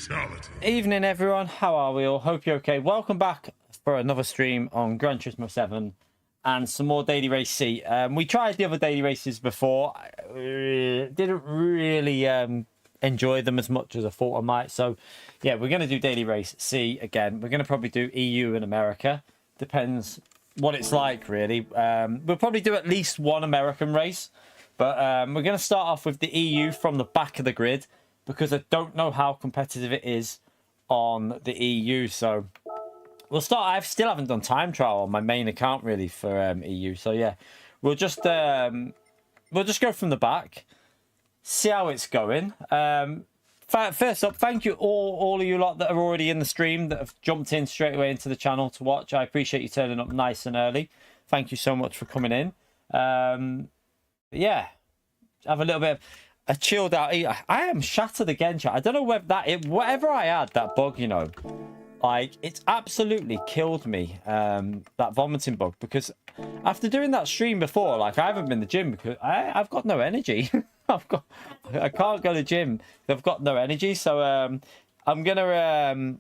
Fatality. Evening everyone, how are we all? Hope you're okay. Welcome back for another stream on Gran Turismo 7 and some more Daily Race C. We tried the other daily races before. Didn't really enjoy them as much as I thought I might. So yeah, we're going to do Daily Race C again. We're going to probably do EU and America. Depends what it's like really. We'll probably do at least one American race. But we're going to start off with the EU from the back of the grid, because I don't know how competitive it is on the EU. So we'll start. I still haven't done time trial on my main account really for EU. So yeah, we'll just go from the back, see how it's going. First up, thank you all of you lot that are already in the stream, that have jumped in straight away into the channel to watch. I appreciate you turning up nice and early. Thank you so much for coming in. Yeah, have a little bit of a chilled out eat. I am shattered again, chat. I don't know whether whatever I had, that bug, you know, like it's absolutely killed me, that vomiting bug, because after doing that stream before, like I haven't been to the gym because I've got no energy. I can't go to the gym. I've got no energy. So I'm gonna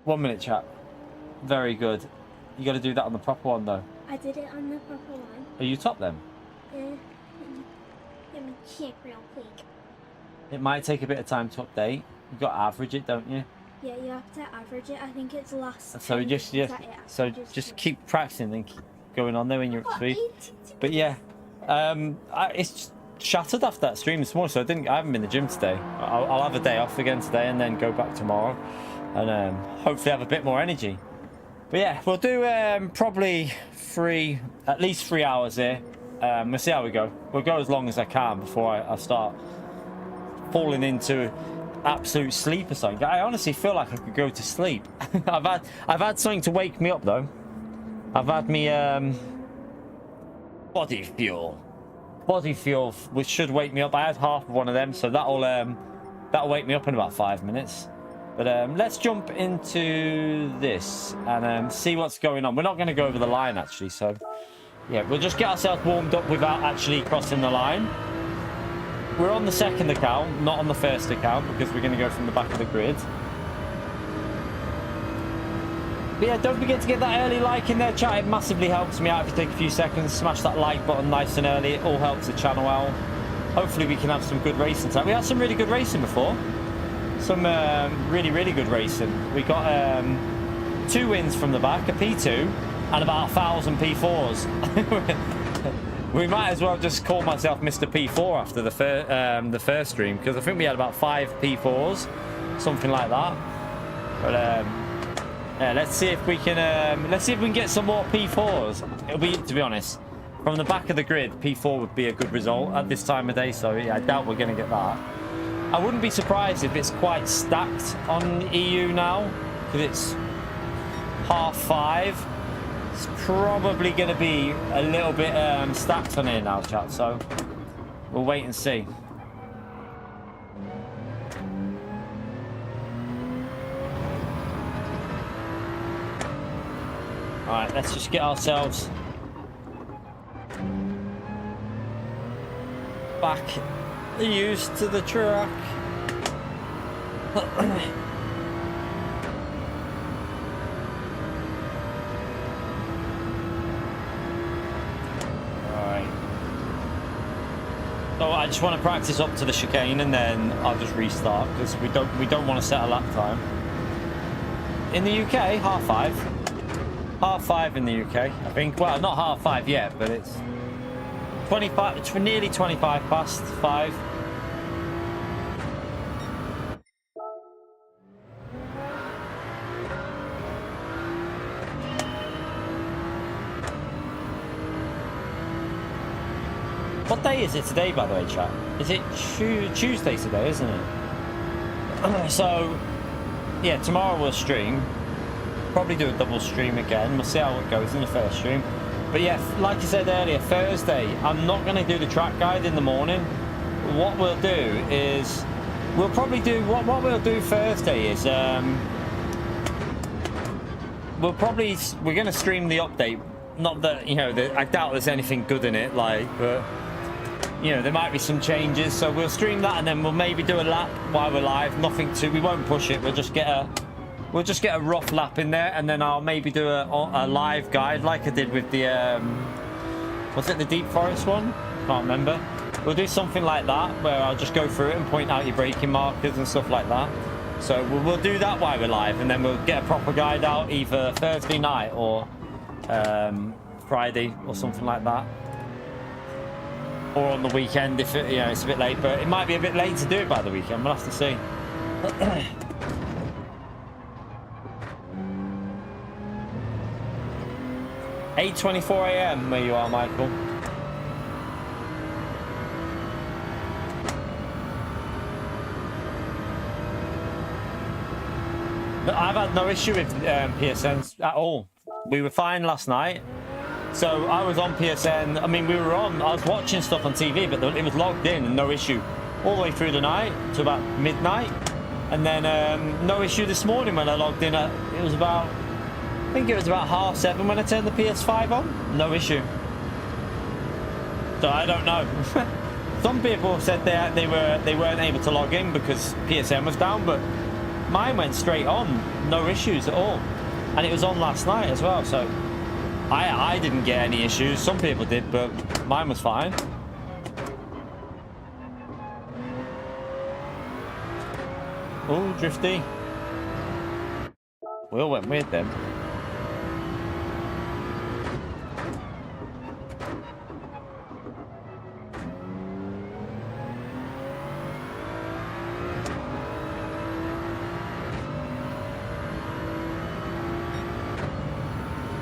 1 minute, chat. Very good. You got to do that on the proper one though. I did it on the proper one. Are you top then? Yeah. Let me check real quick. It might take a bit of time to update. You've got to average it, don't you? Yeah, you have to average it. I think it's last. So just keep practicing and keep going on there when you're up to speed. But yeah, it's shattered after that stream this morning, so I haven't been to the gym today. I'll have a day off again today and then go back tomorrow, and hopefully have a bit more energy. But yeah, we'll do probably at least 3 hours here. We'll see how we go. We'll go as long as I can before I start falling into absolute sleep or something. I honestly feel like I could go to sleep. I've had something to wake me up though. I've had me body fuel, which should wake me up. I had half of one of them, so that'll wake me up in about 5 minutes. But let's jump into this and see what's going on. We're not going to go over the line actually, so yeah, we'll just get ourselves warmed up without actually crossing the line. We're on the second account, not on the first account, because we're going to go from the back of the grid. But yeah, don't forget to get that early like in there, chat. It massively helps me out if you take a few seconds. Smash that like button nice and early. It all helps the channel out. Hopefully we can have some good racing time. We had some really good racing before. Some really good racing. We got 2 wins from the back, a P2 and about 1,000 P4s. We might as well just call myself Mr. P4 after the first stream, because I think we had about 5 P4s, something like that. But yeah, let's see if we can get some more P4s. It'll be, to be honest, from the back of the grid, P4 would be a good result at this time of day. So yeah, I doubt we're going to get that. I wouldn't be surprised if it's quite stacked on EU now, because it's 5:30. It's probably going to be a little bit stacked on here now, chat. So we'll wait and see. All right, let's just get ourselves back used to the track. So I just want to practice up to the chicane and then I'll just restart, because we don't want to set a lap time. In the UK, 5:30. 5:30 in the UK, I think. Well, not 5:30 yet, but it's 25. It's nearly 25 past 5. What day is it today, by the way, chat? Is it Tuesday today, isn't it? So, yeah, tomorrow we'll stream. Probably do a double stream again. We'll see how it goes in the first stream. But yeah, like I said earlier, Thursday, I'm not going to do the track guide in the morning. What we'll do is, we'll probably do, what we'll do Thursday is, we're going to stream the update. Not that, you know, I doubt there's anything good in it, like, but you know, there might be some changes. So we'll stream that, and then we'll maybe do a lap while we're live. Nothing too, we won't push it. We'll just get a rough lap in there, and then I'll maybe do a live guide like I did with the was it the Deep Forest one? Can't remember. We'll do something like that where I'll just go through it and point out your braking markers and stuff like that. So we'll do that while we're live, and then we'll get a proper guide out either Thursday night or Friday or something like that, or on the weekend if it, you know, it's a bit late. But it might be a bit late to do it by the weekend. We'll have to see. 8:24 a.m. where you are, Michael. I've had no issue with PSN at all. We were fine last night. So I was on PSN. I mean, I was watching stuff on TV, but it was logged in and no issue all the way through the night to about midnight. And then no issue this morning when I logged in. It was about, I think it was about 7:30 when I turned the PS5 on. No issue. So I don't know. Some people said they weren't able to log in because PSN was down, but mine went straight on, no issues at all, and it was on last night as well. So I didn't get any issues. Some people did, but mine was fine. Oh, drifty. We all went weird then.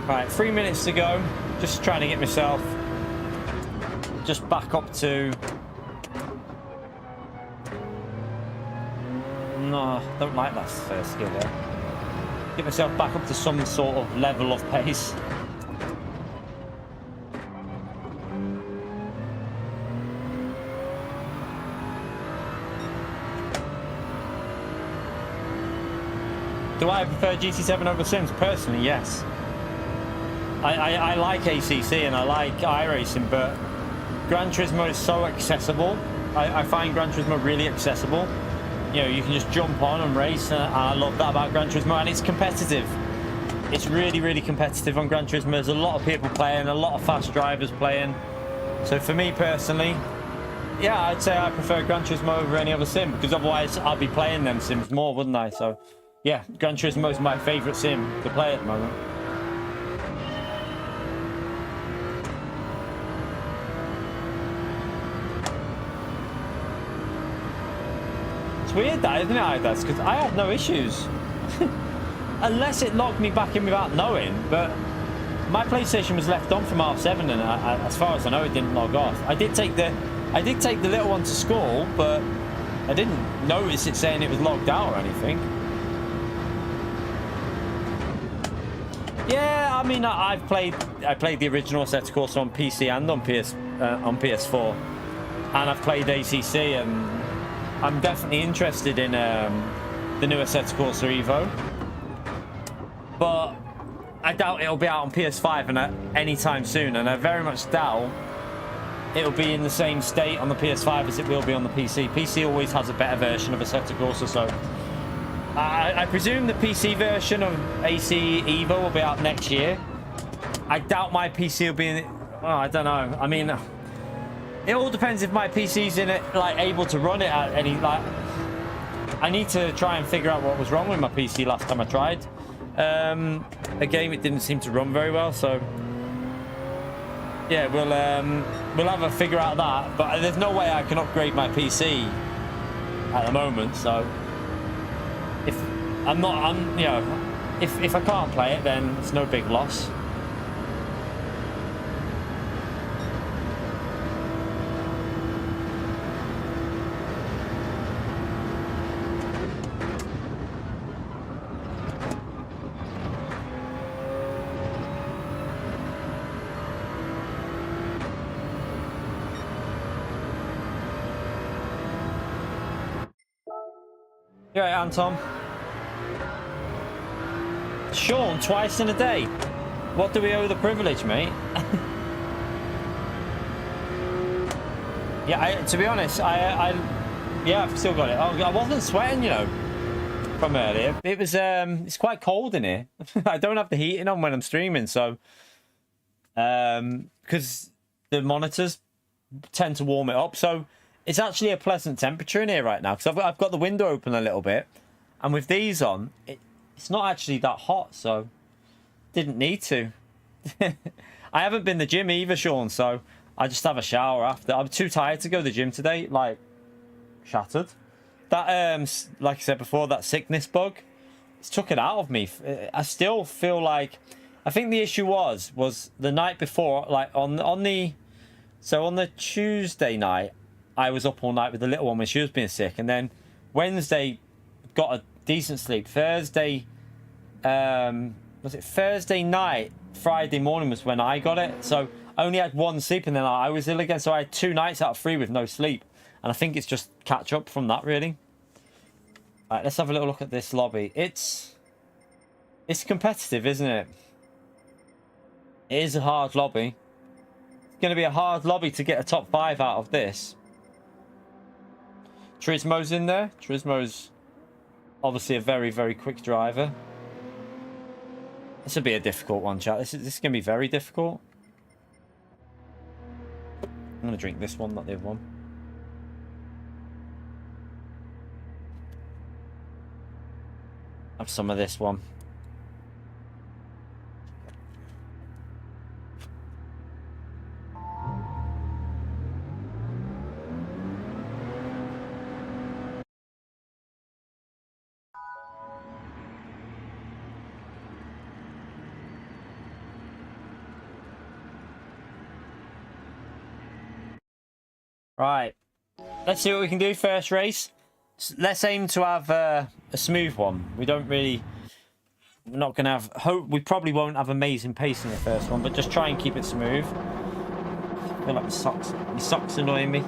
Right, 3 minutes to go. Just trying to get myself just back up to... No, don't like that first skill there. Get myself back up to some sort of level of pace. Do I prefer GT7 over Sims? Personally, yes. I like ACC and I like iRacing, but Gran Turismo is so accessible. I find Gran Turismo really accessible. You know, you can just jump on and race, and I love that about Gran Turismo, and it's competitive. It's really, really competitive on Gran Turismo. There's a lot of people playing, a lot of fast drivers playing. So for me personally, yeah, I'd say I prefer Gran Turismo over any other sim, because otherwise I'll be playing them sims more, wouldn't I? So yeah, Gran Turismo is my favourite sim to play at the moment. Weird that, isn't it, Idas? Because I have no issues unless it logged me back in without knowing. But my PlayStation was left on from R7, and as far as I know, it didn't log off. I did take the little one to school, but I didn't notice it saying it was logged out or anything. Yeah, I mean, I played the original Assetto Corsa on PC and on PS4, and I've played ACC, and I'm definitely interested in the new Assetto Corsa Evo, but I doubt it'll be out on PS5 and anytime soon, and I very much doubt it'll be in the same state on the PS5 as it will be on the PC. PC always has a better version of Assetto Corsa, so I presume the PC version of AC Evo will be out next year. I doubt my PC will be in it. Oh, I don't know. I mean, it all depends if my PC's in it, like, able to run it at any, like... I need to try and figure out what was wrong with my PC last time I tried. Again, it didn't seem to run very well, so... Yeah, we'll have a figure out that, but there's no way I can upgrade my PC at the moment, so... If I can't play it, then it's no big loss. You right, Anton? Sean, twice in a day. What do we owe the privilege, mate? Yeah, to be honest, yeah, I've still got it. I wasn't sweating, you know, from earlier. It was, it's quite cold in here. I don't have the heating on when I'm streaming, so, because the monitors tend to warm it up. So it's actually a pleasant temperature in here right now, because I've got the window open a little bit, and with these on, it's not actually that hot, so didn't need to. I haven't been to the gym either, Sean, so I just have a shower after. I'm too tired to go to the gym today, like, shattered. That, like I said before, that sickness bug, it's took it out of me. I still feel like, I think the issue was the night before, like, on the Tuesday night, I was up all night with the little one when she was being sick, and then Wednesday, got a decent sleep. Thursday, was it Thursday night? Friday morning was when I got it, so I only had one sleep, and then I was ill again, so I had 2 nights out of 3 with no sleep, and I think it's just catch up from that, really. All right, let's have a little look at this lobby. It's competitive, isn't it? It is a hard lobby. It's going to be a hard lobby to get a top 5 out of this. Turismo's in there. Turismo's obviously a very, very quick driver. This will be a difficult one, chat. This is going to be very difficult. I'm going to drink this one, not the other one. Have some of this one. Right, let's see what we can do first race. Let's aim to have a smooth one. We're not gonna have, we probably won't have amazing pace in the first one, but just try and keep it smooth. I feel like my socks annoying me.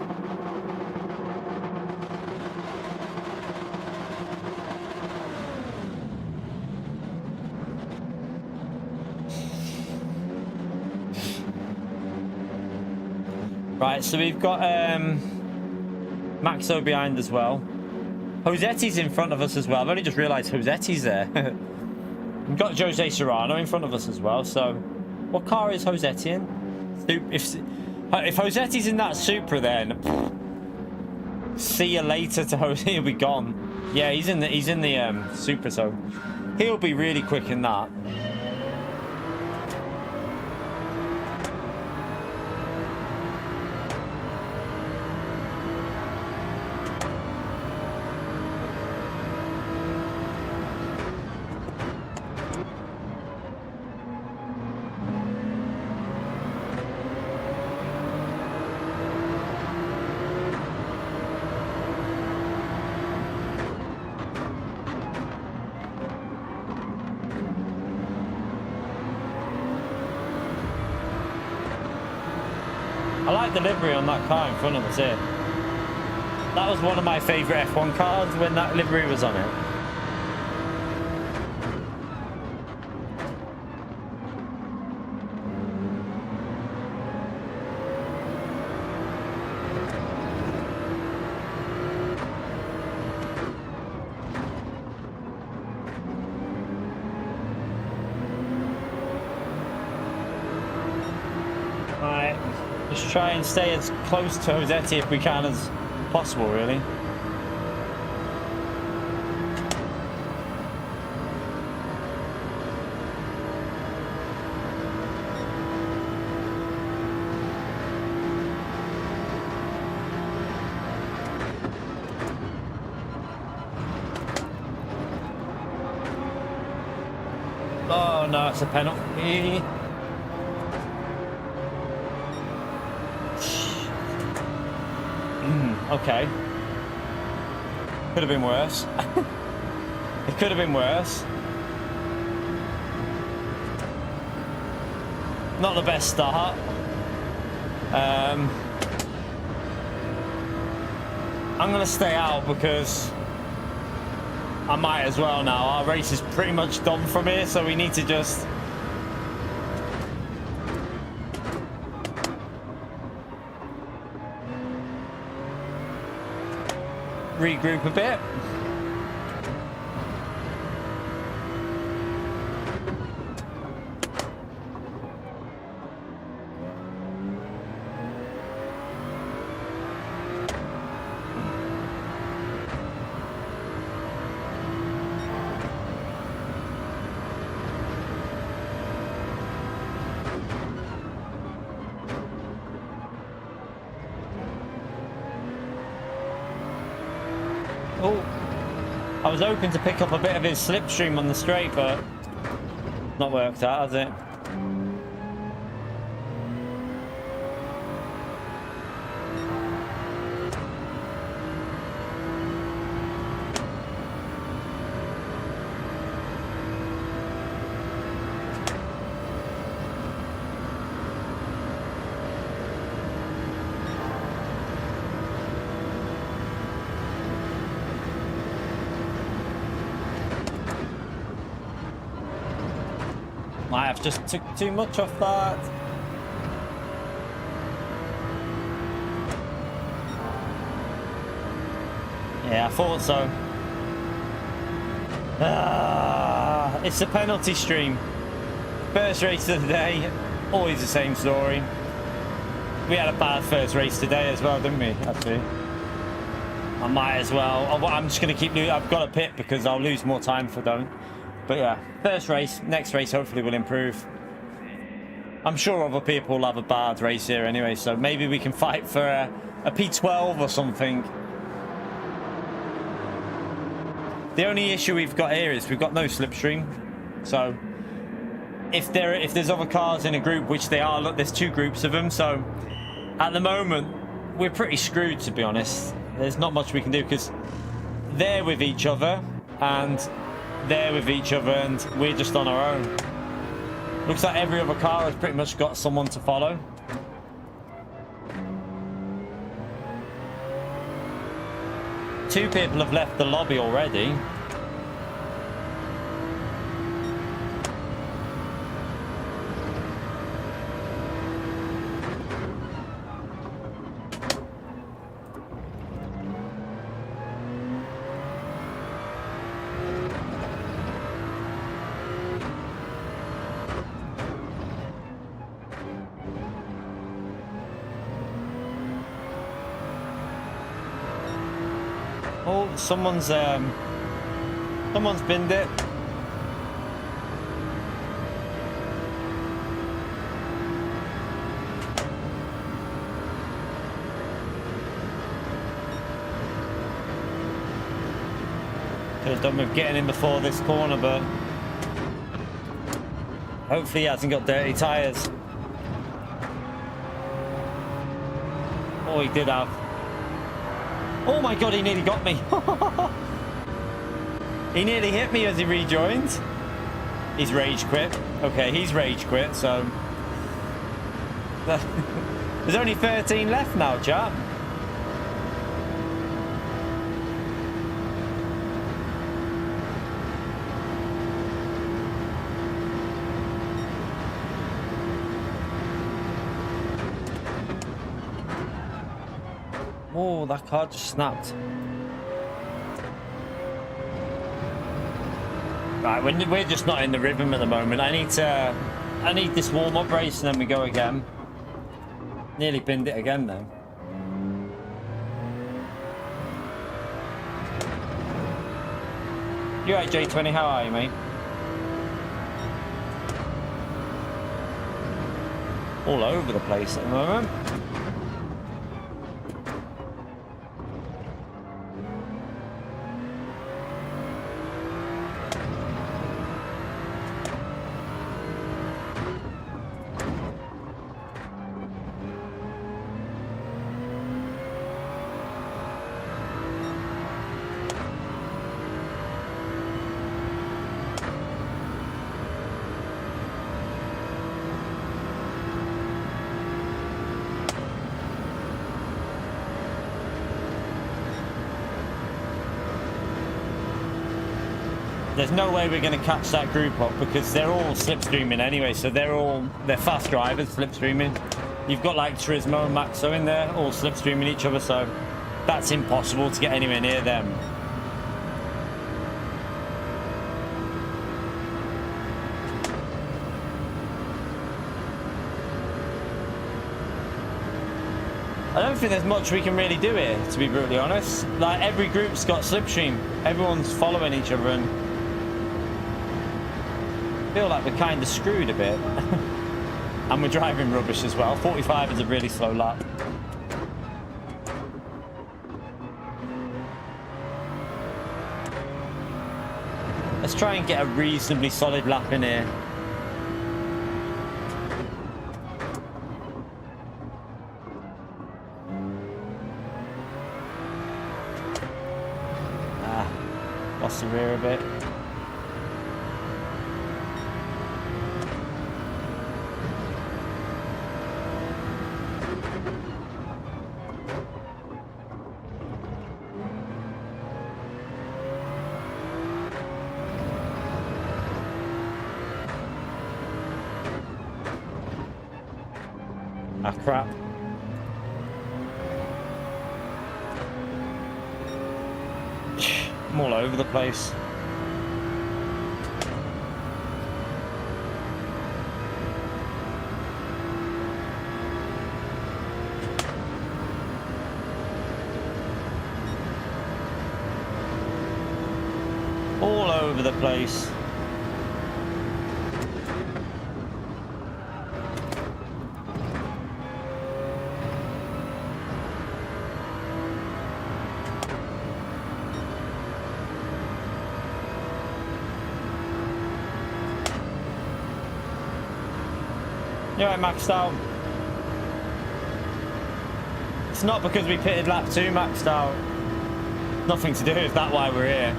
Right, so we've got Maxo behind as well. Josetti's in front of us as well. I've only just realised Josetti's there. We've got Jose Serrano in front of us as well. So, what car is Josetti in? If Josetti's in that Supra, then see you later to Jose. He'll be gone. Yeah, he's in the Supra, so he'll be really quick in that. I like the livery on that car in front of us here. That was one of my favourite F1 cars when that livery was on it. Just try and stay as close to Josetti if we can as possible, really. Oh no, it's a penalty. Okay. Could have been worse. It could have been worse. Not the best start. I'm going to stay out because I might as well now. Our race is pretty much done from here, so we need to just... regroup a bit. Oh, I was hoping to pick up a bit of his slipstream on the straight, but not worked out, has it? I have just took too much off that. Yeah, I thought so. It's a penalty stream. First race of the day, always the same story. We had a bad first race today as well, didn't we? Actually, I might as well. I'm just going to keep. I've got to pit because I'll lose more time if I don't. But yeah, first race, next race hopefully will improve. I'm sure other people will have a bad race here anyway, so maybe we can fight for a P12 or something. The only issue we've got here is we've got no slipstream. So if there's other cars in a group, which they are, look, there's 2 groups of them. So at the moment, we're pretty screwed, to be honest. There's not much we can do because they're with each other and they're with each other and we're just on our own. Looks like every other car has pretty much got someone to follow. Two people have left the lobby already. Oh, someone's binned it. Could have done with getting in before this corner, but hopefully he hasn't got dirty tyres. Oh, he did have. Oh my god, he nearly got me. He nearly hit me as he rejoined. He's rage quit. Okay, he's rage quit, so there's only 13 left now, chap. Oh, that car just snapped. Right, we're just not in the rhythm at the moment. I need this warm-up race and then we go again. Nearly pinned it again though. You alright, J20? How are you, mate? All over the place at the moment. There's no way we're going to catch that group up because they're all slipstreaming anyway, so they're fast drivers slipstreaming. You've got like Turismo and Maxo in there, all slipstreaming each other, so That's impossible to get anywhere near them. I don't think there's much we can really do here, to be brutally honest. Like, every group's got slipstream. Everyone's following each other, and I feel like we're kind of screwed a bit. And we're driving rubbish as well. 45 is a really slow lap. Let's try and get a reasonably solid lap in here. Lost the rear a bit. Ah, crap. I'm all over the place. All over the place. You're right, maxed out. It's not because we pitted lap 2 maxed out. Nothing to do with that why we're here.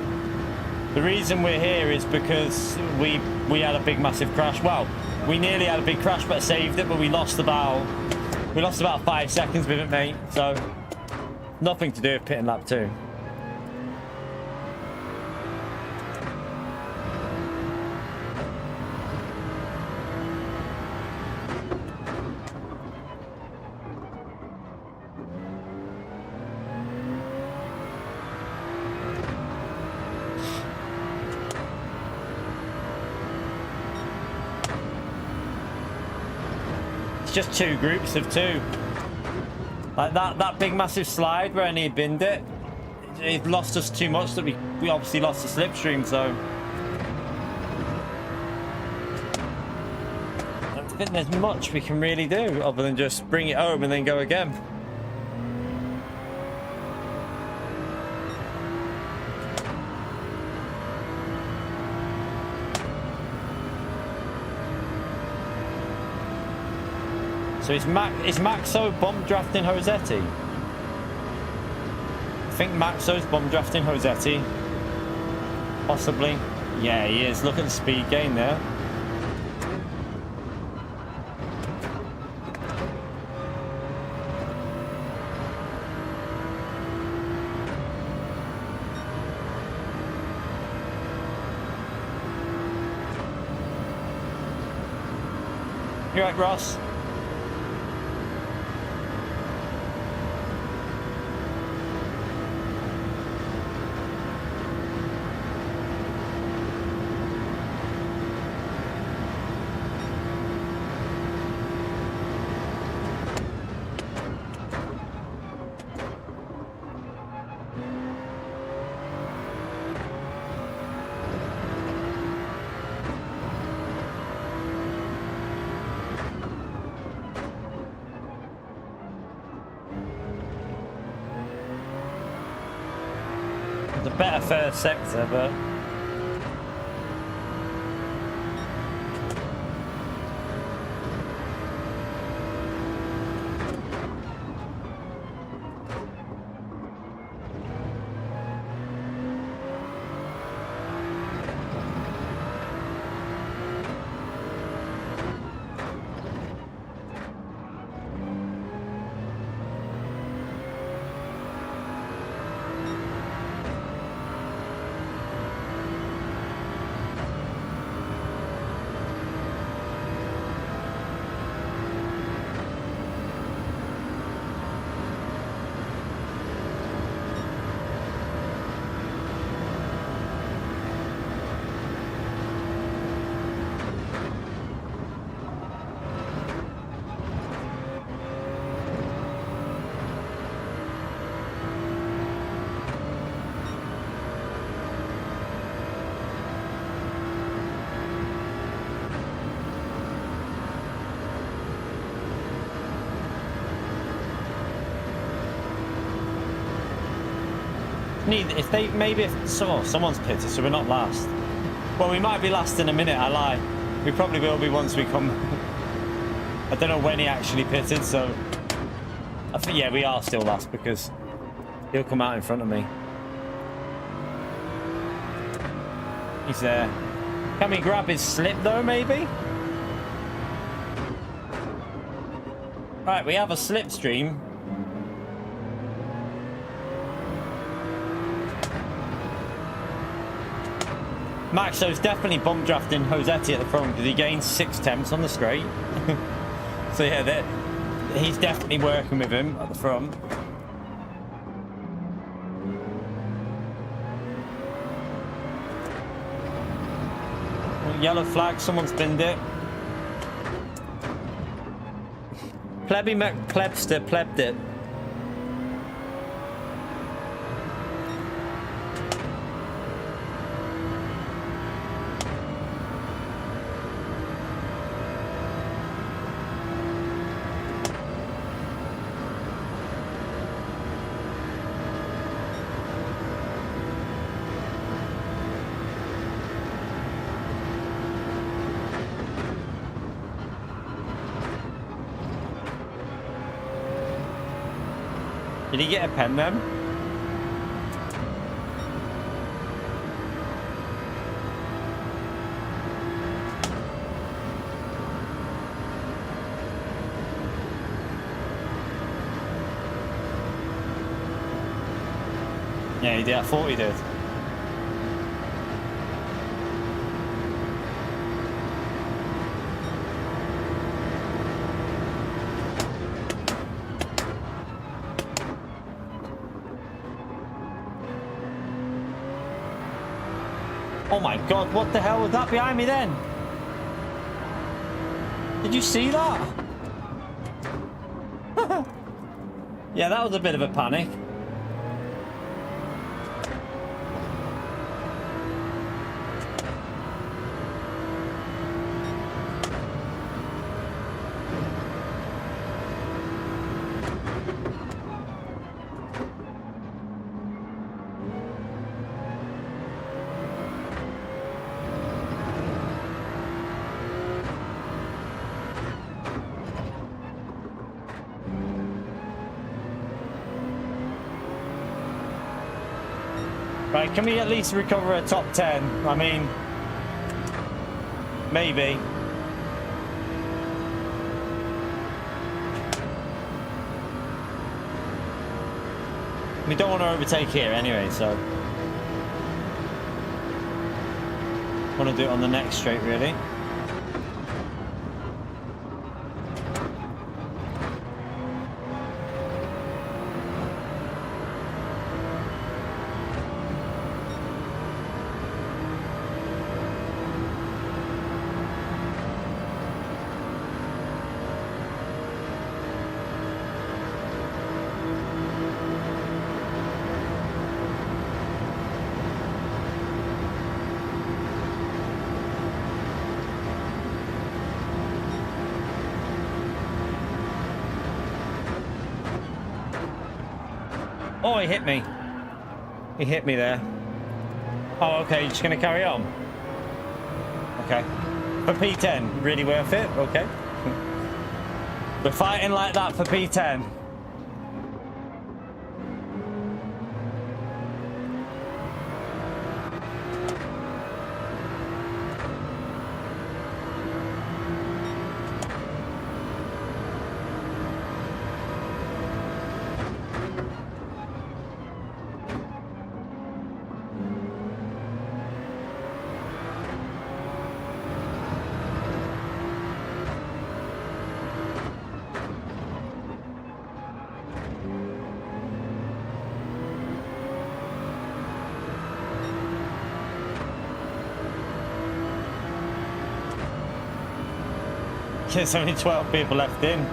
The reason we're here is because we had a big massive crash. Well, we nearly had a big crash but saved it, but we lost about 5 seconds with it, mate. So nothing to do with pitting lap 2. Just 2 groups of 2. Like that big massive slide where he binned it, it lost us too much that we obviously lost the slipstream, so I don't think there's much we can really do other than just bring it home and then go again. So is Maxo bomb drafting Rossetti? I think Maxo's bomb drafting Rossetti. Possibly. Yeah, he is. Look at the speed gain there. You right, Ross? A better first sector, but If they maybe if someone's pitted, so we're not last. Well, we might be last in a minute. I lie. We probably will be once we come. I don't know when he actually pitted, so I think yeah we are still last because he'll come out in front of me. He's there. Can we grab his slip though? Maybe. Right, we have a slipstream. Max, so it's definitely bump drafting Josetti at the front because he gains 6 temps on the straight. So yeah, he's definitely working with him at the front. Yellow flag, someone's binned it. Plebby McPlebster plebbed it. Did he get a pen then? Yeah, he did. I thought he did. Oh my god, what the hell was that behind me then? Did you see that? Yeah, that was a bit of a panic. Right, can we at least recover a top 10? I mean, maybe. We don't want to overtake here anyway, so. Want to do it on the next straight, really. Oh, he hit me. He hit me there. Oh, okay, you're just going to carry on? Okay. For P10, really worth it? Okay. We're fighting like that for P10. There's only 12 people left in.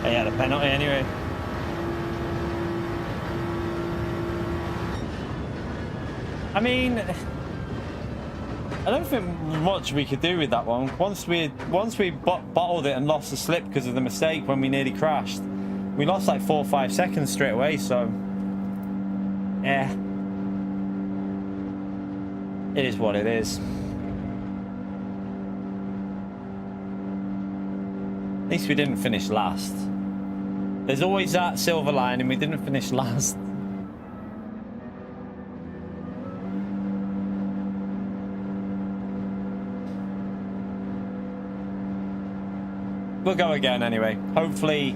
He had a penalty anyway. I mean, I don't think much we could do with that one. Once we bottled it and lost the slip because of the mistake when we nearly crashed, we lost like 4 or 5 seconds straight away. So, yeah, it is what it is. At least we didn't finish last. There's always that silver lining. We didn't finish last. We'll go again anyway. Hopefully,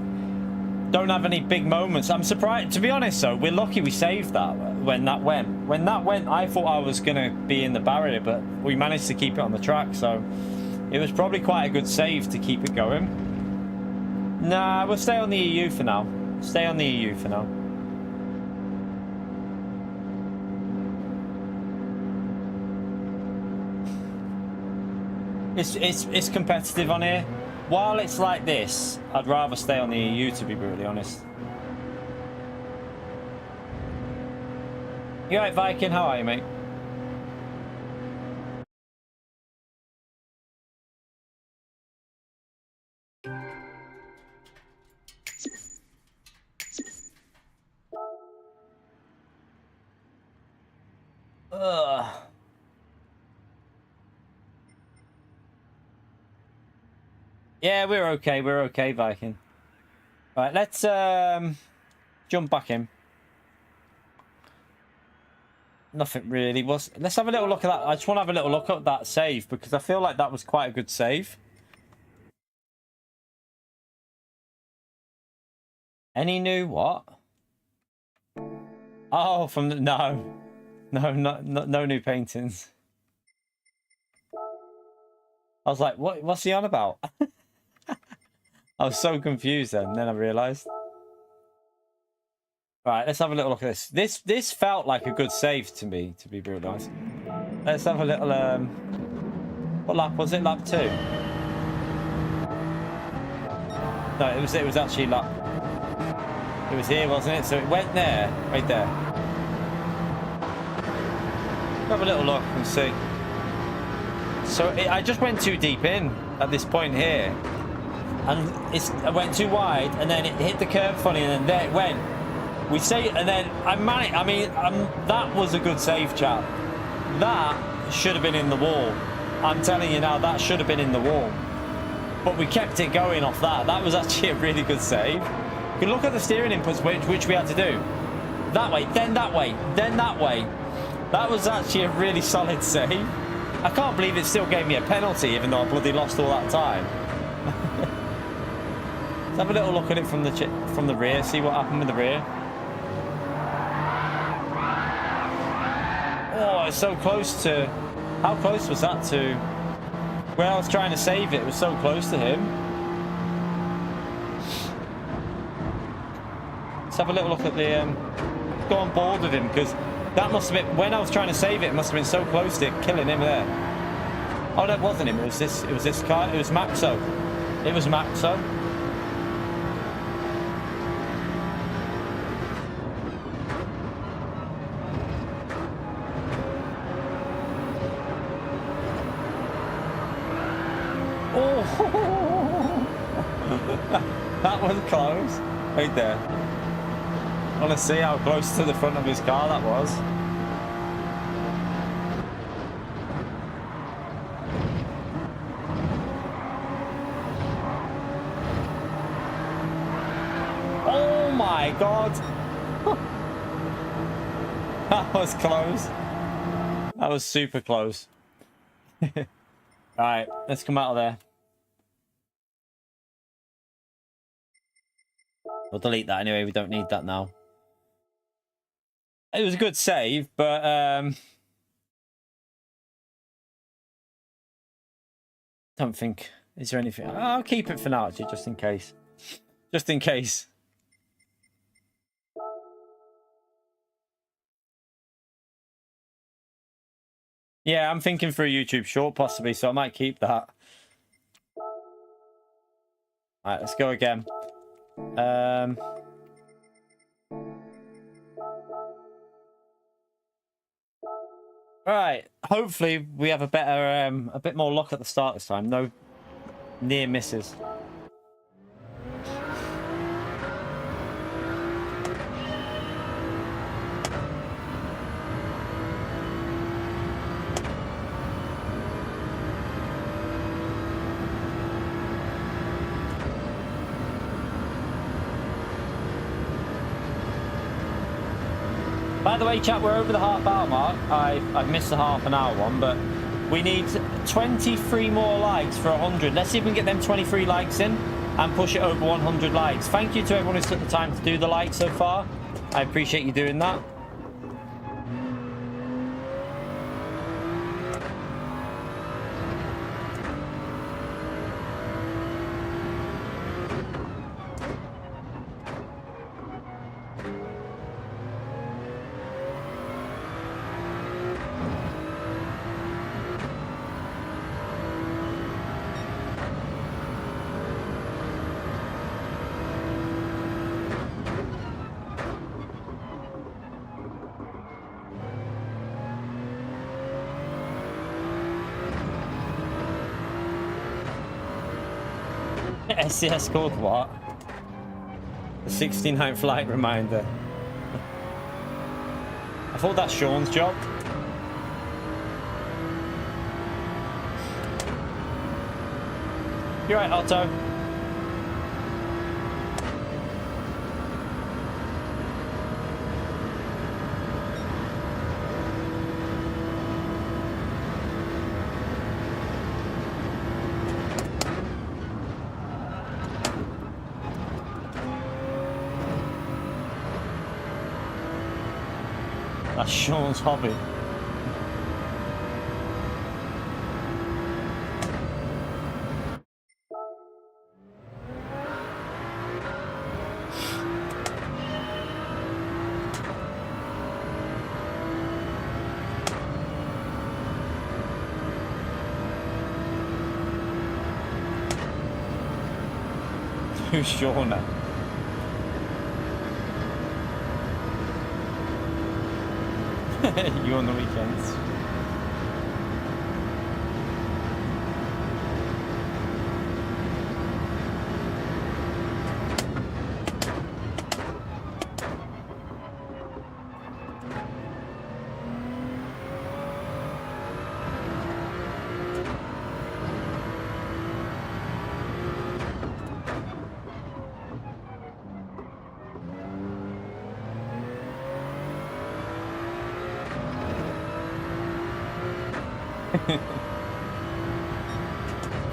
don't have any big moments. I'm surprised. To be honest, though, we're lucky we saved that when that went. When that went, I thought I was going to be in the barrier, but we managed to keep it on the track. So it was probably quite a good save to keep it going. Nah, we'll stay on the EU for now. Stay on the EU for now. It's competitive on here. While it's like this, I'd rather stay on the EU, to be brutally honest. You alright, Viking? How are you, mate? Ugh. Yeah, we're okay. We're okay, Viking. Right, let's jump back in. Nothing really was. Let's have a little look at that. I just want to have a little look at that save because I feel like that was quite a good save. Any new what? Oh, from the no new paintings. I was like, what's he on about? I was so confused then I realized. Right, let's have a little look at this. This felt like a good save to me, to be brutally honest. Let's have a little what lap was it? Lap 2? No, it was actually lap. It was here, wasn't it? So it went there, right there. Have a little look and see. So I just went too deep in at this point here, and I went too wide, and then it hit the curb funny, and then there it went. We say, and then I managed. I mean, that was a good save, chap. That should have been in the wall. I'm telling you now, that should have been in the wall. But we kept it going off that. That was actually a really good save. You can look at the steering inputs, which we had to do. That way, then that way, then that way. That was actually a really solid save. I can't believe it still gave me a penalty, even though I bloody lost all that time. Let's have a little look at it from the rear, see what happened with the rear. Oh, it's so close to... How close was that to... When I was trying to save it, it was so close to him. Let's have a little look at the... Go on board with him, because that must have been... When I was trying to save it, it must have been so close to killing him there. Oh, no, it wasn't him. It was this car. It was Maxo. It was Maxo. That was close. Right there. I want to see how close to the front of his car that was. Oh my God. That was close. That was super close. Alright, let's come out of there. We'll delete that anyway, we don't need that now. It was a good save, but don't think... Is there anything... I'll keep it for now, actually, just in case. Just in case. Yeah, I'm thinking for a YouTube short, possibly, so I might keep that. Alright, let's go again. Alright, hopefully we have a better, a bit more luck at the start this time. No near misses. By the way, chat, we're over the half-hour mark. I've missed the half-an-hour one, but we need 23 more likes for 100. Let's see if we can get them 23 likes in and push it over 100 likes. Thank you to everyone who's took the time to do the likes so far. I appreciate you doing that. SCS called what? The 69th flight reminder. I thought that's Sean's job. You're right, Otto. That's Sean's hobby. Who's Sean now? You on the weekends.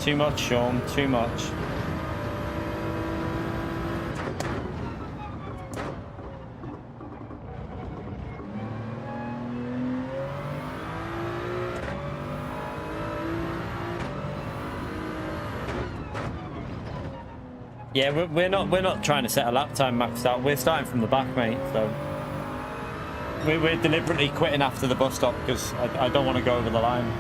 Too much, Sean, too much. Yeah, we're not trying to set a lap time maxed out. We're starting from the back, mate. So we're deliberately quitting after the bus stop because I don't want to go over the line.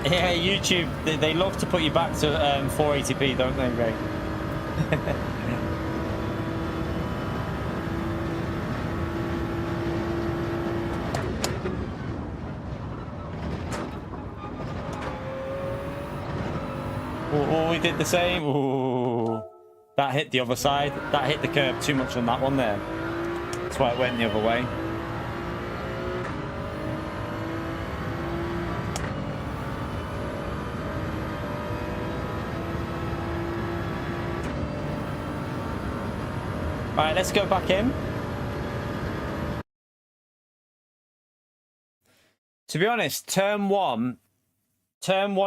Yeah, YouTube, they love to put you back to 480p, don't they, Ray? Oh, we did the same. Ooh, that hit the other side. That hit the curb too much on that one there. That's why it went the other way. All right, let's go back in. To be honest, turn one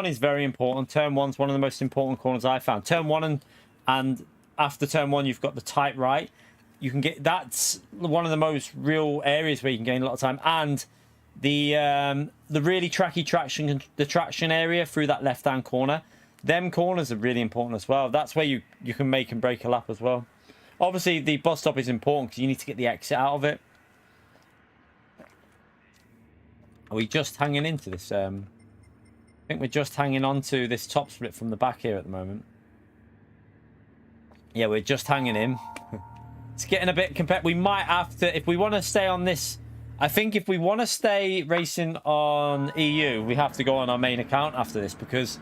is very important. Turn one's one of the most important corners I found. Turn one and after turn one, you've got the tight right. You can get, that's one of the most real areas where you can gain a lot of time. And the really tracky traction area through that left-hand corner. Them corners are really important as well. That's where you can make and break a lap as well. Obviously, the bus stop is important because you need to get the exit out of it. Are we just hanging into this? I think we're just hanging on to this top split from the back here at the moment. Yeah, we're just hanging in. It's getting a bit compared. We might have to, if we want to stay on this, I think if we want to stay racing on EU, we have to go on our main account after this, because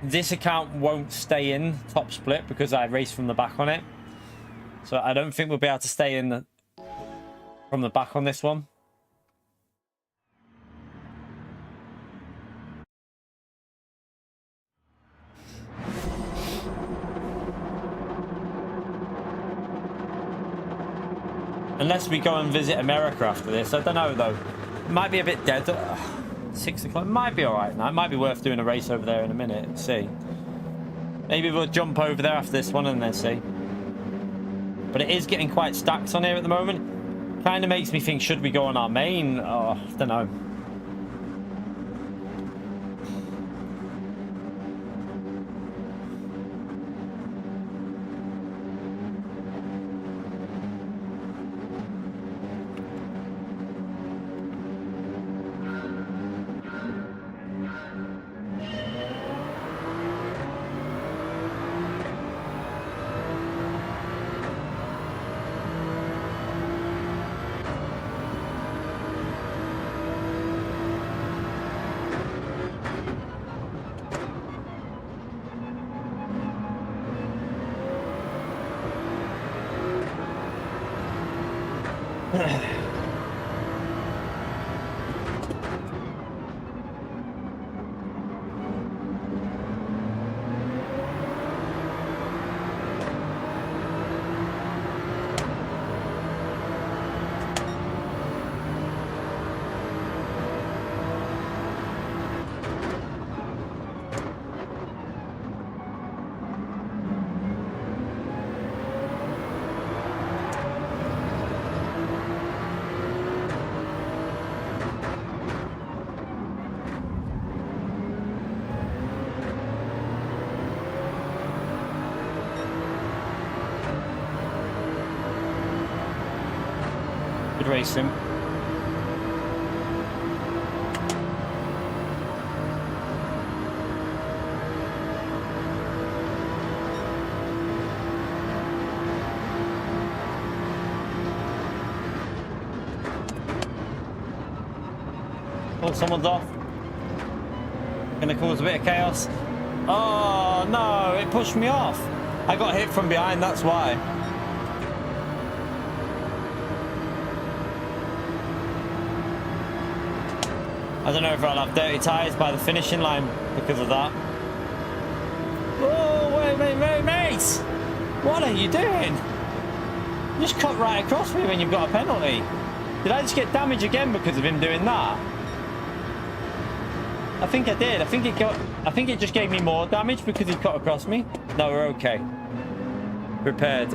this account won't stay in top split because I race from the back on it. So I don't think we'll be able to stay in from the back on this one. Unless we go and visit America after this. I don't know, though. It might be a bit dead. 6 o'clock. Might be all right now. It might be worth doing a race over there in a minute. Let's see. Maybe we'll jump over there after this one and then see. But it is getting quite stacked on here at the moment. Kind of makes me think, should we go on our main? Oh, I don't know. Good racing. Oh, someone's off. Gonna cause a bit of chaos. Oh no, it pushed me off. I got hit from behind, that's why. I don't know if I'll have dirty tyres by the finishing line because of that. Oh, wait, mate! What are you doing? You just cut right across me when you've got a penalty. Did I just get damage again because of him doing that? I think I did. I think it just gave me more damage because he cut across me. No, we're okay. Repaired.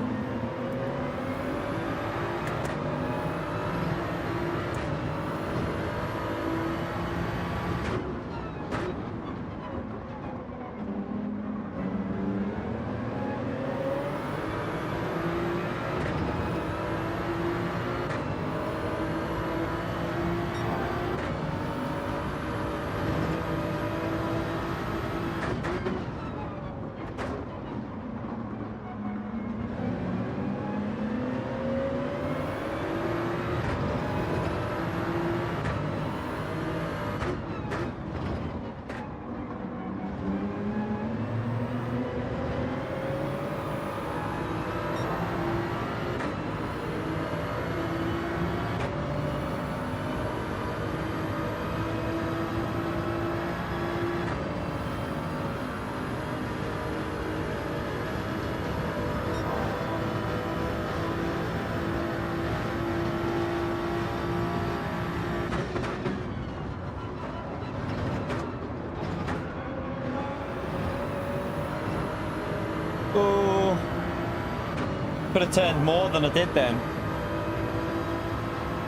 Could have turned more than I did then.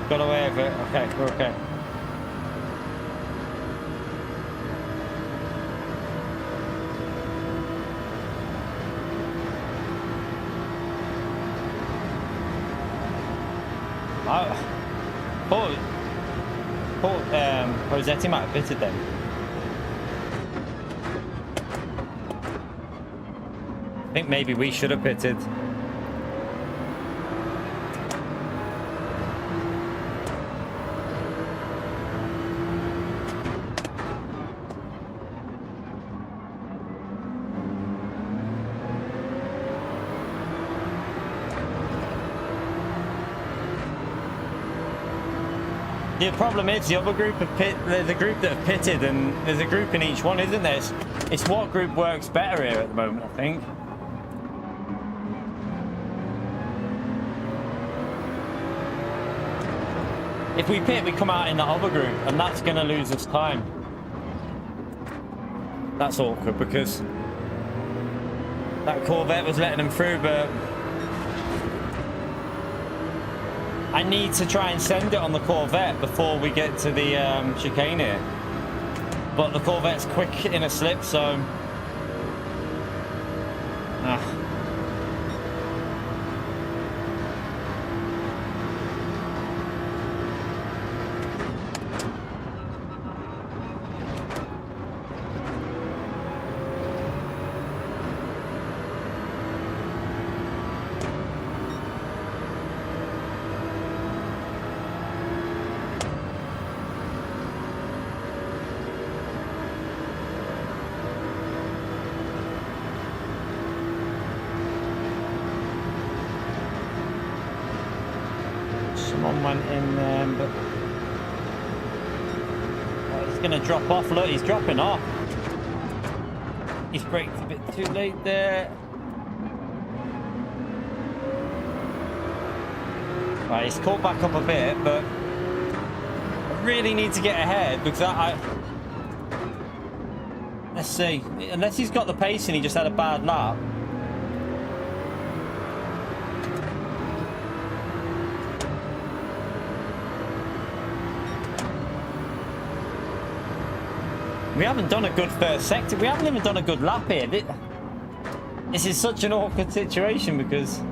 Got away with it. Okay, we're okay. Rossetti might have fitted them. I think maybe we should have pitted. The problem is the other group of there's a group that have pitted, and there's a group in each one, isn't there? It's what group works better here at the moment, I think. If we pit, we come out in that other group, and that's going to lose us time. That's awkward because that Corvette was letting them through, but I need to try and send it on the Corvette before we get to the chicane here. But the Corvette's quick in a slip, so... Someone went in there, but he's going to drop off. Look, he's dropping off. He's braked a bit too late there. Right, he's caught back up a bit, but I really need to get ahead because let's see. Unless he's got the pace and he just had a bad lap. We haven't done a good first sector. We haven't even done a good lap here. This is such an awkward situation because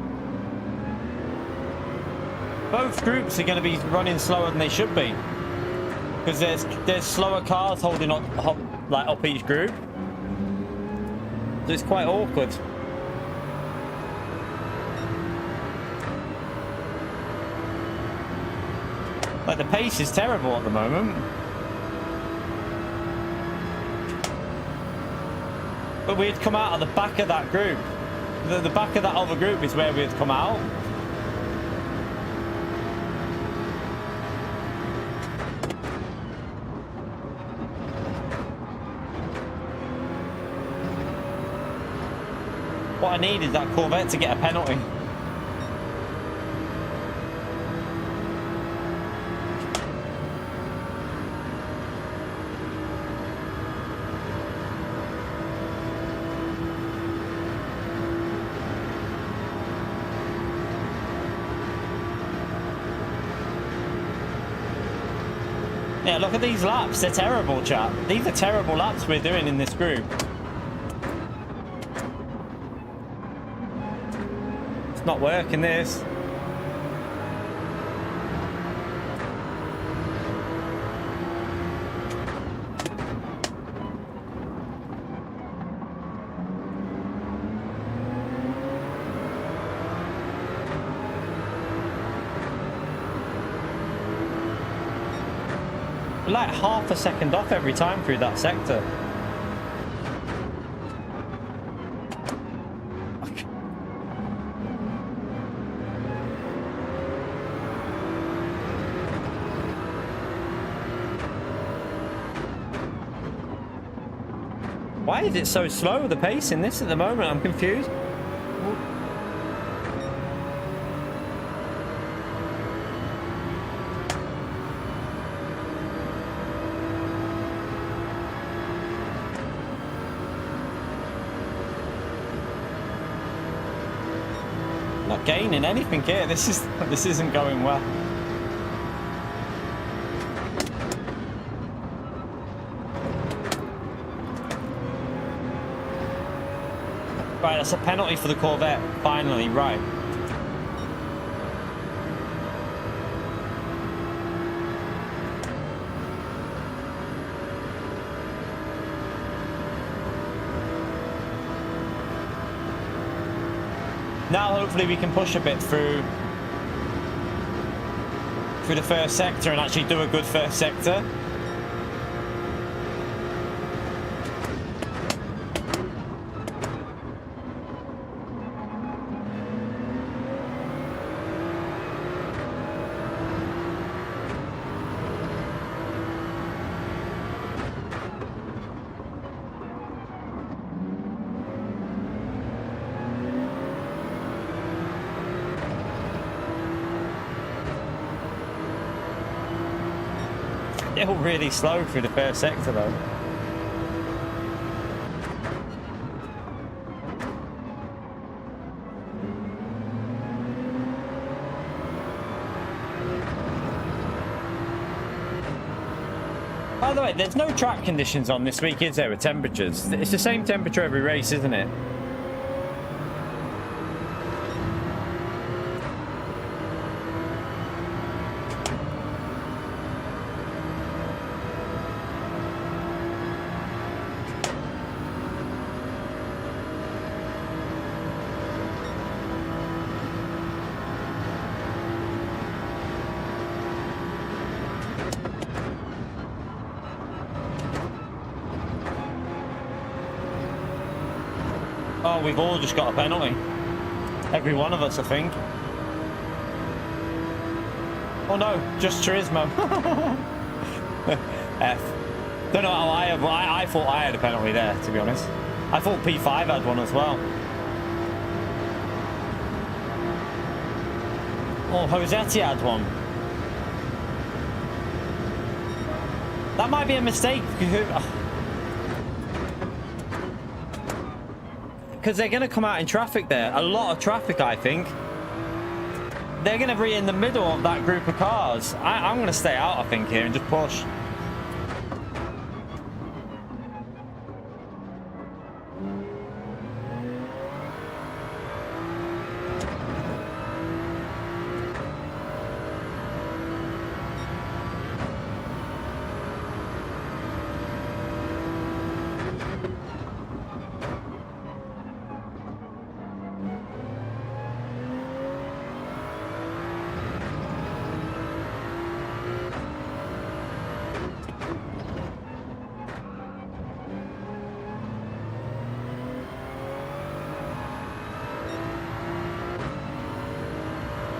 both groups are going to be running slower than they should be because there's slower cars holding up each group. So it's quite awkward. Like the pace is terrible at the moment. But we'd come out at the back of that group. The back of that other group is where we'd come out. What I need is that Corvette to get a penalty. Yeah, look at these laps. They're terrible, chat. These are terrible laps we're doing in this group. It's not working, this. Like half a second off every time through that sector. Why is it so slow, the pace in this at the moment? I'm confused. Not gaining anything here. This isn't going well. Right, that's a penalty for the Corvette. Finally, right. Now hopefully we can push a bit through the first sector and actually do a good first sector. Still really slow through the first sector though. By the way, there's no track conditions on this week, is there, with temperatures? It's the same temperature every race, isn't it? Oh, we've all just got a penalty. Every one of us, I think. Oh no, just Turismo. F. Don't know how I thought I had a penalty there, to be honest. I thought P5 had one as well. Oh, Josetti had one. That might be a mistake. Because they're going to come out in traffic there. A lot of traffic, I think. They're going to be in the middle of that group of cars. I'm going to stay out, I think, here and just push.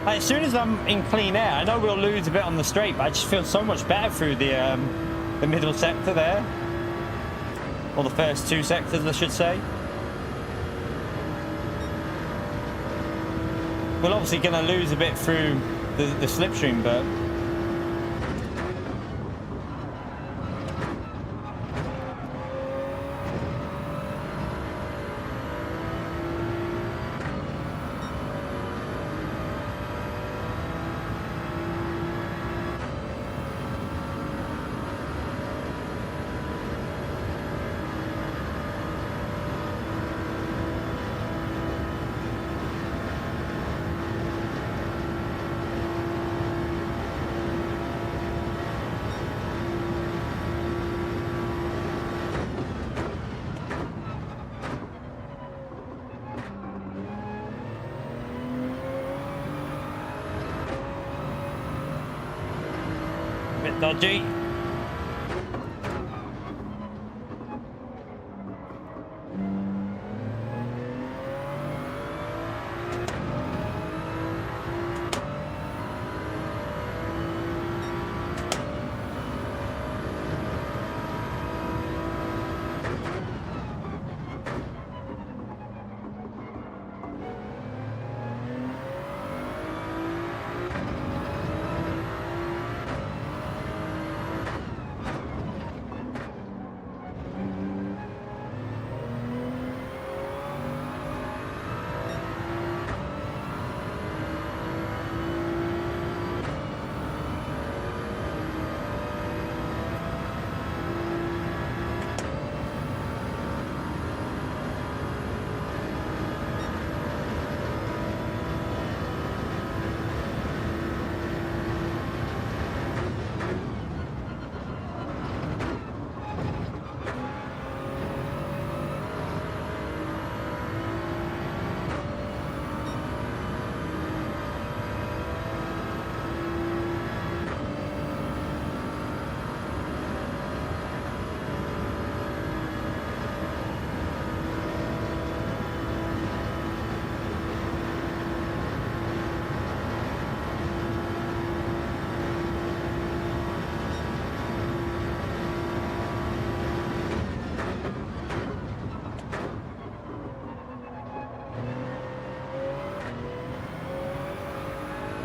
As soon as I'm in clean air, I know we'll lose a bit on the straight, but I just feel so much better through the middle sector there. Or the first two sectors, I should say. We're obviously going to lose a bit through the slipstream, but... dodgy.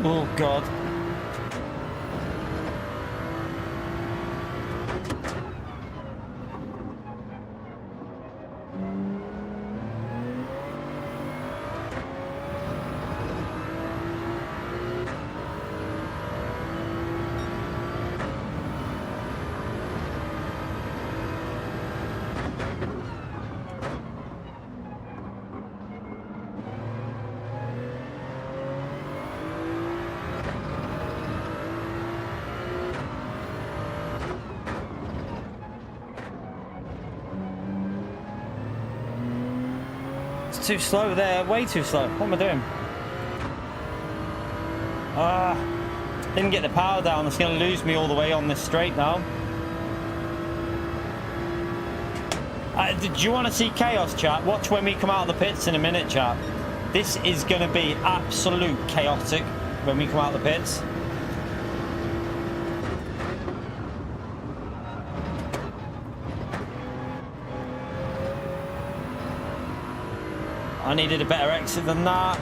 Oh, God. Too slow there, way too slow. What am I doing? Didn't get the power down. It's going to lose me all the way on this straight now. Do you want to see chaos, chat? Watch when we come out of the pits in a minute, chat. This is going to be absolute chaotic when we come out of the pits. I needed a better exit than that.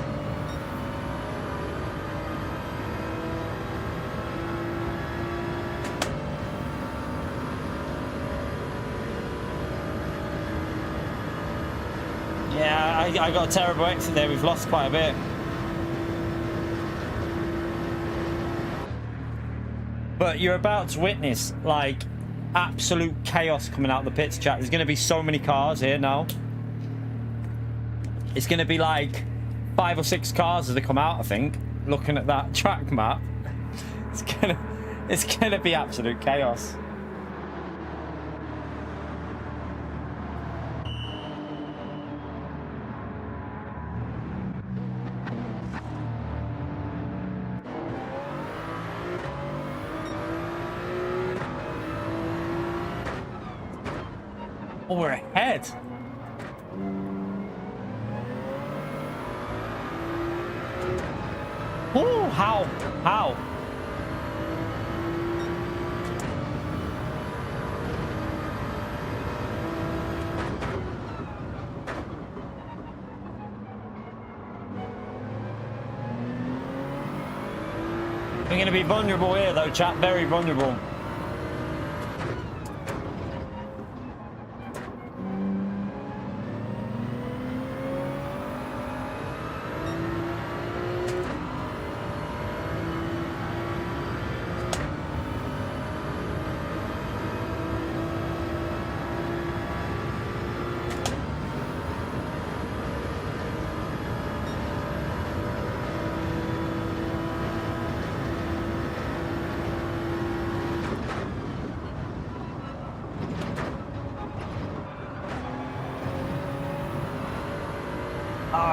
Yeah, I got a terrible exit there. We've lost quite a bit. But you're about to witness, like, absolute chaos coming out of the pits, chat. There's going to be so many cars here now. It's going to be like 5 or 6 cars as they come out, I think. Looking at that track map, it's gonna be absolute chaos. Oh, we're ahead. Oh, how? How? We're going to be vulnerable here, though, chat. Very vulnerable.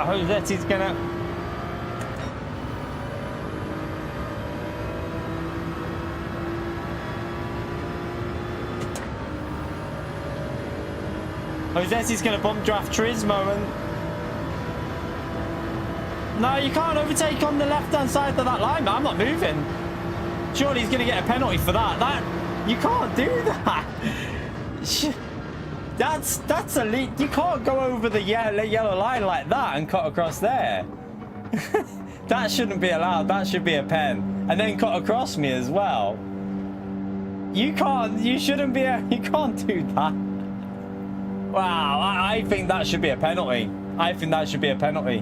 Josetti's gonna... Josetti's gonna bump draft Turismo and... No, you can't overtake on the left-hand side of that line, man. I'm not moving. Surely he's gonna get a penalty for that. You can't do that. That's elite. You can't go over the yellow line like that and cut across there. That shouldn't be allowed. That should be a pen. And then cut across me as well. You can't. You shouldn't be. You can't do that. Wow. I think that should be a penalty. I think that should be a penalty.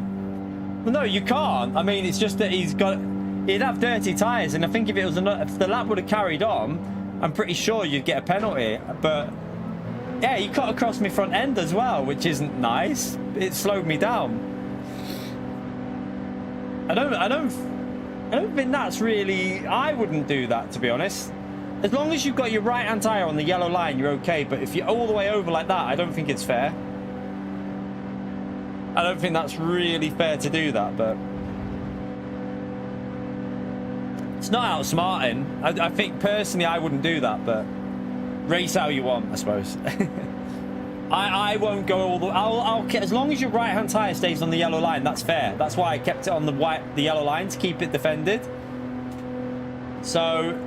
Well, no, you can't. I mean, it's just that he'd have dirty tyres, and I think if the lap would have carried on, I'm pretty sure you'd get a penalty. But yeah, he cut across my front end as well, which isn't nice. It slowed me down. I don't think that's really... I wouldn't do that, to be honest. As long as you've got your right-hand tyre on the yellow line, you're okay. But if you're all the way over like that, I don't think it's fair. I don't think that's really fair to do that, but... It's not outsmarting. I think, personally, I wouldn't do that, but... Race how you want, I suppose. I won't go all the... I'll as long as your right-hand tyre stays on the yellow line, that's fair. That's why I kept it on the yellow line, to keep it defended. So,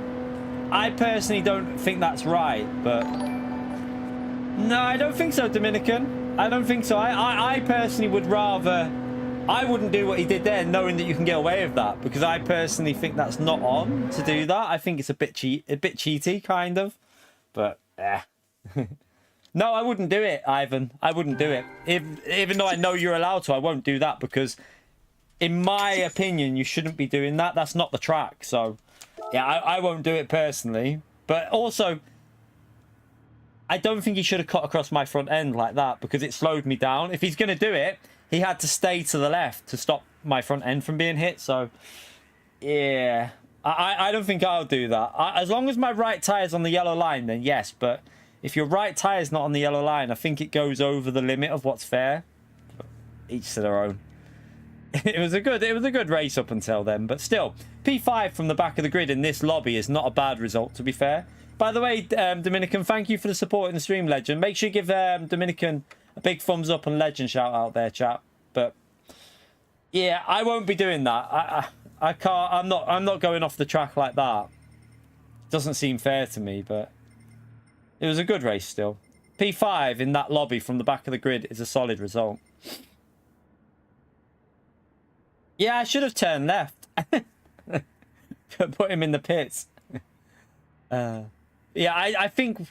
I personally don't think that's right, but... No, I don't think so, Dominican. I don't think so. I personally would rather I wouldn't do what he did there knowing that you can get away with that, because I personally think that's not on to do that. I think it's a bit cheaty, kind of. But, no, I wouldn't do it, Ivan. I wouldn't do it. Even though I know you're allowed to, I won't do that, because in my opinion, you shouldn't be doing that. That's not the track. So, yeah, I won't do it personally. But also, I don't think he should have cut across my front end like that, because it slowed me down. If he's going to do it, he had to stay to the left to stop my front end from being hit. So, yeah, I don't think I'll do that. As long as my right tyre's on the yellow line, then yes. But if your right tyre's not on the yellow line, I think it goes over the limit of what's fair. Each to their own. It was a good race up until then. But still, P5 from the back of the grid in this lobby is not a bad result, to be fair. By the way, Dominican, thank you for the support in the stream, Legend. Make sure you give Dominican a big thumbs up and Legend shout out there, chat. But yeah, I won't be doing that. I can't. I'm not going off the track like that. Doesn't seem fair to me, but it was a good race still. P5 in that lobby from the back of the grid is a solid result. Yeah, I should have turned left. Put him in the pits. Yeah, I think...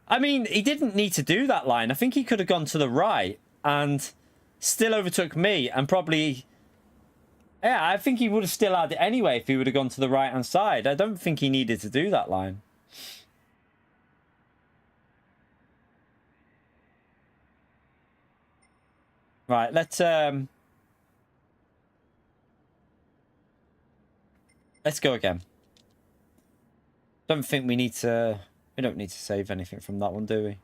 I mean, he didn't need to do that line. I think he could have gone to the right and still overtook me and probably... Yeah, I think he would have still had it anyway if he would have gone to the right-hand side. I don't think he needed to do that line. Right, let's go again. Don't think we need to... We don't need to save anything from that one, do we?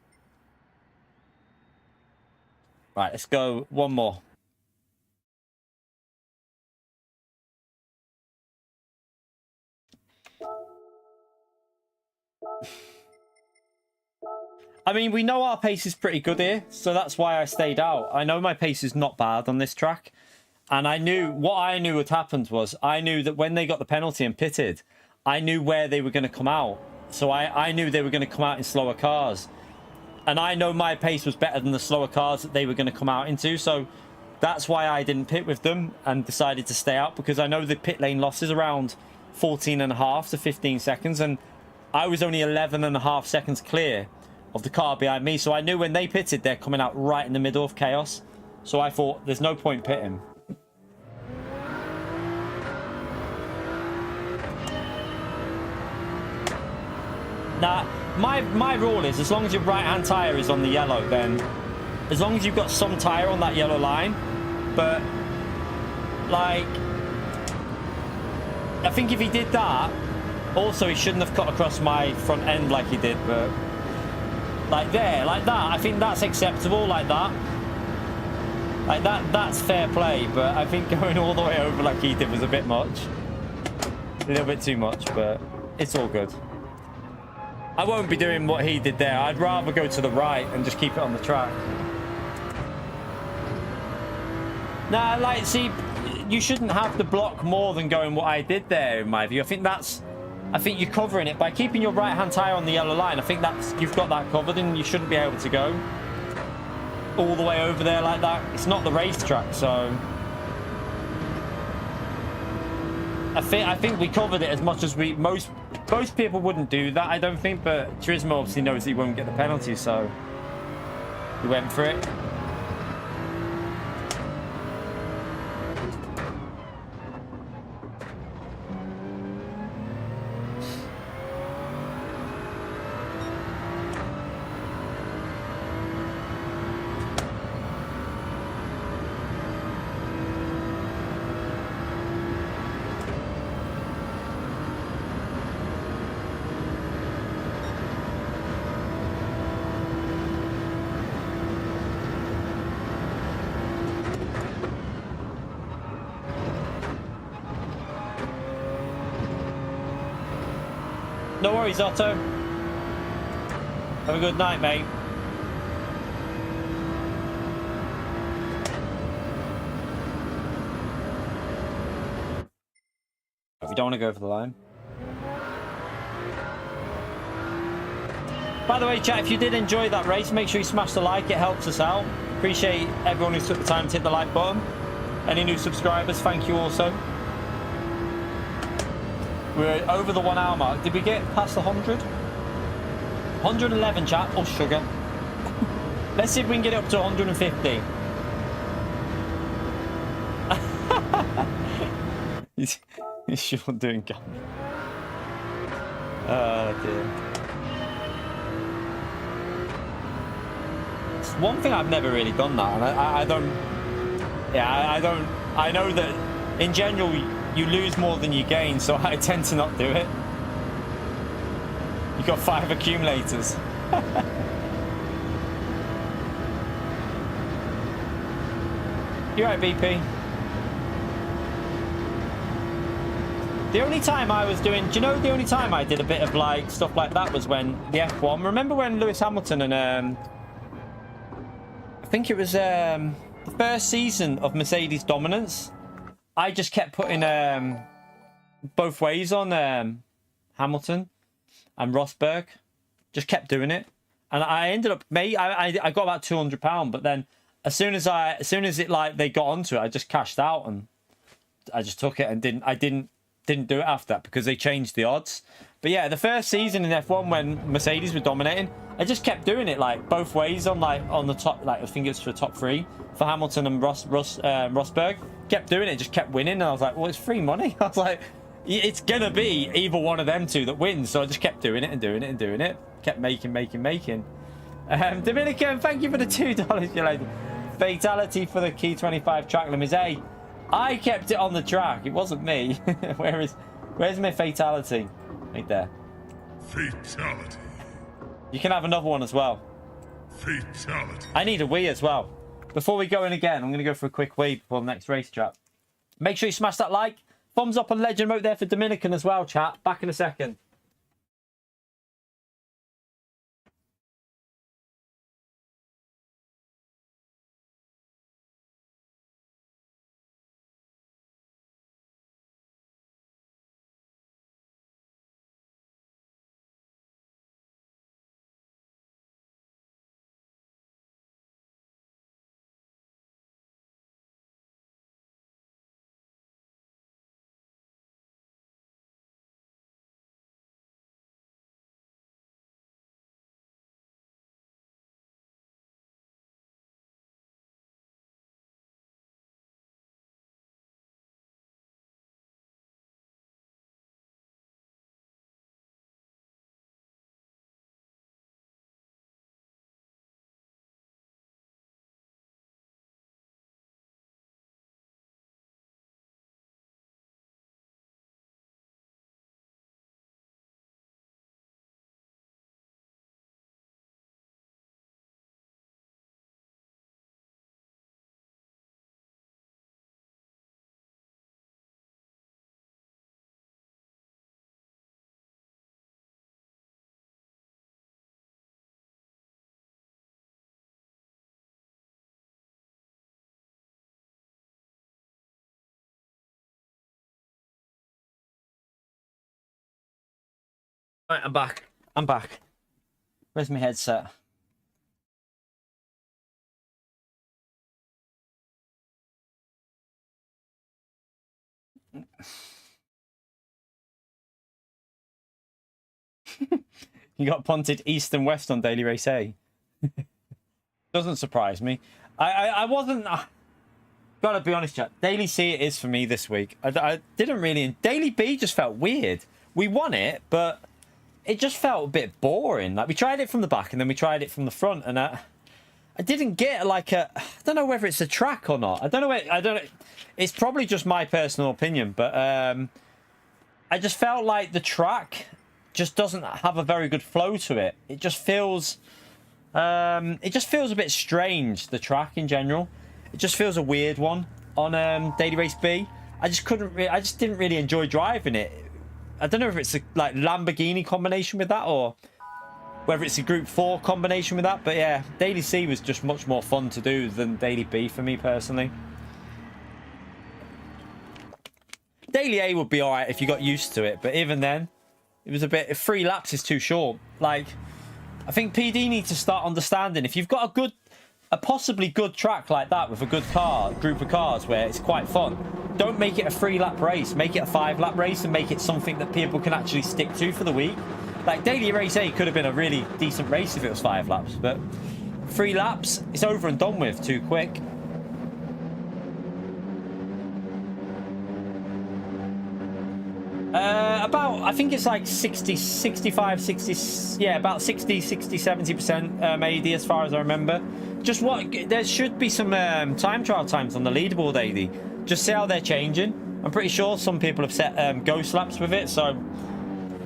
Right, let's go one more. I mean, we know our pace is pretty good here, so that's why I stayed out. I know my pace is not bad on this track. And I knew... What I knew had happened was... I knew that when they got the penalty and pitted, I knew where they were going to come out. So I knew they were going to come out in slower cars. And I know my pace was better than the slower cars that they were going to come out into. So that's why I didn't pit with them and decided to stay out. Because I know the pit lane loss is around 14.5 to 15 seconds. And I was only 11.5 seconds clear of the car behind me. So I knew when they pitted, they're coming out right in the middle of chaos. So I thought, there's no point pitting. Now, my rule is, as long as your right-hand tyre is on the yellow, then as long as you've got some tyre on that yellow line, but, like, I think if he did that, also he shouldn't have cut across my front end like he did, but, like there, like that, I think that's acceptable, like that. Like that's fair play, but I think going all the way over like he did was a bit much. A little bit too much, but it's all good. I won't be doing what he did there. I'd rather go to the right and just keep it on the track. Nah, like, see, you shouldn't have to block more than going what I did there, in my view. I think you're covering it. By keeping your right-hand tyre on the yellow line, I think you've got that covered and you shouldn't be able to go all the way over there like that. It's not the racetrack, so... I think we covered it as much as most people wouldn't do that, I don't think, but Turismo obviously knows he won't get the penalty, so he went for it. No worries, Otto. Have a good night, mate. If you don't want to go for the line. By the way, chat, if you did enjoy that race, make sure you smash the like. It helps us out. Appreciate everyone who took the time to hit the like button. Any new subscribers, thank you also. We're over the 1 hour mark. Did we get past the 100? 111, chat. Oh, sugar. Let's see if we can get it up to 150. He's sure doing gum. Oh, dear. It's one thing I've never really done that, and I don't... Yeah, I don't... I know that in general you lose more than you gain, so I tend to not do it. You got 5 accumulators. You're right, BP. The only time I was doing... Do you know the only time I did a bit of like stuff like that was when the F1... Remember when Lewis Hamilton and... I think it was the first season of Mercedes Dominance. I just kept putting both ways on Hamilton and Rosberg. Just kept doing it. And I ended up... I got about £200, but then as soon as it like they got onto it, I just cashed out and I just took it and didn't do it after that because they changed the odds. But yeah, the first season in F1 when Mercedes were dominating, I just kept doing it like both ways on the top, like I think it's for the top 3 for Hamilton and Rosberg. Kept doing it, just kept winning, and I was like, well, it's free money. I was like, it's gonna be either one of them two that wins. So I just kept doing it and doing it and doing it. Kept making. Dominican, thank you for the $2, you lady. Fatality for the Key 25 track limits. Hey, I kept it on the track. It wasn't me. Where's my fatality? Right there. Fatality. You can have another one as well. Fatality. I need a wee as well. Before we go in again, I'm going to go for a quick wee before the next race, chat. Make sure you smash that like. Thumbs up and legend mode there for Dominican as well, chat. Back in a second. Right, I'm back. Where's my headset? You got punted east and west on Daily Race A. Doesn't surprise me. I wasn't... gotta be honest, chat. Daily C it is for me this week. I didn't really... Daily B just felt weird. We won it, but it just felt a bit boring. Like, we tried it from the back and then we tried it from the front, and I didn't get like a... I don't know whether it's a track or not. I don't know. It's probably just my personal opinion, but I just felt like the track just doesn't have a very good flow to it. It just feels a bit strange, the track in general. It just feels a weird one on Daily Race B. I just didn't really enjoy driving it. I don't know if it's a like Lamborghini combination with that or whether it's a Group 4 combination with that, but yeah, Daily C was just much more fun to do than Daily B for me personally. Daily A would be alright if you got used to it, but even then, it was a bit... 3 laps is too short. Like, I think PD needs to start understanding. If you've got a good... a possibly good track like that with a good group of cars where it's quite fun, don't make it a 3-lap race. Make it a 5-lap race and make it something that people can actually stick to for the week. Like daily race A could have been a really decent race if it was 5 laps, but 3 laps, it's over and done with too quick. About, I think it's like 60, 65, 60, yeah, about 60, 70% AD as far as I remember. Just there should be some time trial times on the leaderboard, AD. Just see how they're changing. I'm pretty sure some people have set ghost laps with it, so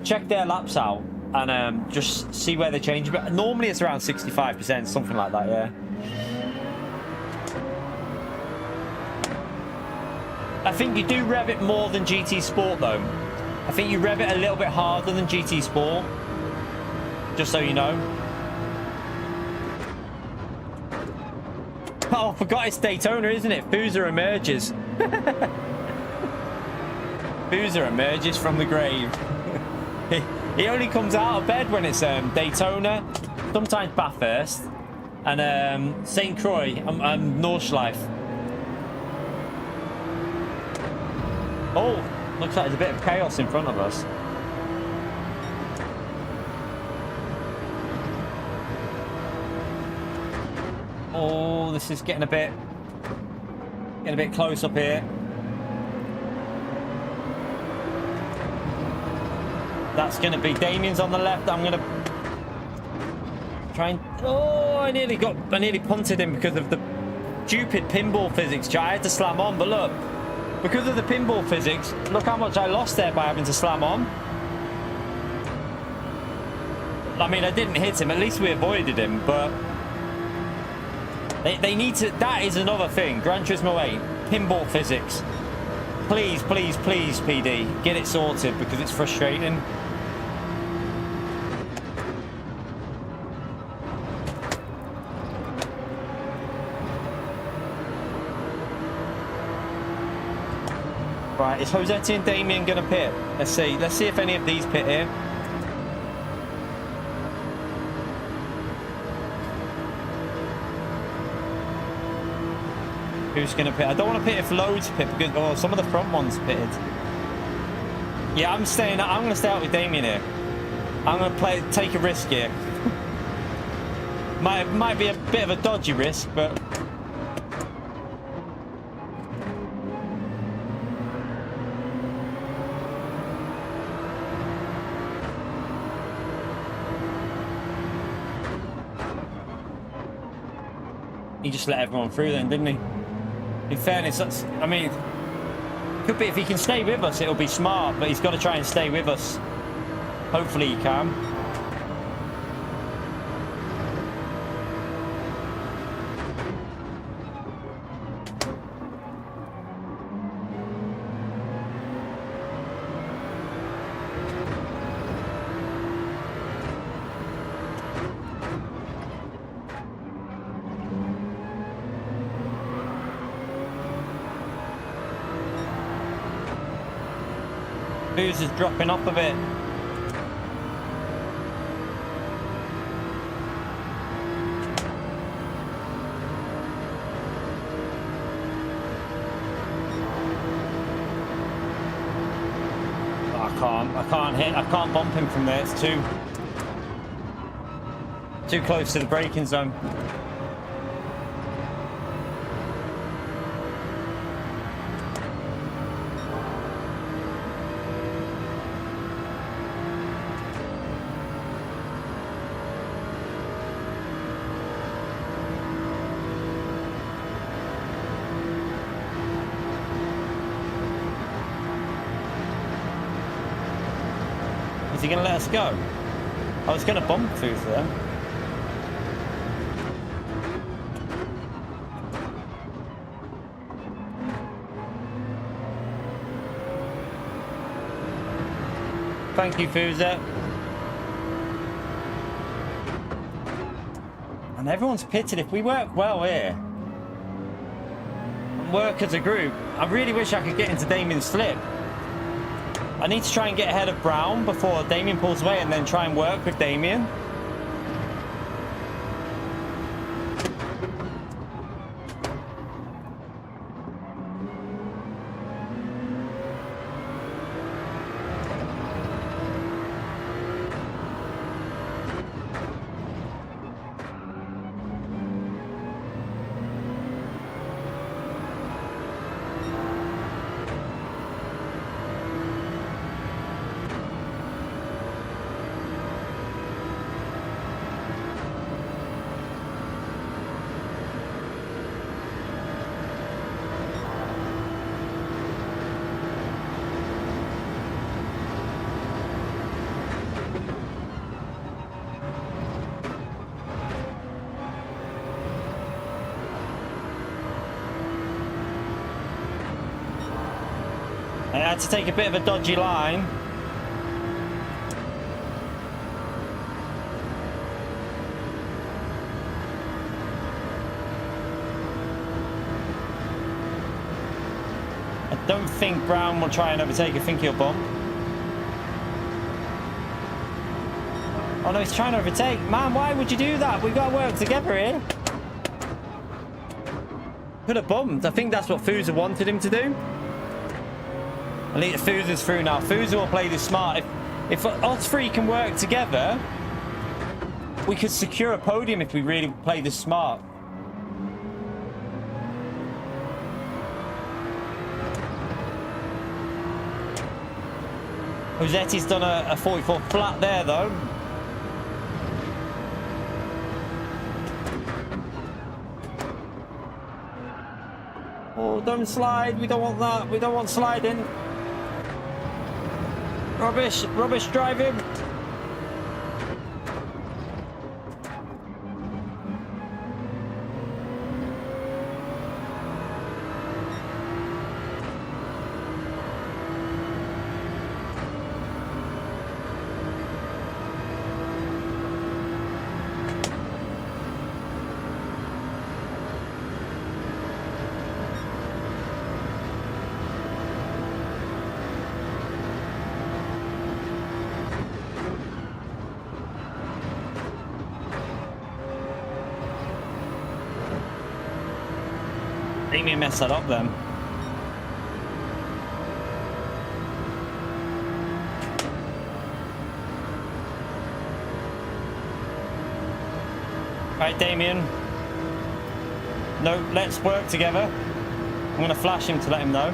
check their laps out and just see where they're changing. But normally it's around 65%, something like that, yeah. I think you do rev it more than GT Sport though. I think you rev it a little bit harder than GT Sport. Just so you know. Oh, I forgot it's Daytona, isn't it? Boozer emerges. Boozer emerges from the grave. He only comes out of bed when it's Daytona, sometimes Bathurst, and St. Croix and Nordschleife. Oh, looks like there's a bit of chaos in front of us. Oh, this is getting a bit close up here. That's going to be Damien's on the left. I'm going to try and... Oh, I nearly punted him because of the stupid pinball physics. I had to slam on, but look, because of the pinball physics, look how much I lost there by having to slam on. I mean, I didn't hit him. At least we avoided him, but they need to... That is another thing. Gran Turismo 8, pinball physics. Please, please, please, PD, get it sorted because it's frustrating. Right, is Josetti and Damien going to pit? Let's see. Let's see if any of these pit here. Who's going to pit? I don't want to pit if loads pit because some of the front ones pitted. Yeah, I'm going to stay out with Damien here. I'm going to take a risk here. might be a bit of a dodgy risk, but he just let everyone through then, didn't he? In fairness, I mean, could be if he can stay with us, it'll be smart, but he's got to try and stay with us. Hopefully he can. Booze is dropping off a bit. I can't bump him from there. It's too close to the braking zone. Is he going to let us go? I was going to bump through there. Thank you, Fuza. And everyone's pitted. If we work well here, and work as a group, I really wish I could get into Damien's slip. I need to try and get ahead of Brown before Damien pulls away and then try and work with Damien. I had to take a bit of a dodgy line. I don't think Brown will try and overtake. I think he'll bump. Oh no, he's trying to overtake. Man, why would you do that? We've got to work together here. Could have bumped. I think that's what Fuza wanted him to do. At least Fuza's through now. Fuza will play this smart. If us three can work together, we could secure a podium if we really play this smart. Rosetti's done a 44 flat there though. Oh, don't slide. We don't want that. We don't want sliding. Rubbish. Rubbish driving. Damien messed that up then. Right, Damien. No, let's work together. I'm going to flash him to let him know.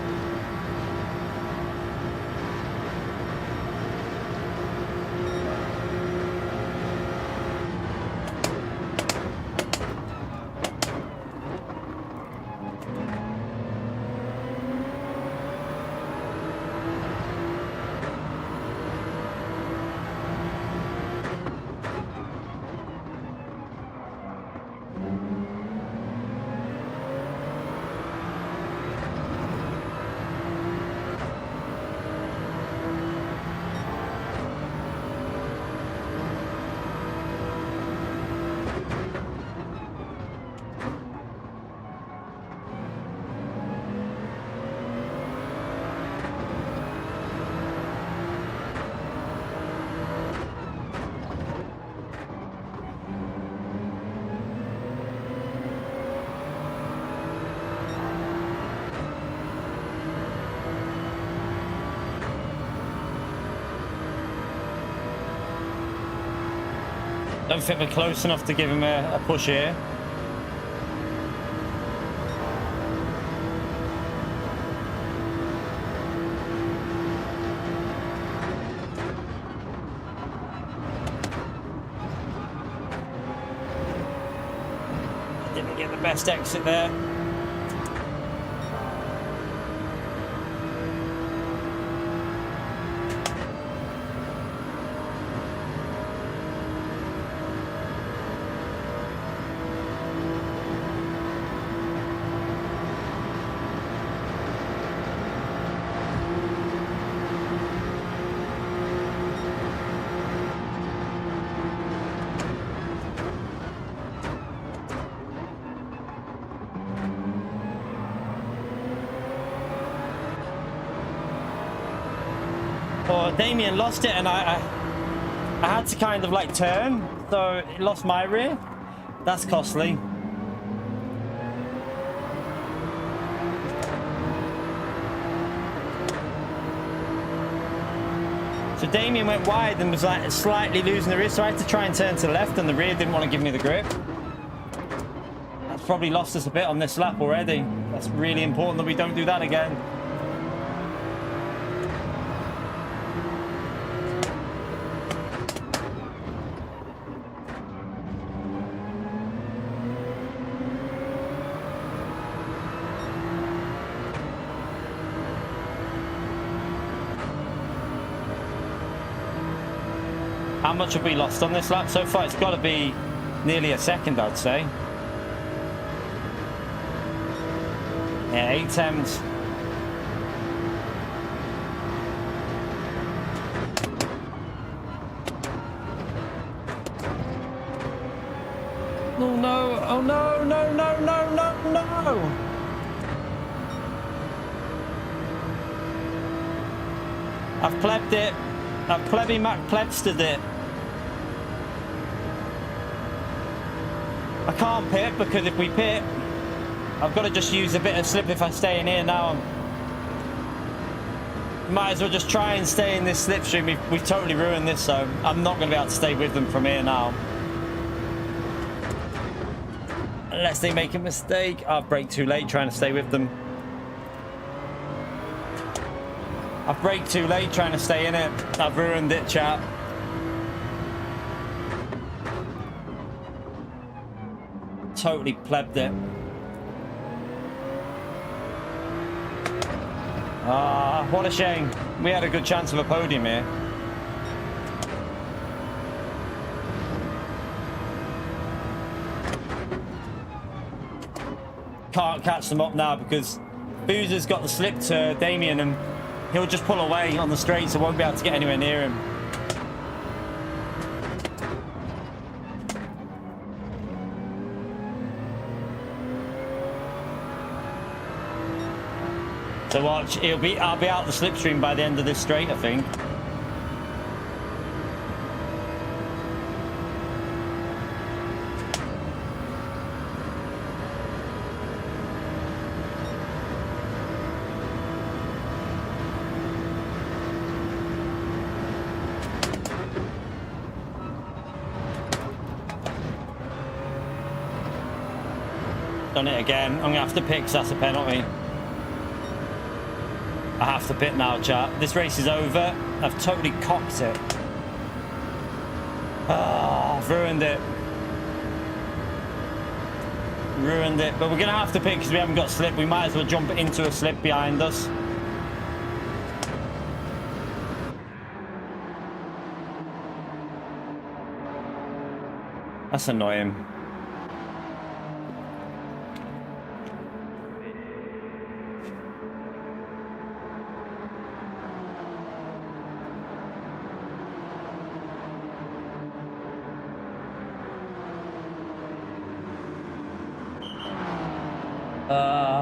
Don't think we're close enough to give him a push here. Didn't get the best exit there. Oh, Damien lost it, and I had to kind of like turn, so it lost my rear. That's costly. So Damien went wide and was like slightly losing the rear, so I had to try and turn to the left, and the rear didn't want to give me the grip. That's probably lost us a bit on this lap already. That's really important that we don't do that again. How much have we lost on this lap so far? It's got to be nearly a second, I'd say. Yeah, 8 tenths. Oh no, no, no, no, no, no! I've plebbed it. I've plebby Mac plebstered it. I can't pit because if we pit, I've got to just use a bit of slip if I stay in here now. Might as well just try and stay in this slipstream. We've totally ruined this, so I'm not going to be able to stay with them from here now. Unless they make a mistake. I'll brake too late trying to stay with them. I've braked too late trying to stay in it. I've ruined it, chat. Totally plebbed it. Ah, what a shame. We had a good chance of a podium here. Can't catch them up now because Boozer's got the slip to Damien and he'll just pull away on the straight, so won't be able to get anywhere near him. So watch, I'll be out the slipstream by the end of this straight, I think. Done it again. I'm gonna have to pick, 'cause that's a penalty. I have to pit now, chat. This race is over. I've totally cocked it. Ah, I've ruined it. Ruined it. But we're gonna have to pit because we haven't got slip. We might as well jump into a slip behind us. That's annoying.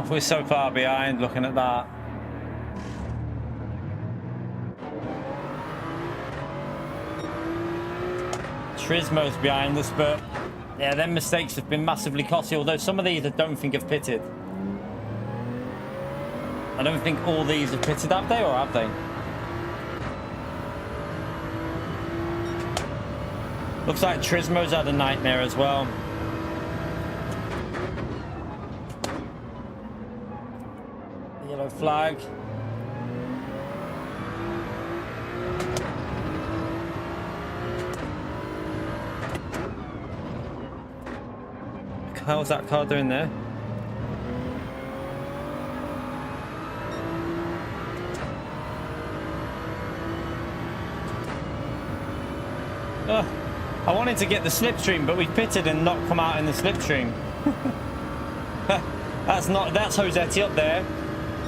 We're so far behind looking at that. Turismo's behind us, but yeah, them mistakes have been massively costly, although some of these I don't think have pitted. I don't think all these have pitted, have they, or have they? Looks like Turismo's had a nightmare as well. Yellow flag. How's that car doing there? I wanted to get the slipstream, but we pitted and not come out in the slipstream. That's Josetti up there.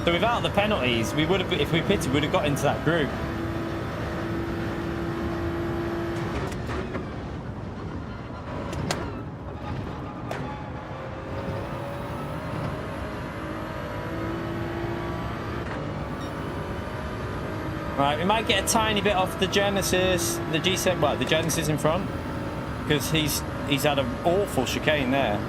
So without the penalties, we would have, if we pitted, we'd have got into that group. Right, we might get a tiny bit off the Genesis, the G7, well, the Genesis in front, because he's had an awful chicane there.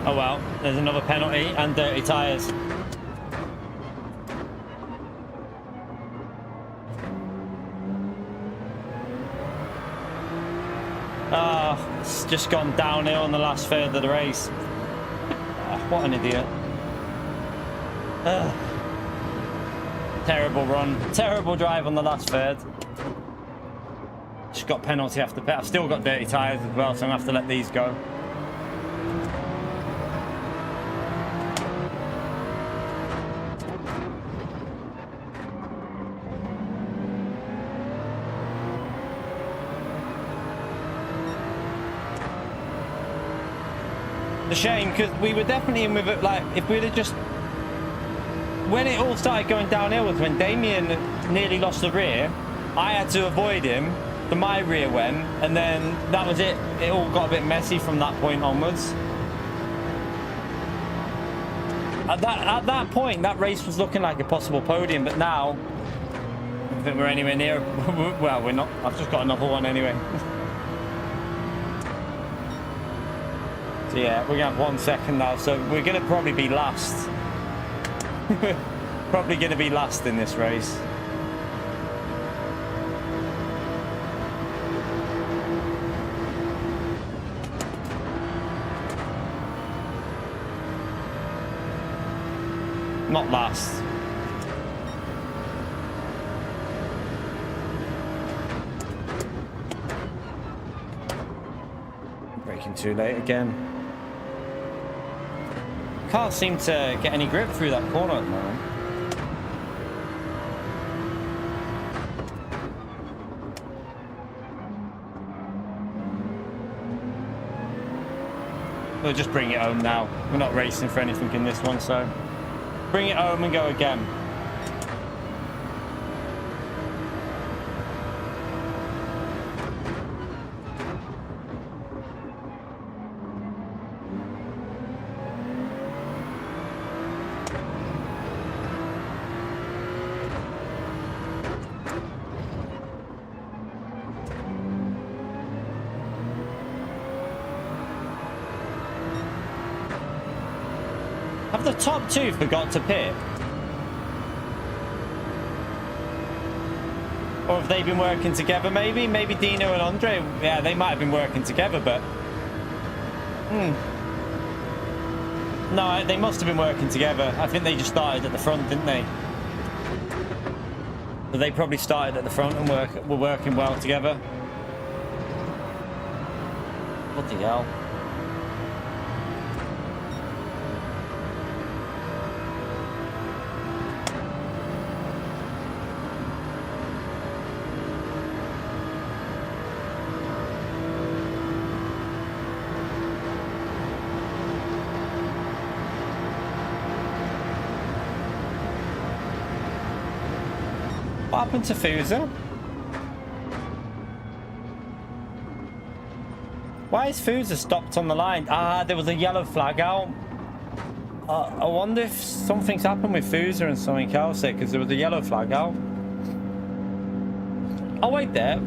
Oh well, there's another penalty and dirty tyres. Ah, it's just gone downhill on the last third of the race. Oh, what an idiot. Terrible run, terrible drive on the last third. Just got penalty after pit. I've still got dirty tyres as well, so I'm gonna have to let these go. The shame, because we were definitely in with it. Like, if we'd have just... When it all started going downhill was when Damien nearly lost the rear. I had to avoid him. Then my rear went. And then that was it. It all got a bit messy from that point onwards. At that point, that race was looking like a possible podium. But now, I don't think we're anywhere near... Well, we're not. I've just got another one anyway. So yeah, we're gonna have 1 second now, so we're gonna probably be last. Probably gonna be last in this race. Not last. Braking too late again. Can't seem to get any grip through that corner at the moment. We'll just bring it home now. We're not racing for anything in this one, so bring it home and go again. Have the top two forgot to pit? Or have they been working together maybe? Maybe Dino and Andre? Yeah, they might have been working together, but... No, they must have been working together. I think they just started at the front, didn't they? But they probably started at the front and were working well together. What the hell? What happened to Fuser? Why is Fuser stopped on the line? Ah, there was a yellow flag out. I wonder if something's happened with Fuser and something else there, because there was a yellow flag out. Oh, wait there.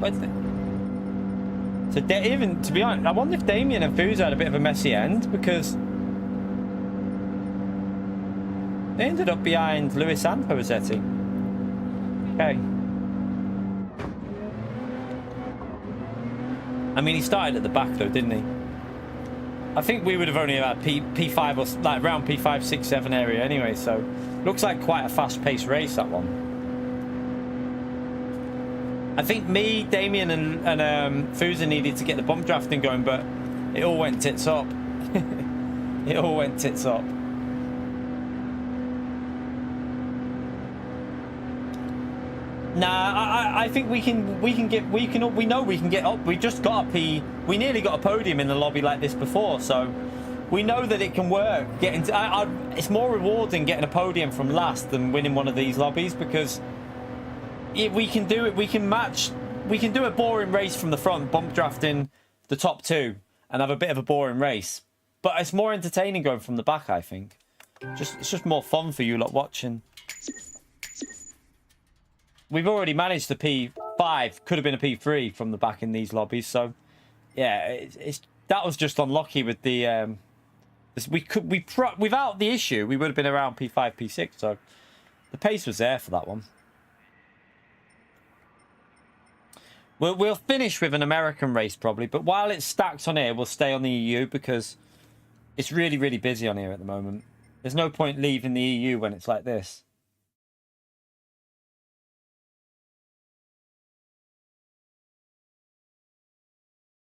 So even, to be honest, I wonder if Damien and Fuser had a bit of a messy end, because they ended up behind Lewis and Posetti. Okay. I mean, he started at the back though, didn't he? I think we would have only had P5 or like around P5, 6, 7 area anyway, so looks like quite a fast-paced race, that one. I think me, Damien and Fuser needed to get the bump drafting going, but it all went tits up. It all went tits up. Nah, I think we know we can get up. We just got a P. We nearly got a podium in the lobby like this before, so we know that it can work. It's more rewarding getting a podium from last than winning one of these lobbies, because we can do it. We can match. We can do a boring race from the front, bump drafting the top two, and have a bit of a boring race. But it's more entertaining going from the back, I think. It's just more fun for you lot watching. We've already managed the P5, could have been a P3 from the back in these lobbies, so yeah, that was just unlucky with the without the issue we would have been around P5, P6, so the pace was there for that one. We'll finish with an American race probably, but while it's stacked on here, we'll stay on the EU because it's really, really busy on here at the moment. There's no point leaving the EU when it's like this.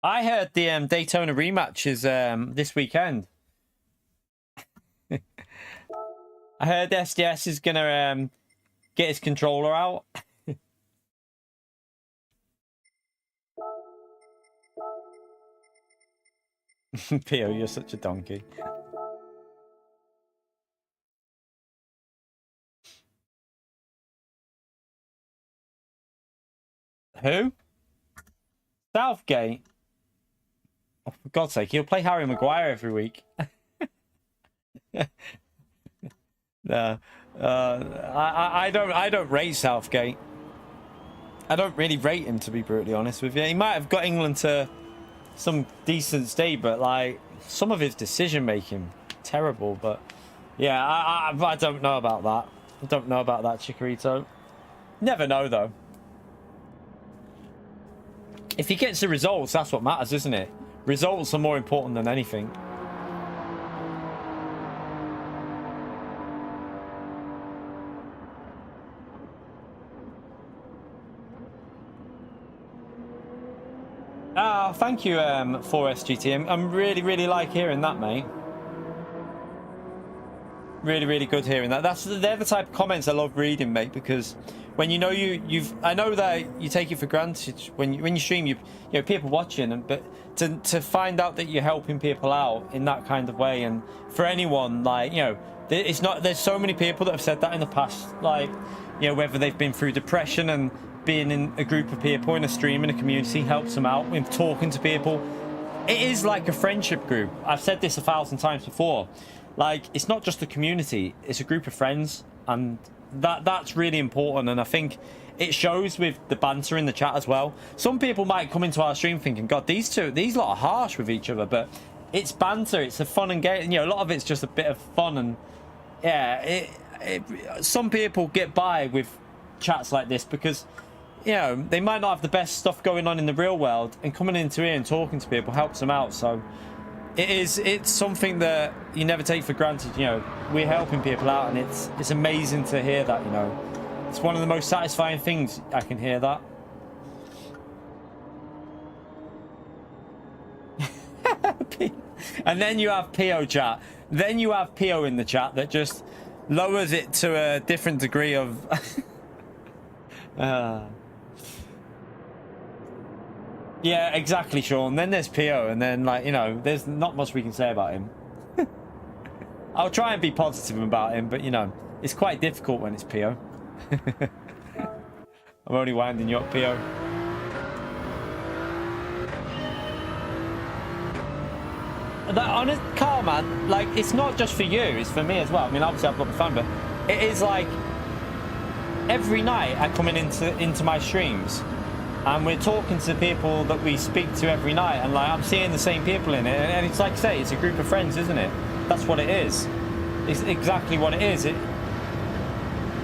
I heard the Daytona rematch is this weekend. I heard SDS is going to get his controller out. Pio, you're such a donkey. Who? Southgate? Oh, for God's sake, he'll play Harry Maguire every week. No, I don't rate Southgate. I don't really rate him, to be brutally honest with you. He might have got England to some decent state, but like some of his decision making, terrible. But yeah, I don't know about that. I don't know about that, Chikorito. Never know though. If he gets the results, that's what matters, isn't it? Results are more important than anything. Oh, thank you, 4SGT. I'm really like hearing that, mate. Really good hearing that. They're the type of comments I love reading, mate, because when you know I know that you take it for granted when you stream, you know, people watching, but to find out that you're helping people out in that kind of way, and for anyone, like, you know, there's so many people that have said that in the past, like, you know, whether they've been through depression and being in a group of people in a stream, in a community, helps them out with talking to people. It is like a friendship group. I've said this 1,000 times before. Like, it's not just a community, it's a group of friends, and that's really important. And I think it shows with the banter in the chat as well. Some people might come into our stream thinking, God, these lot are harsh with each other, but it's banter, it's a fun and game. You know, a lot of it's just a bit of fun, and yeah, some people get by with chats like this because, you know, they might not have the best stuff going on in the real world, and coming into here and talking to people helps them out. So it's something that you never take for granted. You know, we're helping people out, and it's amazing to hear that. You know, it's one of the most satisfying things. I can hear that. And then you have Pio chat. Then you have Pio in the chat that just lowers it to a different degree of yeah, exactly, Sean. Then there's Pio, and then, like, you know, there's not much we can say about him. I'll try and be positive about him, but, you know, it's quite difficult when it's Pio. I'm only winding you up, Pio. That honest, Carl, man, like, it's not just for you, it's for me as well. I mean, obviously I've got the fun, but it is like every night I come into my streams, and we're talking to people that we speak to every night, and like I'm seeing the same people in it, and it's like I say, it's a group of friends, isn't it? That's what it is. It's exactly what it is. You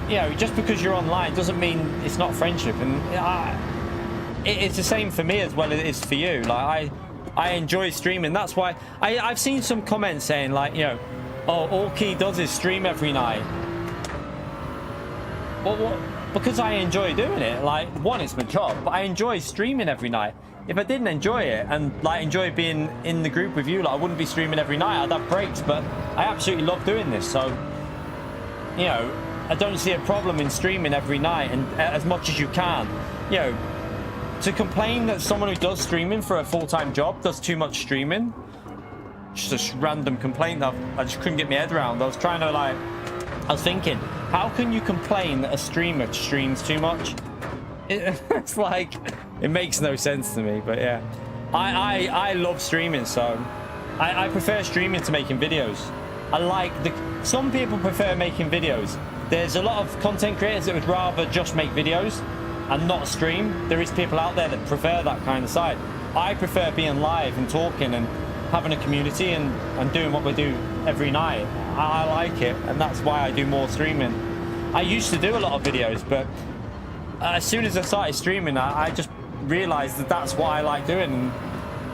know, just because you're online doesn't mean it's not friendship, and it's the same for me as well as it is for you. Like I enjoy streaming. That's why I've seen some comments saying, like, you know, oh, all Key does is stream every night. Well, because I enjoy doing it. Like, one, it's my job, but I enjoy streaming every night. If I didn't enjoy it and like enjoy being in the group with you, like, I wouldn't be streaming every night. I'd have breaks, but I absolutely love doing this. So, you know, I don't see a problem in streaming every night and as much as you can. You know, to complain that someone who does streaming for a full-time job does too much streaming, just a random complaint that I just couldn't get my head around. I was thinking, how can you complain that a streamer streams too much? It's like, it makes no sense to me. But yeah, I love streaming, so I prefer streaming to making videos. Some people prefer making videos. There's a lot of content creators that would rather just make videos and not stream. There is people out there that prefer that kind of side. I prefer being live and talking and having a community and doing what we do every night. I like it, and that's why I do more streaming. I used to do a lot of videos, but as soon as I started streaming, I just realized that that's what I like doing, and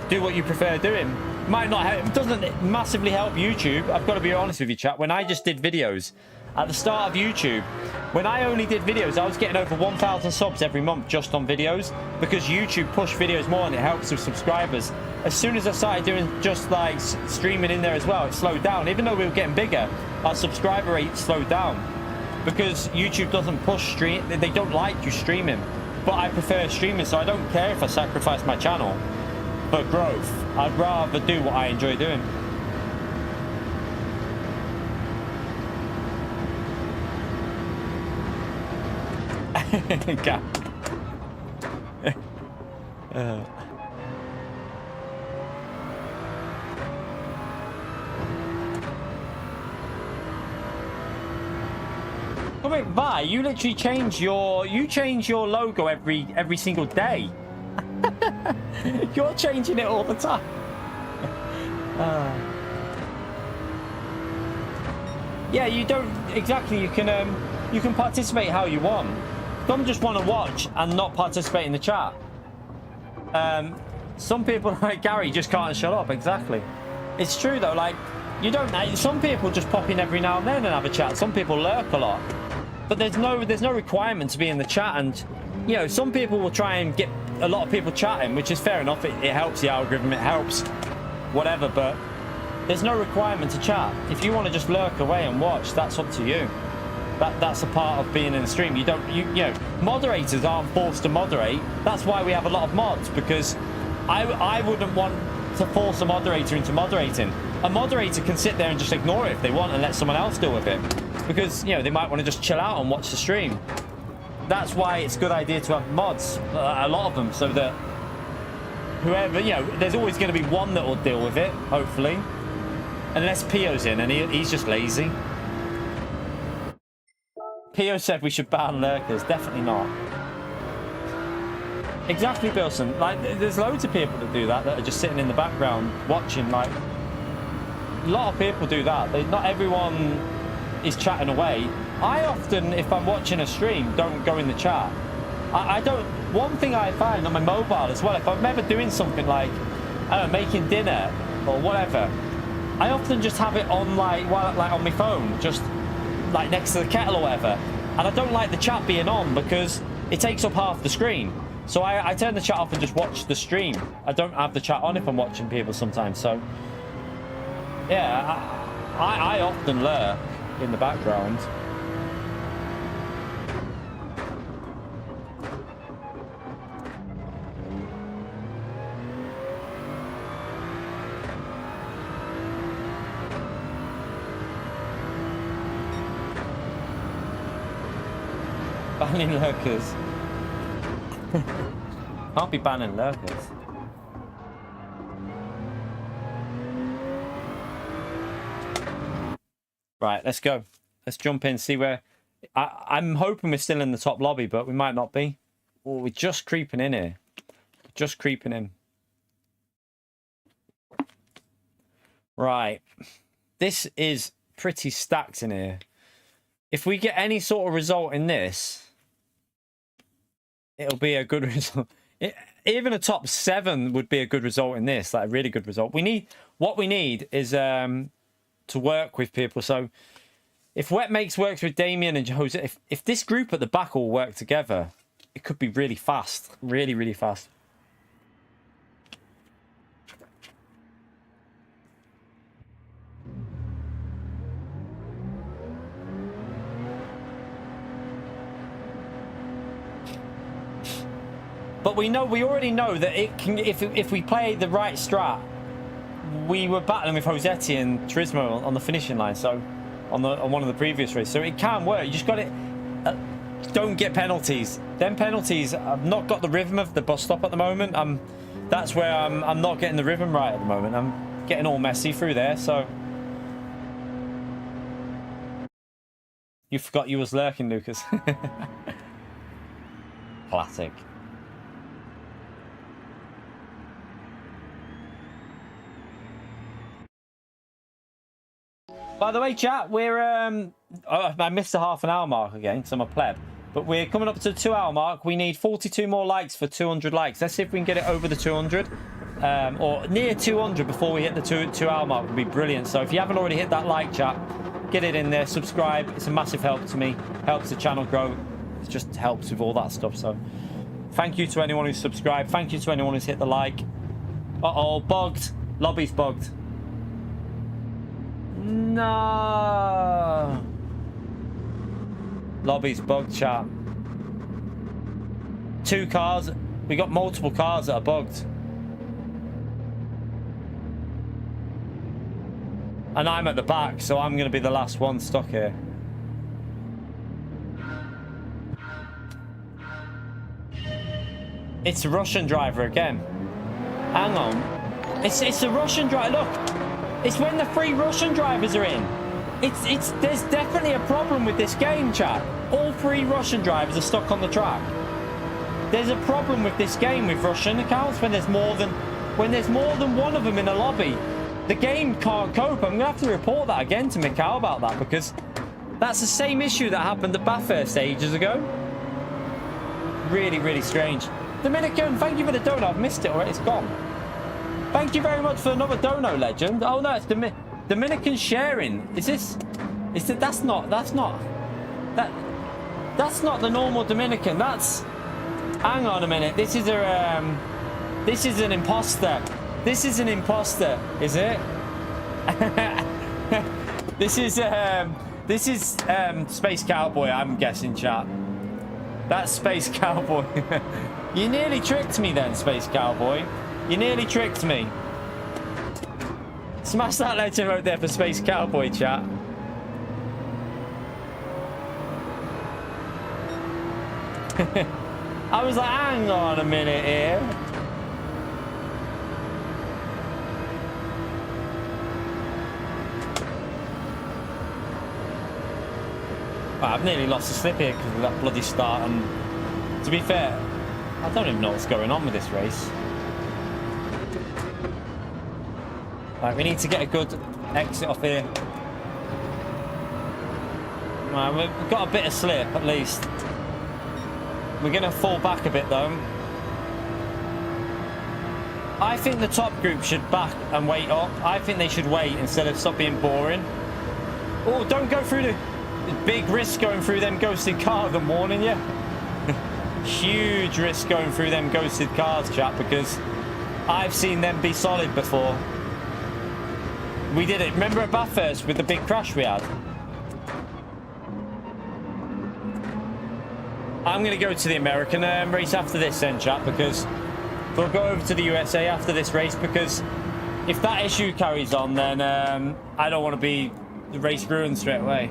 do what you prefer doing. It doesn't massively help YouTube. I've got to be honest with you, chat. When I just did videos at the start of YouTube, when I only did videos, I was getting over 1,000 subs every month just on videos, because YouTube pushed videos more and it helps with subscribers. As soon as I started doing just like streaming in there as well, it slowed down. Even though we were getting bigger, our subscriber rate slowed down because YouTube doesn't push stream. They don't like you streaming, but I prefer streaming, so I don't care if I sacrifice my channel. for growth. I'd rather do what I enjoy doing. Oh wait, Vi, you literally change your logo every single day. You're changing it all the time. Yeah, you don't exactly. You can participate how you want. Some just want to watch and not participate in the chat. Some people like Gary just can't shut up. Exactly. It's true though. Like you don't. Some people just pop in every now and then and have a chat. Some people lurk a lot. But there's no requirement to be in the chat, and you know some people will try and get a lot of people chatting, which is fair enough. It helps the algorithm, it helps whatever, but there's no requirement to chat. If you want to just lurk away and watch, that's up to you. That's a part of being in the stream. You know moderators aren't forced to moderate. That's why we have a lot of mods, because I wouldn't want to force a moderator into moderating. A moderator can sit there and just ignore it if they want and let someone else deal with it, because you know they might want to just chill out and watch the stream. That's why it's a good idea to have mods, a lot of them, so that whoever, you know, there's always going to be one that will deal with it, hopefully, unless Pio's in and he's just lazy. Pio said we should ban lurkers. Definitely not. Exactly, Bilson. Like there's loads of people that do that are just sitting in the background watching. Like a lot of people do that. Not everyone is chatting away. I often, if I'm watching a stream, don't go in the chat. I don't. One thing I find on my mobile as well, if I'm ever doing something like, I don't know, making dinner or whatever, I often just have it on like on my phone, just like next to the kettle or whatever. And I don't like the chat being on because it takes up half the screen. So I turn the chat off and just watch the stream. I don't have the chat on if I'm watching people sometimes. So yeah, I often lurk in the background. Banning lurkers. Can't be banning lurkers. Right, let's go. Let's jump in, see where... I'm hoping we're still in the top lobby, but we might not be. Oh, we're just creeping in here. Just creeping in. Right. This is pretty stacked in here. If we get any sort of result in this, it'll be a good result. Even a top 7 would be a good result in this, like a really good result. What we need is to work with people. So if Wet Makes works with Damien and Jose, if this group at the back all work together, it could be really fast, really, really fast. But we already know that it can, if we play the right strat. We were battling with Josetti and Turismo on the finishing line, so on one of the previous races, so it can work. You just got it. Don't get penalties. Them penalties. I've not got the rhythm of the bus stop at the moment. That's where I'm not getting the rhythm right at the moment. I'm getting all messy through there. So you forgot you was lurking, Lucas. Classic. By the way, chat, we're I missed the half an hour mark again because I'm a pleb, but we're coming up to the 2 hour mark. We need 42 more likes for 200 likes. Let's see if we can get it over the 200 or near 200 before we hit the 2 hour mark. Would be brilliant. So if you haven't already hit that like, chat, get it in there, subscribe. It's a massive help to me, helps the channel grow. It just helps with all that stuff. So thank you to anyone who's subscribed. Thank you to anyone who's hit the like. Uh-oh, bugged. Lobby's bugged. No. Lobby's bugged, chat. 2 cars. We got multiple cars that are bugged. And I'm at the back, so I'm going to be the last one stuck here. It's a Russian driver again. Hang on. It's a Russian driver. Look, it's when the 3 Russian drivers are in. There's definitely a problem with this game, chat. All 3 Russian drivers are stuck on the track. There's a problem with this game with Russian accounts when there's more than one of them in a lobby. The game can't cope. I'm gonna have to report that again to Mikhail about that, because that's the same issue that happened at Bathurst ages ago. Really, really strange. Dominican, thank you for the dono. I've missed it already. It's gone. Thank you very much for another dono, legend. Oh no, it's Dominican sharing. That's not the normal Dominican. Hang on a minute. This is an imposter. This is an imposter, is it? This is Space Cowboy, I'm guessing, chat. That's Space Cowboy. You nearly tricked me then, Space Cowboy. You nearly tricked me. Smash that legend right there for Space Cowboy, chat. I was like, hang on a minute here. I've nearly lost the slip here because of that bloody start, and to be fair, I don't even know what's going on with this race. Right, we need to get a good exit off here. Right, we've got a bit of slip at least. We're going to fall back a bit though. I think the top group should back and wait up. I think they should wait instead of stop being boring. Oh, don't go through the big risk going through them ghosted cars, I'm warning you. Huge risk going through them ghosted cars, chat, because I've seen them be solid before. We did it. Remember at Bathurst with the big crash we had? I'm going to go to the American race after this then, chat, because we'll go over to the USA after this race, because if that issue carries on, then I don't want to be the race ruined straight away.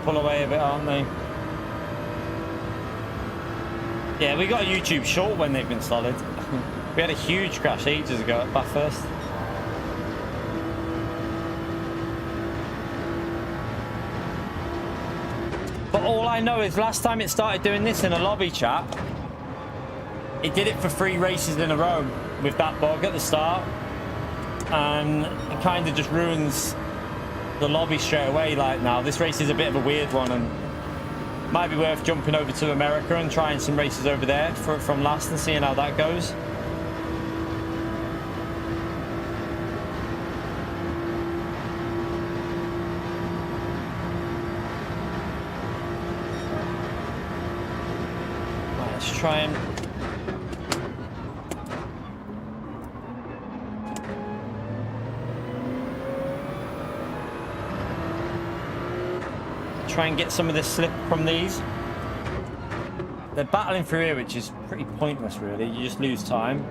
Pull away a bit, aren't they? Yeah, we got a YouTube short when they've been solid. We had a huge crash ages ago at Bathurst. But all I know is last time it started doing this in a lobby, chat, it did it for 3 races in a row with that bug at the start, and it kind of just ruins the lobby straight away. Like, now this race is a bit of a weird one, and might be worth jumping over to America and trying some races over there from last and seeing how that goes. Right, let's try and get some of this slip from these. They're battling through here, which is pretty pointless really. You just lose time.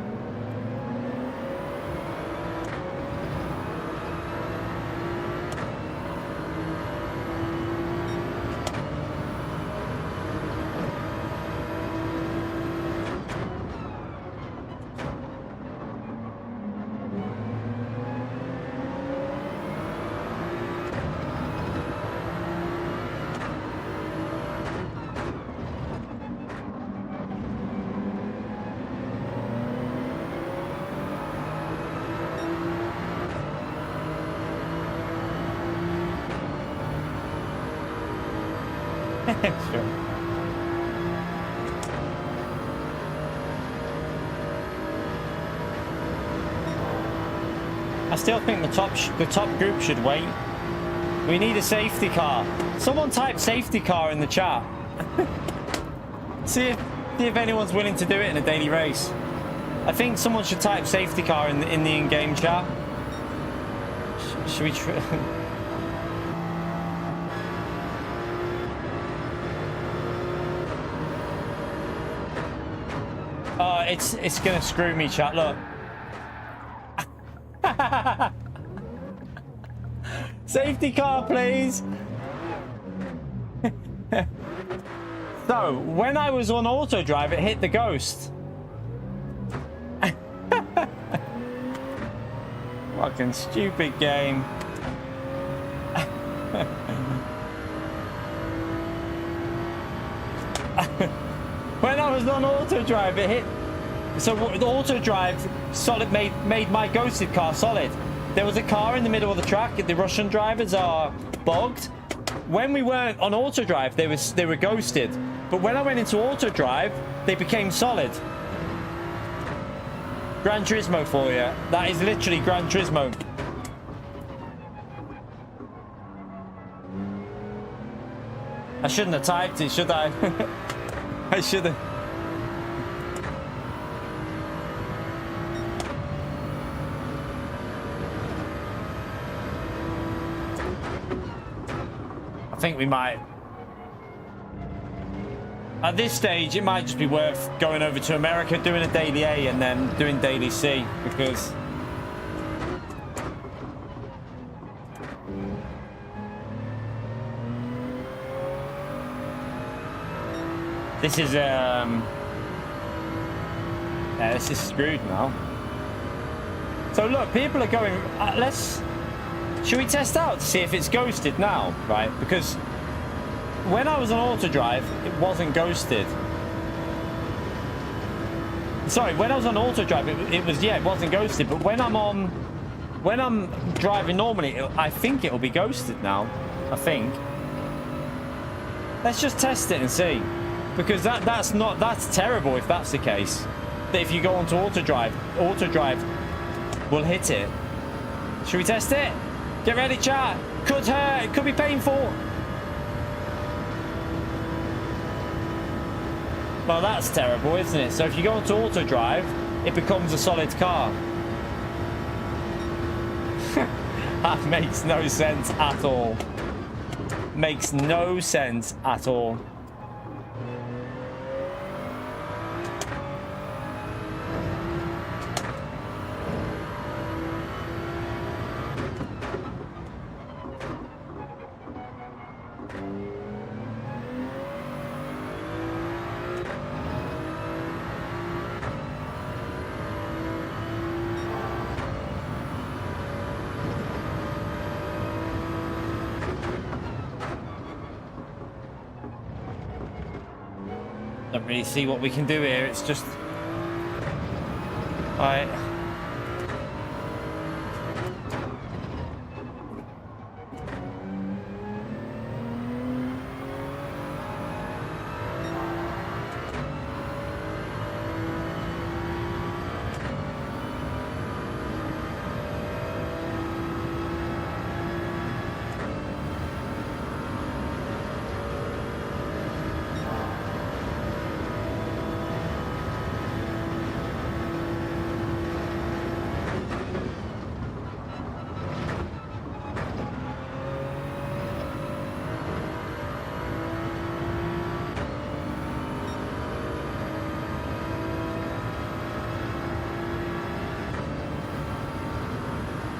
Sure. I still think the top group should wait. We need a safety car. Someone type safety car in the chat. see if anyone's willing to do it in a daily race. I think someone should type safety car in the in-game chat. Should we try? Oh, it's gonna screw me, chat. Look. Safety car, please. So, when I was on auto drive, it hit the ghost. Fucking stupid game. When I was on auto drive, it hit. So the auto drive solid made my ghosted car solid. There was a car in the middle of the track. The Russian drivers are bogged. When we weren't on auto drive, they were ghosted. But when I went into auto drive, they became solid. Gran Turismo for you. That is literally Gran Turismo. I shouldn't have typed it, should I? I should have. I think we might. At this stage, it might just be worth going over to America, doing a daily A, and then doing daily C, because this is this is screwed now. So look, people are going. Should we test out to see if it's ghosted now, right? Because when I was on auto drive, it wasn't ghosted. Sorry, when I was on auto drive, it wasn't ghosted. But when I'm driving normally, I think it'll be ghosted now. I think. Let's just test it and see, because that's terrible if that's the case. That if you go onto auto drive will hit it. Should we test it? Get ready, chat. Could hurt. It could be painful. Well, that's terrible, isn't it? So if you go into auto drive, it becomes a solid car. That makes no sense at all. Makes no sense at all. Don't really see what we can do here. It's just alright.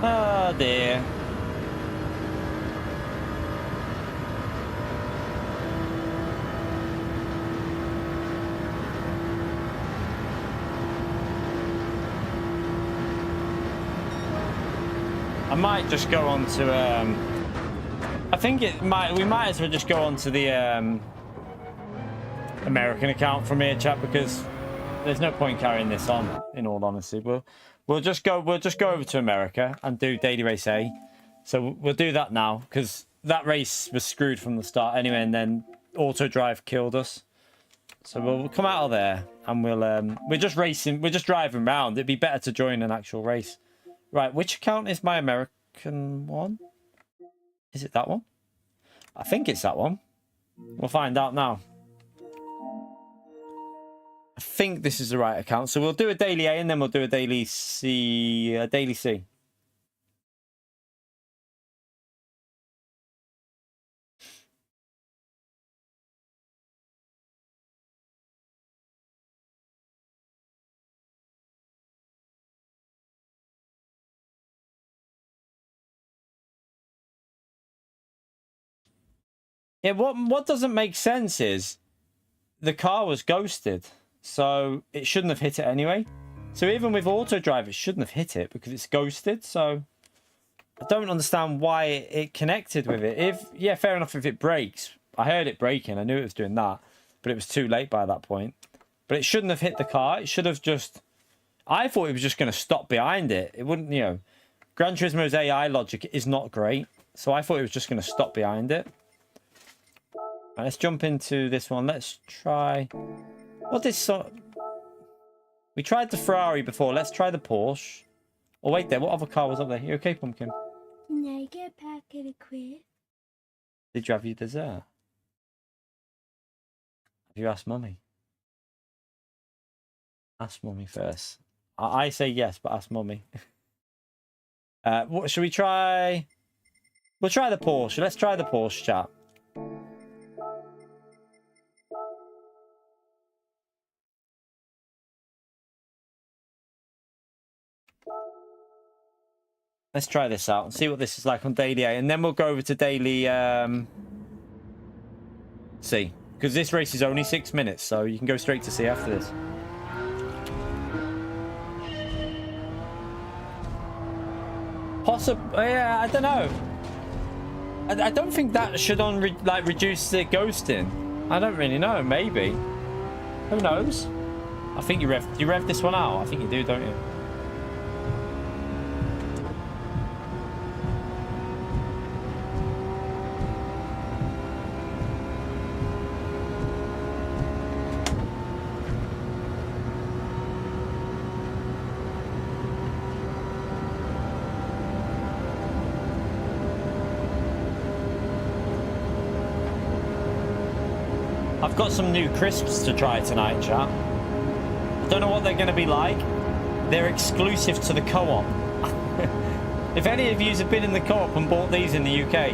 Oh dear. I might just go on to I think we might as well just go on to the American account from here, chat, because there's no point carrying this on, in all honesty. We'll just go over to America and do daily race A. So we'll do that now, because that race was screwed from the start anyway, and then auto drive killed us. So we'll come out of there and we're just racing, we're just driving around. It'd be better to join an actual race Right, which account is my American one? Is it that one? I think it's that one. We'll find out now. I think this is the right account. So we'll do a daily A and then we'll do a daily C. Daily C. Yeah, what doesn't make sense is the car was ghosted, so it shouldn't have hit it anyway. So even with auto drive, it shouldn't have hit it because it's ghosted. So I don't understand why it connected with it. If yeah, fair enough if it breaks. I heard it breaking. I knew it was doing that, but it was too late by that point. But it shouldn't have hit the car. It should have just... I thought it was just going to stop behind it. It wouldn't, you know... Gran Turismo's AI logic is not great, so I thought it was just going to stop behind it. Right, let's jump into this one. Let's try... What this so... We tried the Ferrari before. Let's try the Porsche. Oh, wait there. What other car was up there? You okay, Pumpkin? Can I get back at it quick? Did you have your dessert? Have you asked Mummy? Ask Mummy first. I say yes, but ask Mummy. What should we try? We'll try the Porsche. Let's try the Porsche, chat. Let's try this out and see what this is like on daily A, and then we'll go over to daily C, because this race is only 6 minutes, so you can go straight to C after this. Yeah, I don't know. I don't think that should reduce the ghosting. I don't really know. Maybe. Who knows? I think you rev this one out. I think you do, don't you? I've got some new crisps to try tonight, chat. I don't know what they're going to be like. They're exclusive to the co-op. If any of you have been in the co-op and bought these in the UK,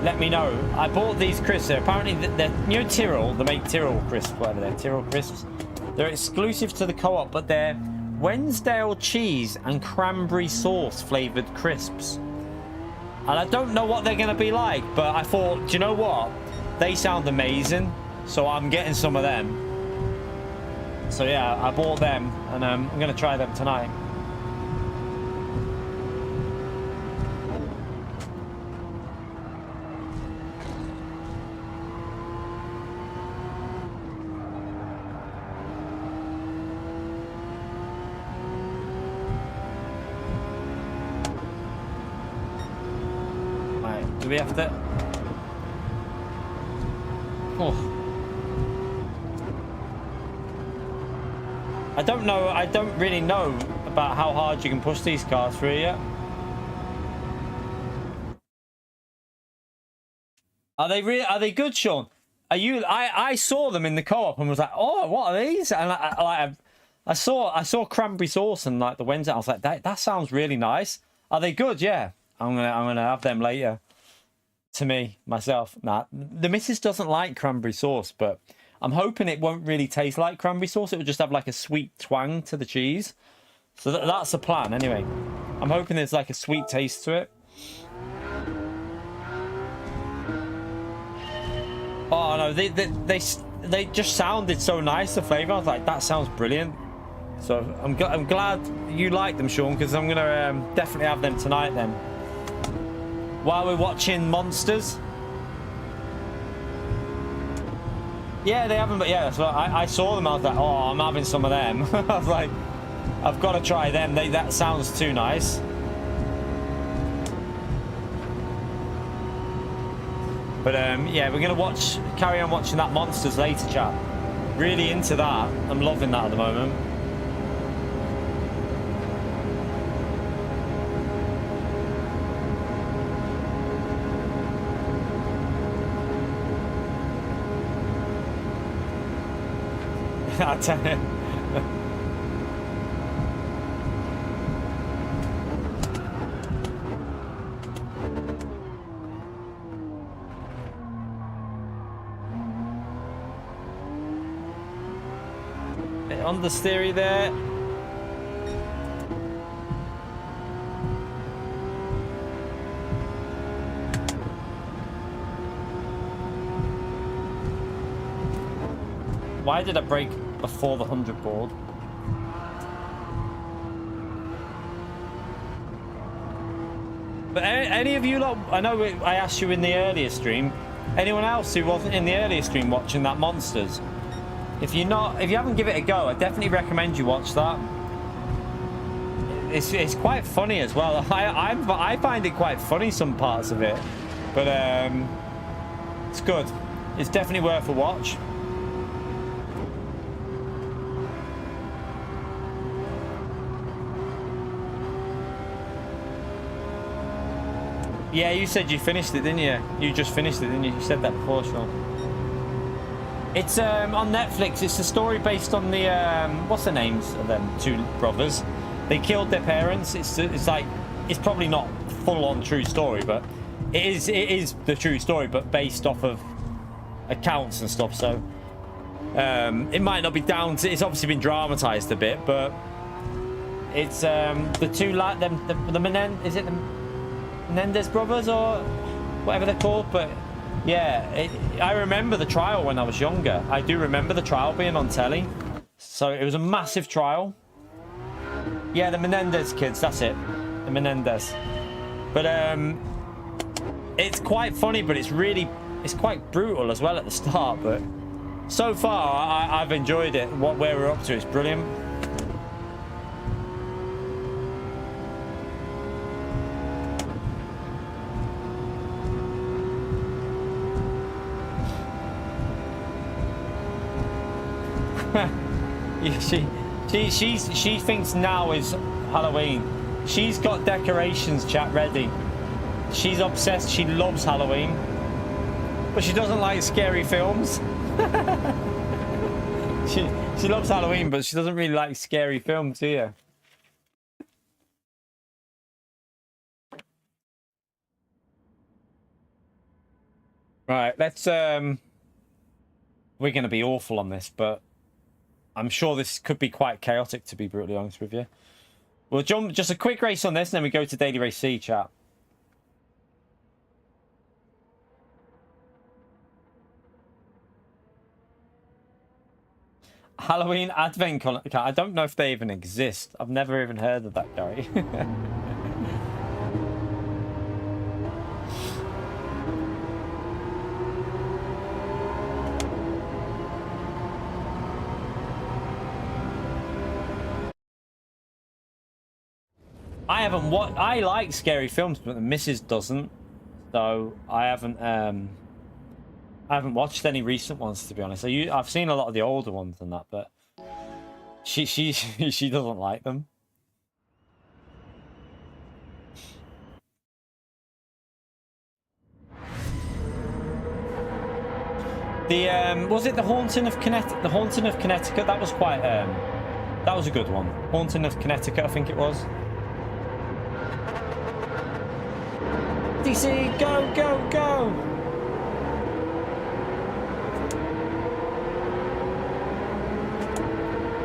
let me know. I bought these crisps. Apparently, they're, you know, Tyrrell. They make Tyrrell crisps, whatever they're. Tyrrell crisps. They're exclusive to the co-op, but they're Wednesdale cheese and cranberry sauce flavoured crisps. And I don't know what they're going to be like, but I thought, do you know what? They sound amazing, so I'm getting some of them. So yeah, I bought them, and I'm going to try them tonight. Right, do we have to... Oh. I don't know. I don't really know about how hard you can push these cars through yet. Are they good, Sean? Are you? I saw them in the co-op and was like, oh, what are these? And I saw cranberry sauce and like the Wednesday. I was like, that sounds really nice. Are they good? Yeah. I'm gonna have them later. To me, myself. Nah, the missus doesn't like cranberry sauce, but I'm hoping it won't really taste like cranberry sauce. It will just have like a sweet twang to the cheese. So that's the plan anyway. I'm hoping there's like a sweet taste to it. Oh no, they just sounded so nice, the flavour. I was like, that sounds brilliant. So I'm glad you like them, Sean, because I'm gonna definitely have them tonight then. While we're watching Monsters. Yeah, they haven't, but yeah, so I saw them, I was like, oh, I'm having some of them. I was like, I've got to try them. That sounds too nice. But yeah, we're going to carry on watching that Monsters later, chat. Really into that. I'm loving that at the moment. I tell you. Bit understeery there. Why did I brake before the 100 board? But any of you lot, I know I asked you in the earlier stream, anyone else who wasn't in the earlier stream watching that Monsters, if you haven't given it a go, I definitely recommend you watch that. It's quite funny as well. I find it quite funny, some parts of it, but it's good. It's definitely worth a watch. Yeah, you said you finished it, didn't you? You just finished it, didn't you? You said that before, Sean. It's on Netflix. It's a story based on the what's the names of them two brothers? They killed their parents. It's like, it's probably not full on true story, but it is the true story, but based off of accounts and stuff. So it might not be down to. It's obviously been dramatized a bit, but it's the two the Menendez, is it the Menendez brothers or whatever they're called? But yeah, I remember the trial when I was younger. I do remember the trial being on telly. So it was a massive trial. Yeah, the Menendez kids, that's it. The Menendez. But it's quite funny, but it's quite brutal as well at the start. But so far, I've enjoyed it. Where we're up to is brilliant. She thinks now is Halloween. She's got decorations, chat, ready. She's obsessed. She loves Halloween, but she doesn't like scary films. she loves Halloween, but she doesn't really like scary films, do you? Right, let's we're gonna be awful on this, but I'm sure this could be quite chaotic, to be brutally honest with you. We'll jump just a quick race on this, and then we go to Daily Race C, chat. Halloween Advent calendar. I don't know if they even exist. I've never even heard of that, Gary. I like scary films, but the missus doesn't. So I haven't watched any recent ones, to be honest. I've seen a lot of the older ones and that, but she doesn't like them. The was it the Haunting of Connecticut? The Haunting of Connecticut, that was quite that was a good one. Haunting of Connecticut, I think it was. DC, go, go, go!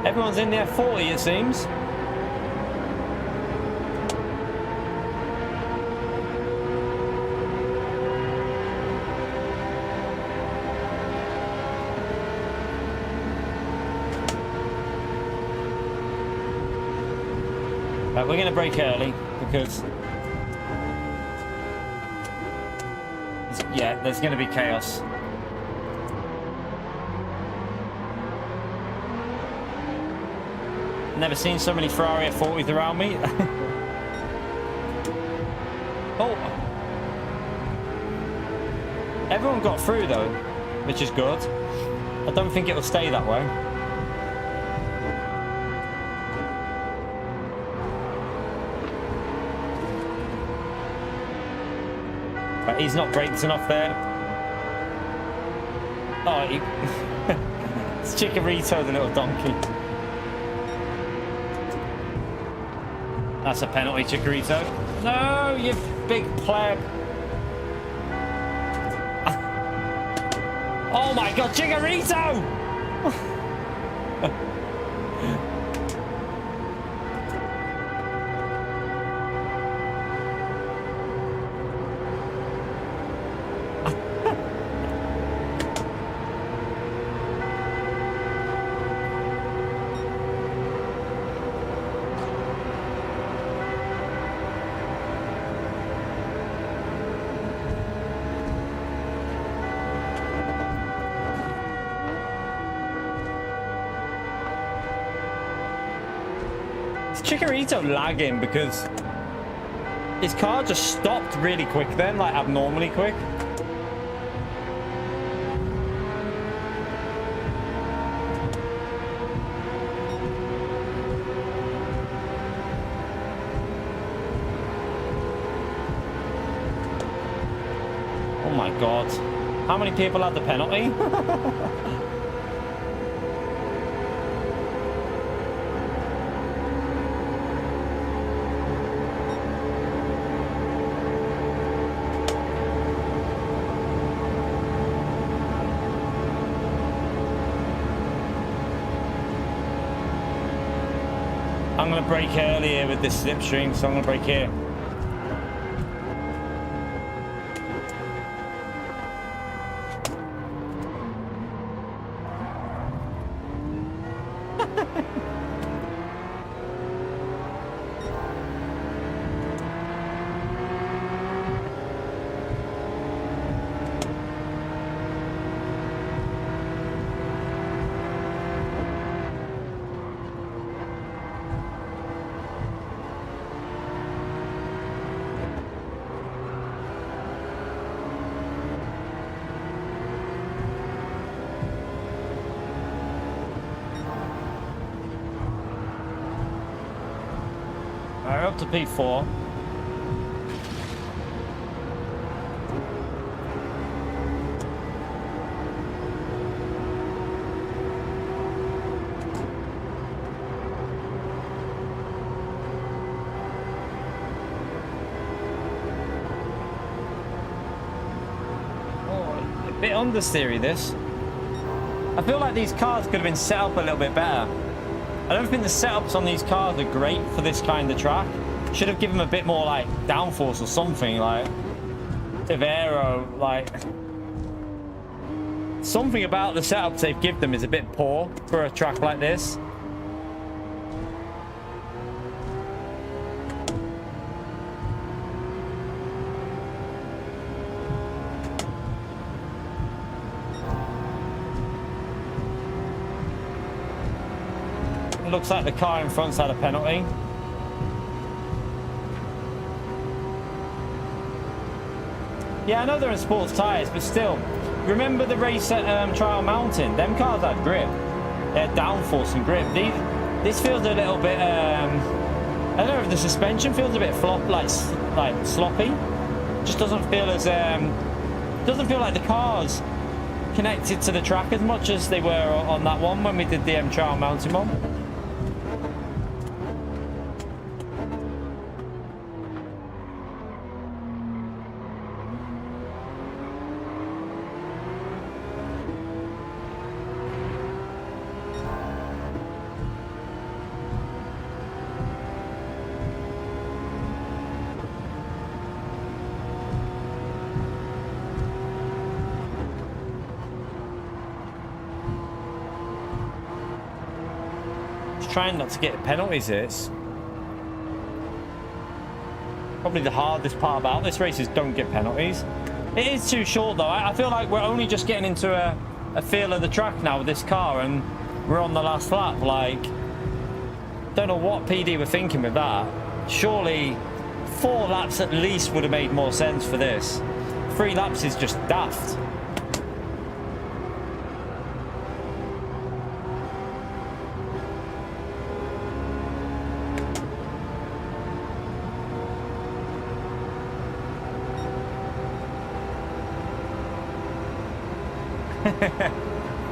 Everyone's in there 40, it seems. Right, we're going to brake early because... yeah, there's going to be chaos. Never seen so many Ferrari F40s around me. Oh! Everyone got through though, which is good. I don't think it'll stay that way. But he's not braked enough there. Oh, Chikorito, the little donkey. That's a penalty, Chikorito. No, you big pleb. Oh my god, Chikorito! Chikorito lagging because his car just stopped really quick then, like abnormally quick. Oh my god. How many people had the penalty? I'm going to brake early here with this slipstream, so I'm going to brake here. Alright, up to P4. Oh, a bit understeery this. I feel like these cars could have been set up a little bit better. I don't think the setups on these cars are great for this kind of track. Should have given them a bit more like downforce or something, like of aero, like something about the setups they've given them is a bit poor for a track like this. Looks like the car in front's had a penalty. Yeah, I know they're in sports tyres, but still. Remember the race at Trial Mountain? Them cars had grip. They had downforce and grip. This feels a little bit, I don't know if the suspension feels a bit like sloppy. Just doesn't feel as, doesn't feel like the cars connected to the track as much as they were on that one when we did the Trial Mountain one. Trying not to get penalties here. It's probably the hardest part about this race is don't get penalties. It is too short though. I feel like we're only just getting into a feel of the track now with this car and we're on the last lap. Like, don't know what PD were thinking with that. Surely 4 laps at least would have made more sense for this. 3 laps is just daft.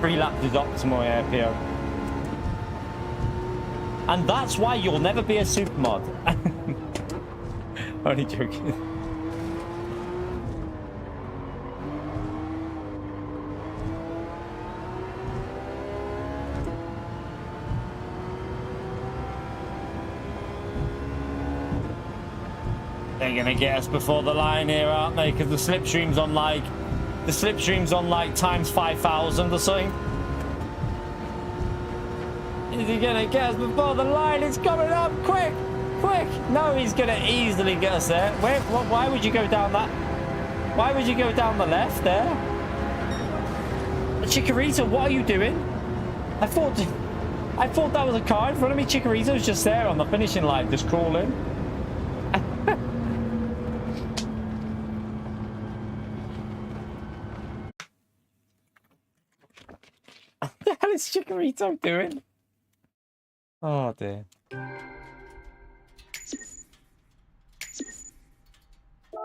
3 laps is optimal, yeah, PO. And that's why you'll never be a super mod. Only joking. They're gonna get us before the line here, aren't they? Because the slipstream's on like times 5,000 or something. Is he gonna get us before the line? It's coming up! Quick! Quick! No, he's gonna easily get us there. Wait, why would you go down that? Why would you go down the left there? Chikorita, what are you doing? I thought that was a car in front of me. Chikorita was just there on the finishing line, just crawling. What the hell is Chikorito doing? Oh dear.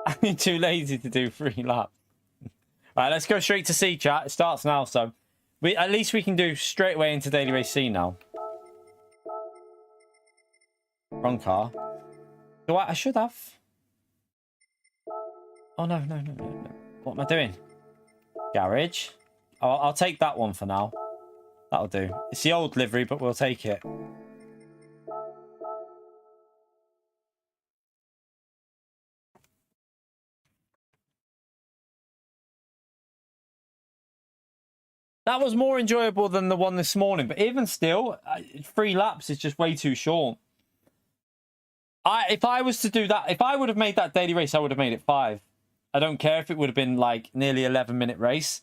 I'm too lazy to do 3 laps. Right, let's go straight to C chat. It starts now, so at least we can do straight away into Daily Race C now. Wrong car. So I should have. Oh no. What am I doing? Garage. I'll take that one for now. That'll do. It's the old livery, but we'll take it. That was more enjoyable than the one this morning, but even still, 3 laps is just way too short. If I was to do that, if I would have made that daily race, I would have made it 5. I don't care if it would have been like nearly 11-minute race.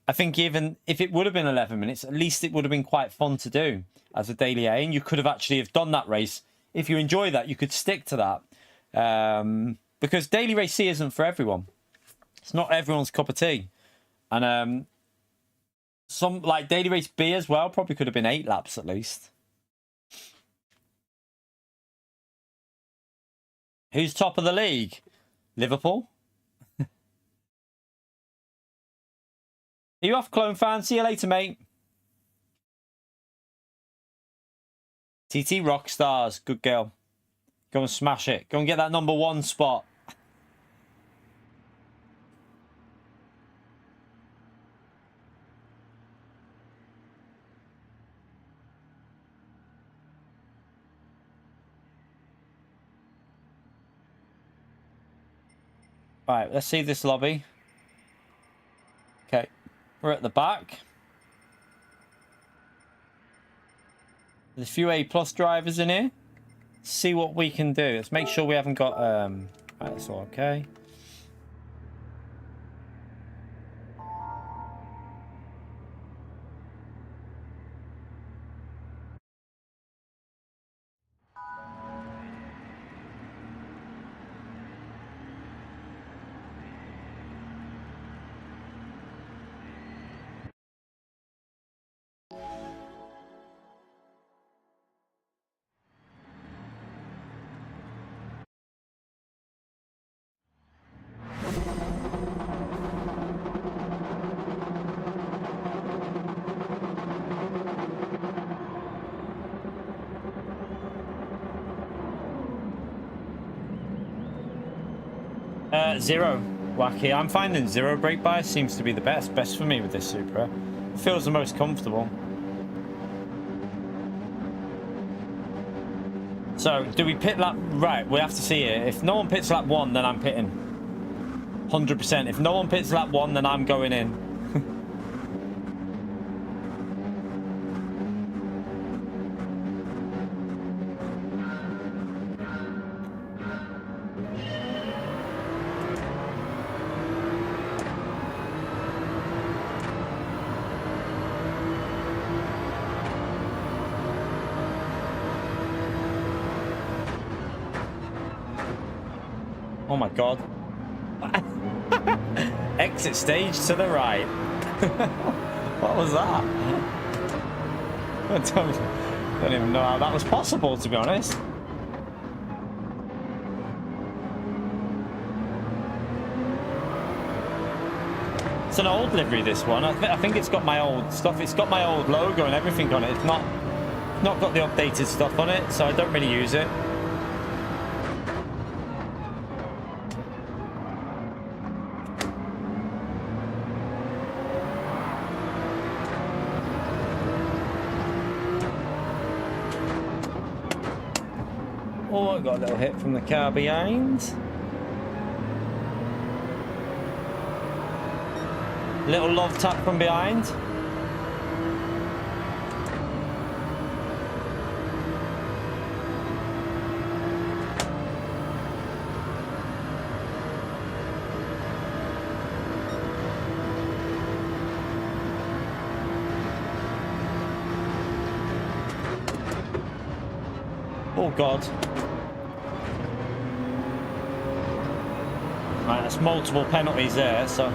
I think even if it would have been 11 minutes, at least it would have been quite fun to do as a daily A, and you could have actually have done that race. If you enjoy that, you could stick to that. Because daily race C isn't for everyone. It's not everyone's cup of tea. And some like daily race B as well probably could have been 8 laps at least. Who's top of the league? Liverpool. Are you off, Clone fan? See you later, mate. TT Rockstars, good girl. Go and smash it. Go and get that #1 spot. Right, let's see this lobby. Okay, we're at the back. There's a few A+ drivers in here. Let's see what we can do. Let's make sure we haven't got... Right, that's all okay. Zero. Wacky. I'm finding zero brake bias seems to be the best for me with this Supra. It feels the most comfortable. So, do we pit lap? Right, we have to see it. If no one pits lap 1, then I'm pitting. 100%. If no one pits lap 1, then I'm going in. Oh my god. Exit stage to the right. What was that? I don't even know how that was possible, to be honest. It's an old livery, this one. I think it's got my old stuff. It's got my old logo and everything on it. It's not got the updated stuff on it, so I don't really use it. Oh, I got a little hit from the car behind. Little love tap from behind. Oh God. Right, that's multiple penalties there, so.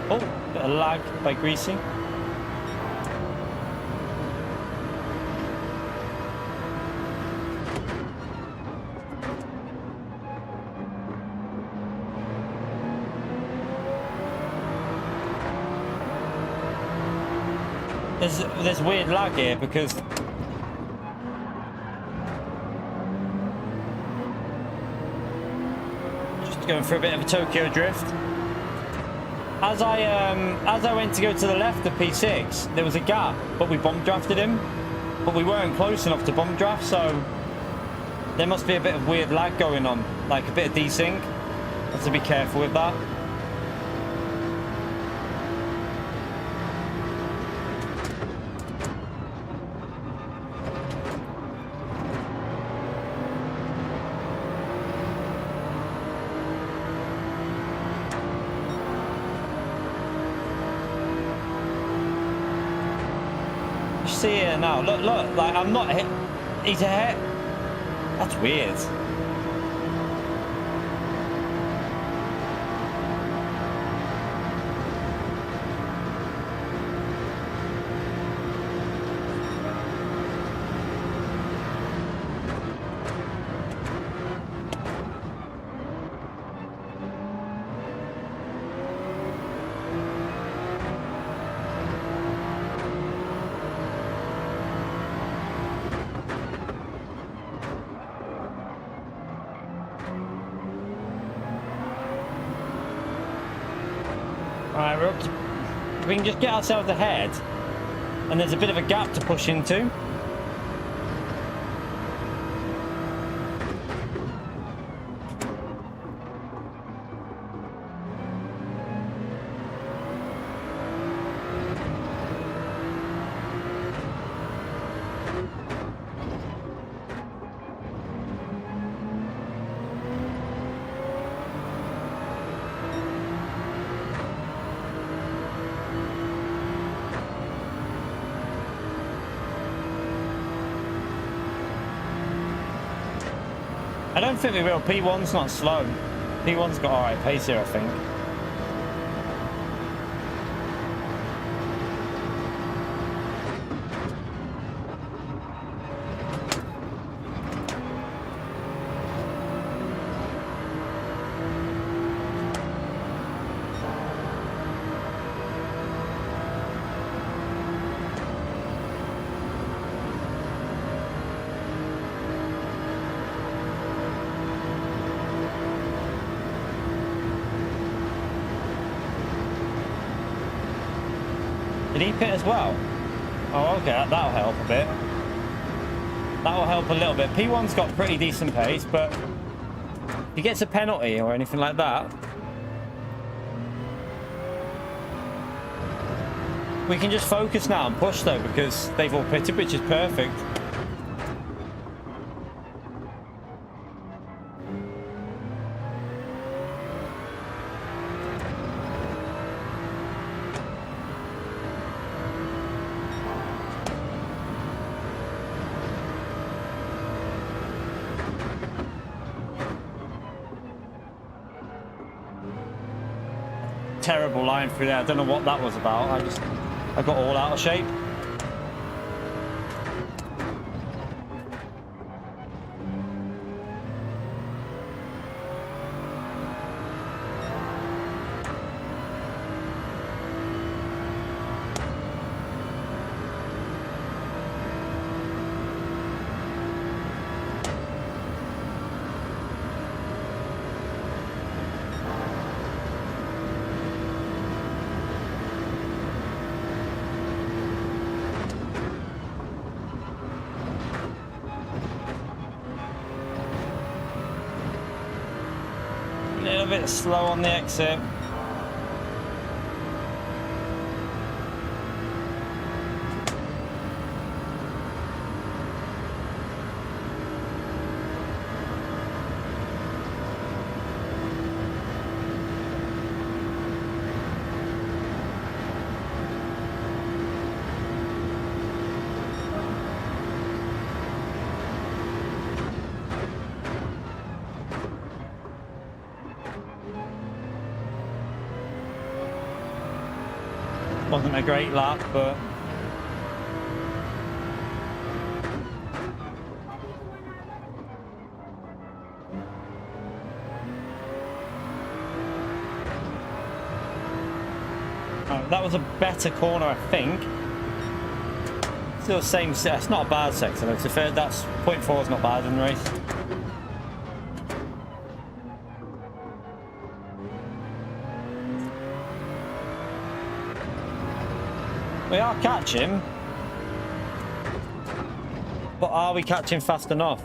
Oh, bit of lag by greasing. There's weird lag here because just going for a bit of a Tokyo drift. As I went to go to the left of P6, there was a gap, but we bomb drafted him, but we weren't close enough to bomb draft, so there must be a bit of weird lag going on, like a bit of desync. Have to be careful with that. See here now, look, like I'm not hit. He's a hit. That's weird. Alright, we're up to, we can just get ourselves ahead, and there's a bit of a gap to push into. I don't think we will. P1's not slow. P1's got alright pace here, I think. Did he pit as well? Oh, okay, that'll help a bit. That'll help a little bit. P1's got pretty decent pace, but if he gets a penalty or anything like that, We can just focus now and push though, because they've all pitted, which is perfect. Terrible line through there. I don't know what that was about. I got all out of shape. A bit slow on the exit. Wasn't a great lap, but that was a better corner, I think. Still the same. It's not a bad sector. It's a fair. That's 0.4 is not bad in the race. We are catching, but are we catching fast enough?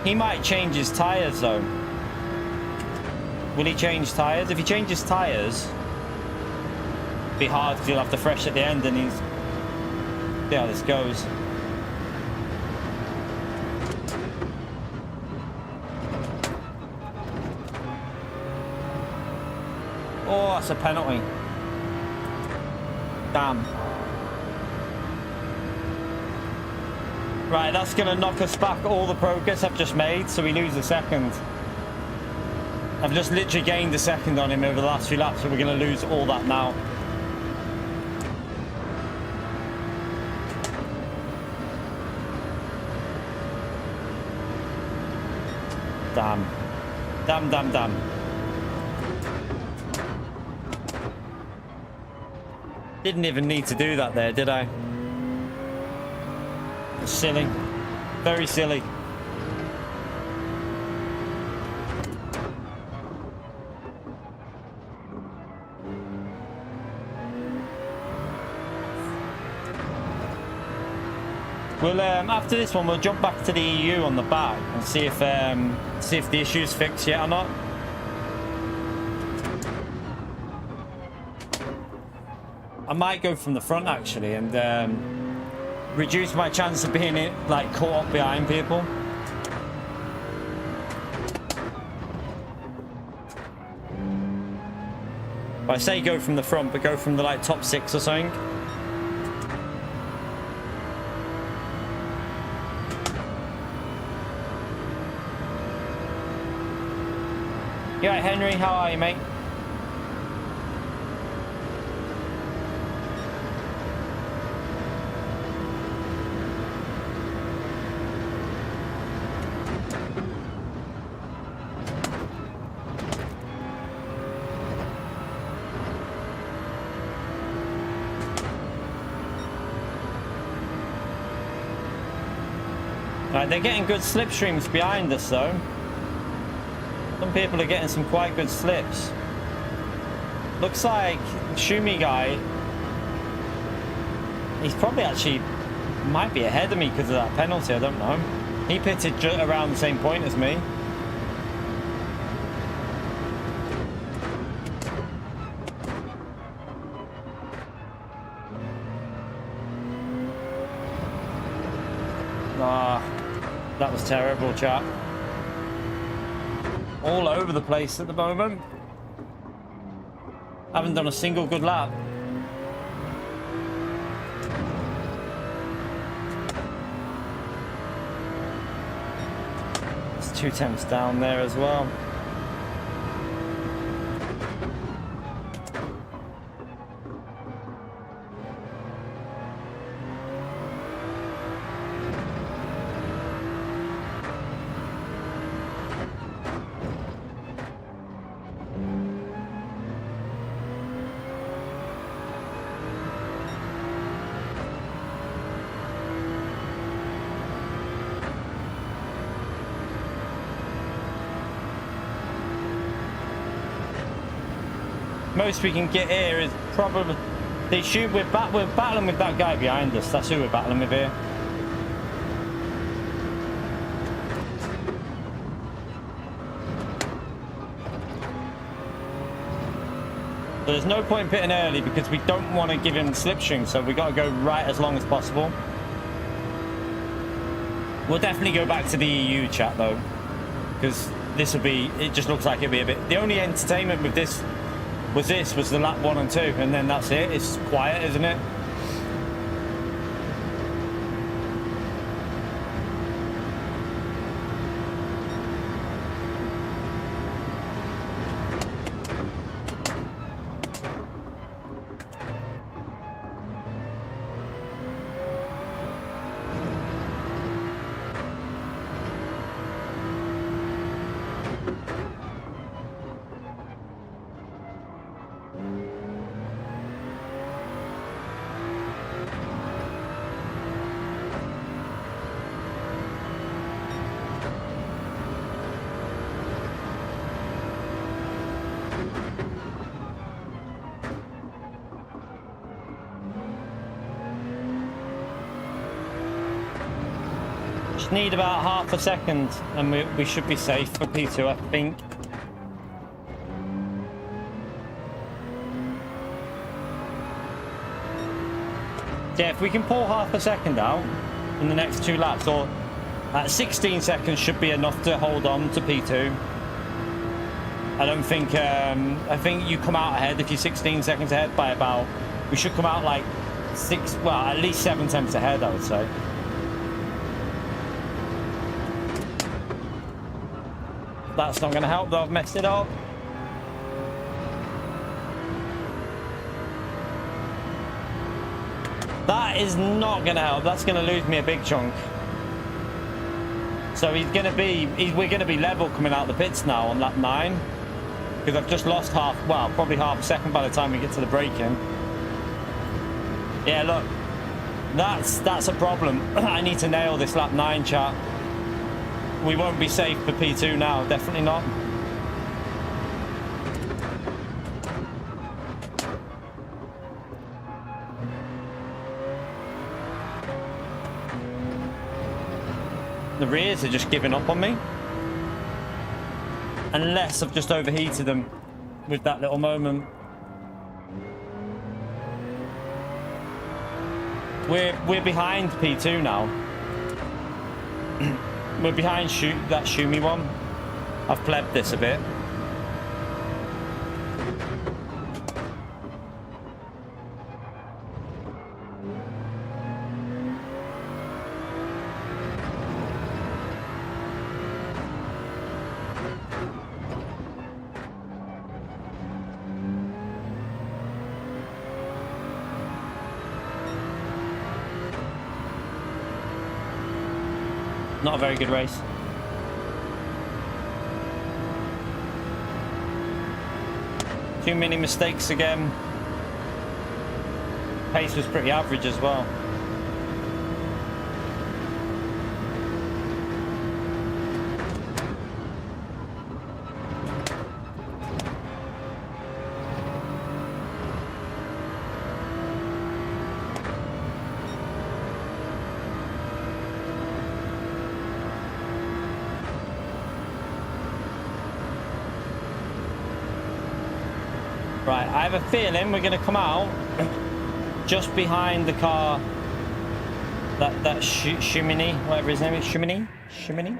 He might change his tyres though. Will he change tyres? If he changes tyres, it'll be hard because he'll have to fresh at the end, and he's... See how this goes. Oh, that's a penalty. Damn. Right, that's going to knock us back all the progress I've just made, so we lose a second. I've just literally gained a second on him over the last few laps, so we're going to lose all that now. Damn. Damn, damn, damn. Didn't even need to do that there, did I? It's silly. Very silly. We'll after this one, we'll jump back to the EU on the back and see if the issue's fixed yet or not. I might go from the front actually and reduce my chance of being like caught up behind people. I say go from the front, but go from the like top 6 or something. You alright, Henry? How are you, mate? Right, they're getting good slipstreams behind us though. Some people are getting some quite good slips. Looks like Shumi guy, he's probably actually Might be ahead of me because of that penalty, I don't know. He pitted around the same point as me. Ah, that was terrible, chat. All over the place at the moment. Haven't done a single good lap. It's 2 tenths down there as well. Most we can get here is probably they shoot. We're battling with that guy behind us. That's who we're battling with here. So there's no point in pitting early because we don't want to give him slipstream. So we got to go right as long as possible. We'll definitely go back to the EU chat though, because this will be. It just looks like it'll be a bit. The only entertainment with this was the lap 1 and 2, and then that's it. It's quiet, isn't it? Just need about half a second and we should be safe for P2, I think. Yeah, if we can pull half a second out in the next 2 laps, or at 16 seconds should be enough to hold on to P2. I don't think, I think you come out ahead if you're 16 seconds ahead by about, we should come out like at least 7 tenths ahead, I would say. That's not going to help though, I've messed it up. That is not going to help. That's going to lose me a big chunk. So we're going to be level coming out of the pits now on lap 9. Because I've just lost probably half a second by the time we get to the braking. Yeah, look. That's a problem. I need to nail this lap 9, chat. We won't be safe for P2 now, definitely not. The rears are just giving up on me. Unless I've just overheated them with that little moment. We're behind P2 now. We're behind that Shumi one. I've plebbed this a bit. Not a very good race. Too many mistakes again. Pace was pretty average as well. Right, I have a feeling we're going to come out just behind the car. That Shimini, whatever his name is. Shimini? Shimini?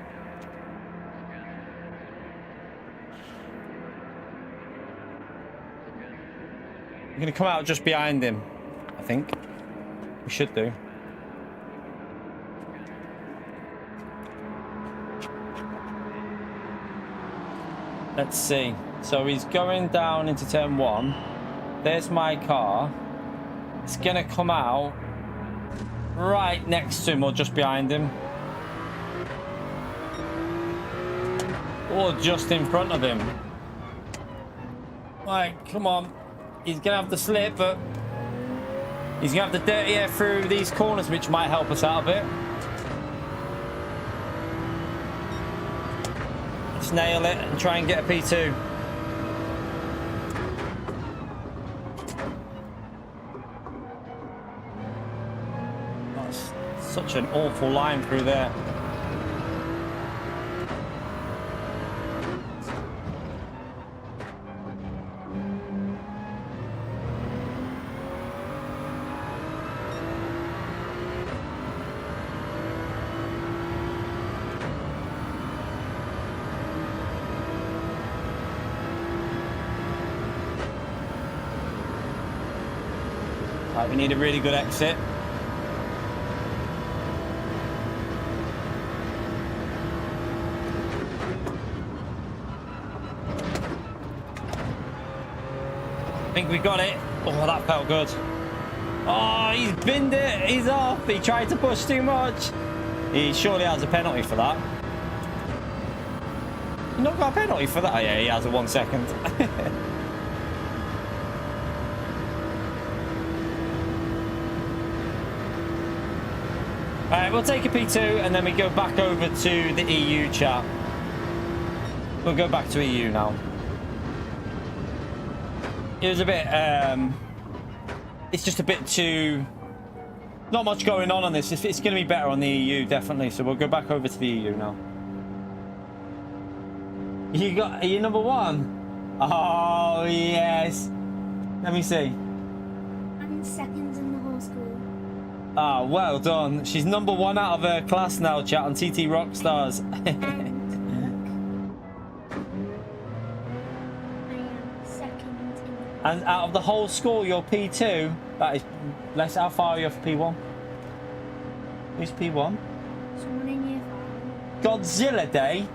We're going to come out just behind him, I think. We should do. Let's see. So he's going down into turn 1. There's my car. It's going to come out right next to him or just behind him. Or just in front of him. Right, come on. He's going to have the slip, but he's going to have the dirty air through these corners, which might help us out a bit. Let's nail it and try and get a P2. That's such an awful line through there. Right, we need a really good exit. I think we got it. Oh, that felt good. Oh, he's binned it. He's off. He tried to push too much. He surely has a penalty for that. He not got a penalty for that? Oh, yeah, he has a 1 second. Alright, we'll take a P2 and then we go back over to the EU chat. We'll go back to EU now. It was a bit, it's just a bit too, not much going on this. It's going to be better on the EU, definitely. So we'll go back over to the EU now. Are you number 1? Oh, yes. Let me see. I'm second in the whole school. Ah, well done. She's number 1 out of her class now, chat, on TT Rockstars. And I am second in the And out of the whole school, you're P2. That is less. How far are you off P1? Who's P1? someone in year 5. Godzilla Day.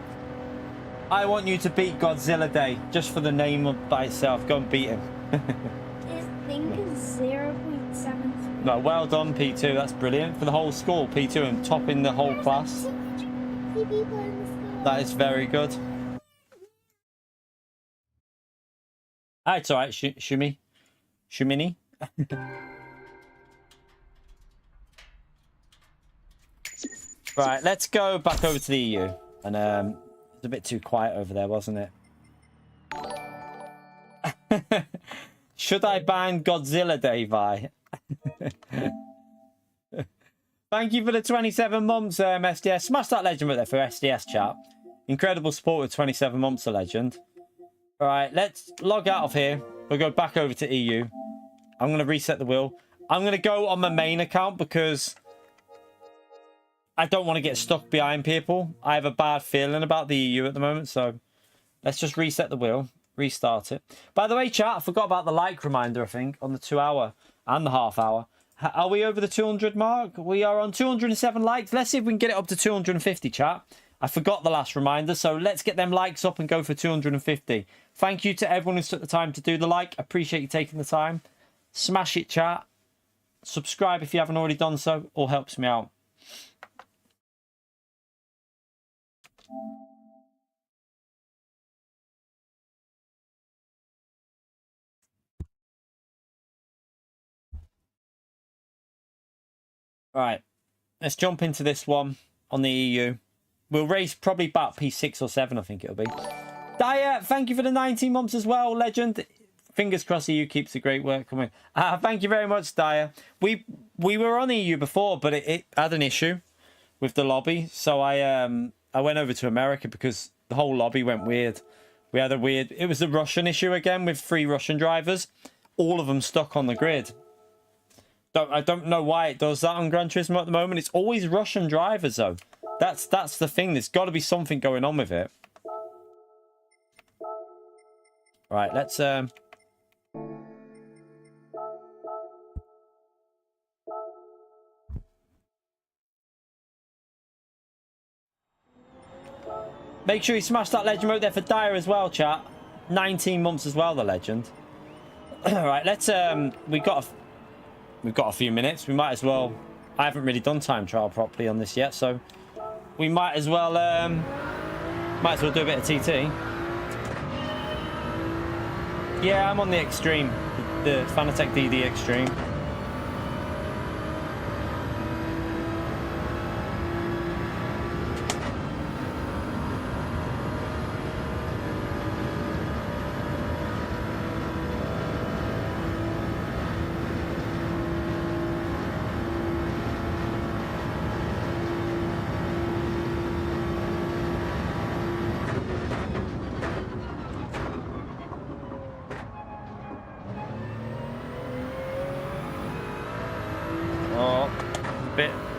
I want you to beat Godzilla Day just for the name of by itself. Go and beat him. His thing is 0.73. No, well done, P2. That's brilliant for the whole school. P2 and topping the whole class. People in the school. That is very good. Ah, it's all right, Shumini. Right, let's go back over to the EU. And it's a bit too quiet over there, wasn't it? Should I ban Godzilla Day, Vi? Thank you for the 27 months, SDS. Smash that legend right there for SDS, chat. Incredible support with 27 months of legend. All right, let's log out of here. We'll go back over to EU. I'm going to reset the wheel. I'm going to go on my main account because I don't want to get stuck behind people. I have a bad feeling about the EU at the moment, so let's just reset the wheel, restart it. By the way, chat, I forgot about the like reminder, I think, on the 2 hour and the half hour. Are we over the 200 mark? We are on 207 likes. Let's see if we can get it up to 250, chat. I forgot the last reminder, so let's get them likes up and go for 250. Thank you to everyone who took the time to do the like. Appreciate you taking the time. Smash it, chat. Subscribe if you haven't already done so. All helps me out. Right, let's jump into this one on the EU. We'll race probably about P6 or 7, I think it'll be. Daya, thank you for the 19 months as well, legend. Fingers crossed EU keeps the great work coming. Thank you very much, Daya. We were on EU before, but it had an issue with the lobby. So I went over to America because the whole lobby went weird. We had a weird... It was the Russian issue again with 3 Russian drivers. All of them stuck on the grid. I don't know why it does that on Gran Turismo at the moment. It's always Russian drivers, though. That's the thing. There's got to be something going on with it. Right, let's... Make sure you smash that legend mode there for Dyer as well, chat. 19 months as well, the legend. Right, let's... We've got a few minutes. We might as well... I haven't really done time trial properly on this yet, so... We might as well do a bit of TT. Yeah, I'm on the Extreme. The Fanatec DD Extreme.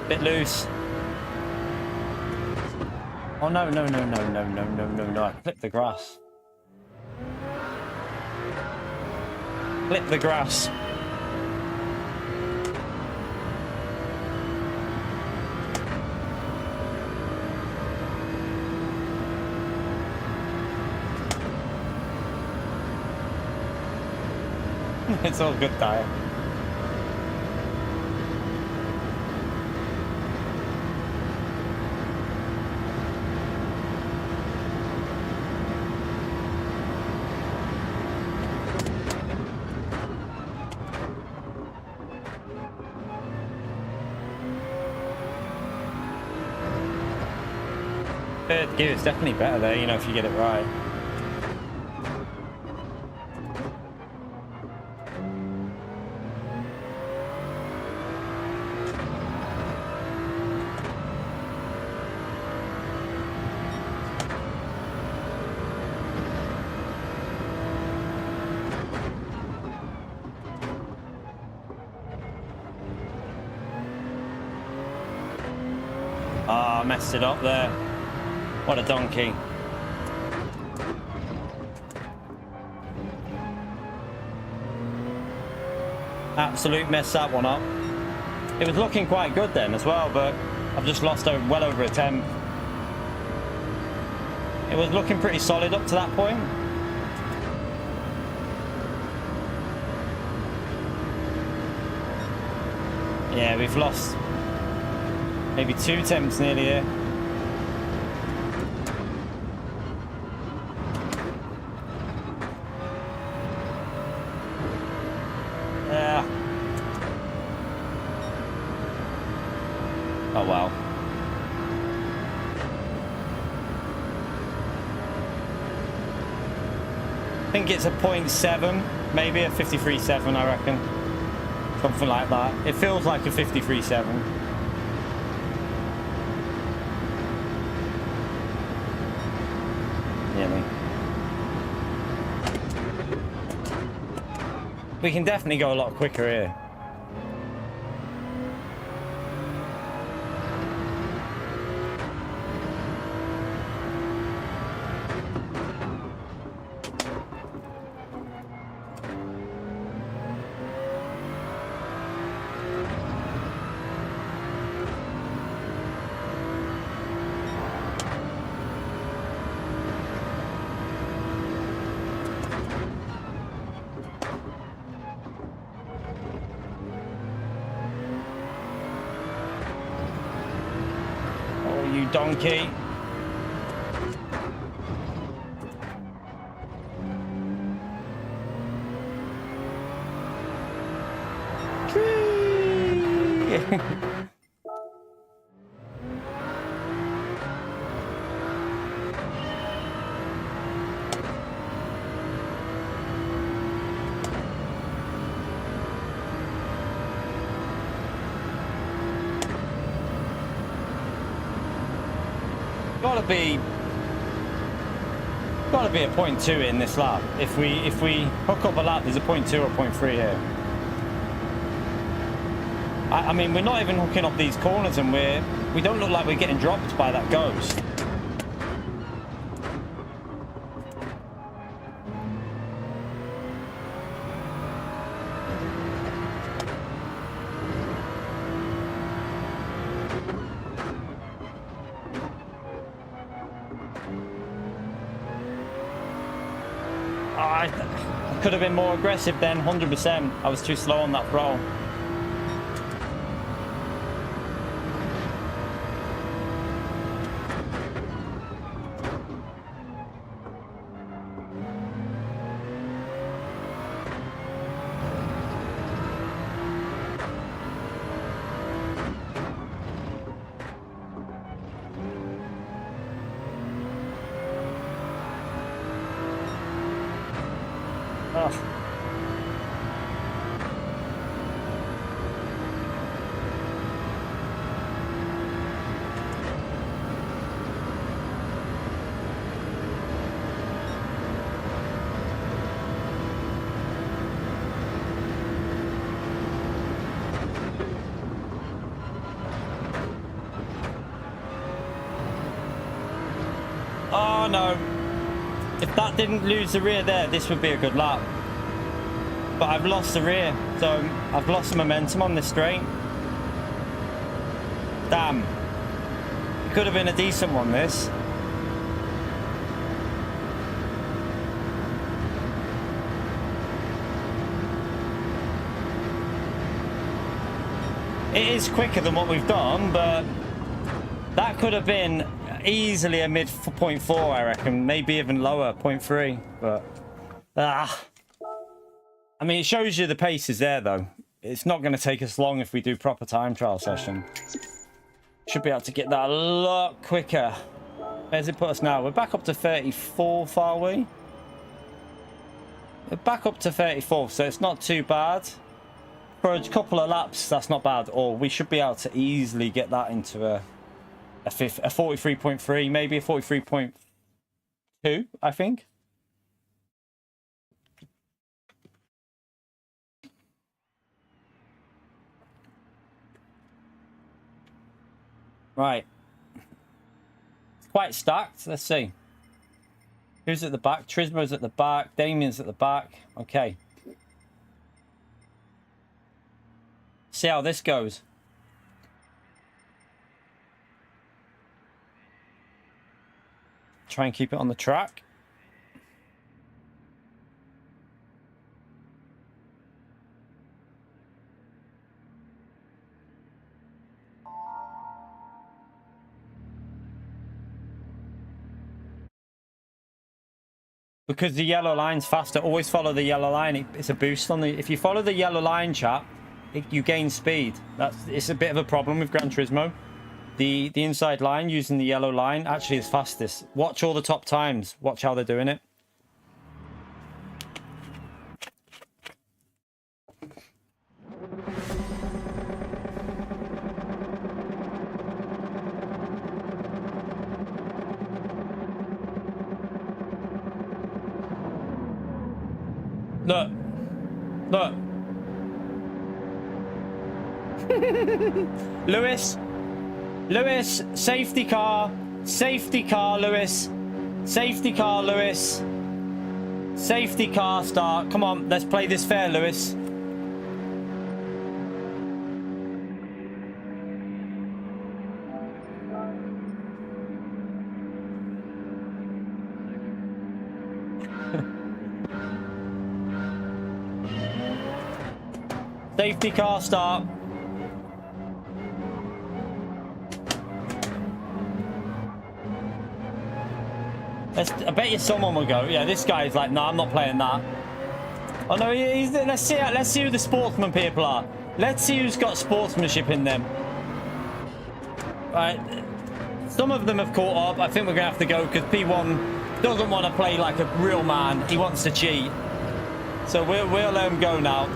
Bit loose. Oh no. I clipped the grass. Clip the grass. It's all good, Dyer. Third gear is definitely better there, you know, if you get it right. Ah, messed it up there. What a donkey. Absolute mess that one up. It was looking quite good then as well, but I've just lost well over a tenth. It was looking pretty solid up to that point. Yeah, we've lost maybe 2 tenths nearly here. Oh wow. I think it's a 0.7, maybe a 53.7, I reckon. Something like that. It feels like a 53.7. Yeah, we can definitely go a lot quicker here. Donkey. Gotta be Got to be a 0.2 in this lap. If we hook up a lap, there's a 0.2 or 0.3 here. I mean, we're not even hooking up these corners, and we don't look like we're getting dropped by that ghost. I could have been more aggressive then, 100%. I was too slow on that throttle. Oh no, if that didn't lose the rear there, this would be a good lap. But I've lost the rear, so I've lost the momentum on this straight. Damn. It could have been a decent one, this. It is quicker than what we've done, but that could have been easily a mid 0.4, I reckon. Maybe even lower, 0.3. But I mean, it shows you the pace is there, though. It's not going to take us long if we do proper time trial session. Should be able to get that a lot quicker. Where's it put us now? We're back up to 34th, are we? We're back up to 34th, so it's not too bad. For a couple of laps, that's not bad. Or we should be able to easily get that into a 43.3, maybe a 43.2, I think. Right. It's quite stacked. Let's see. Who's at the back? Trismo's at the back. Damien's at the back. Okay. See how this goes. Try and keep it on the track. Because the yellow line's faster, always follow the yellow line. It's a boost on the... If you follow the yellow line, chap, you gain speed. It's a bit of a problem with Gran Turismo. The inside line, using the yellow line, actually is fastest. Watch all the top times. Watch how they're doing it. Look. Look. Lewis. Lewis. Safety car. Safety car, Lewis. Safety car, Lewis. Safety car start. Come on, let's play this fair, Lewis. Safety car start. I bet you someone will go, yeah, this guy's like, no, I'm not playing that. Oh no, let's see who the sportsman people are. Let's see who's got sportsmanship in them. Right, some of them have caught up. I think we're gonna have to go because P1 doesn't want to play like a real man. He wants to cheat. So we'll let him go now.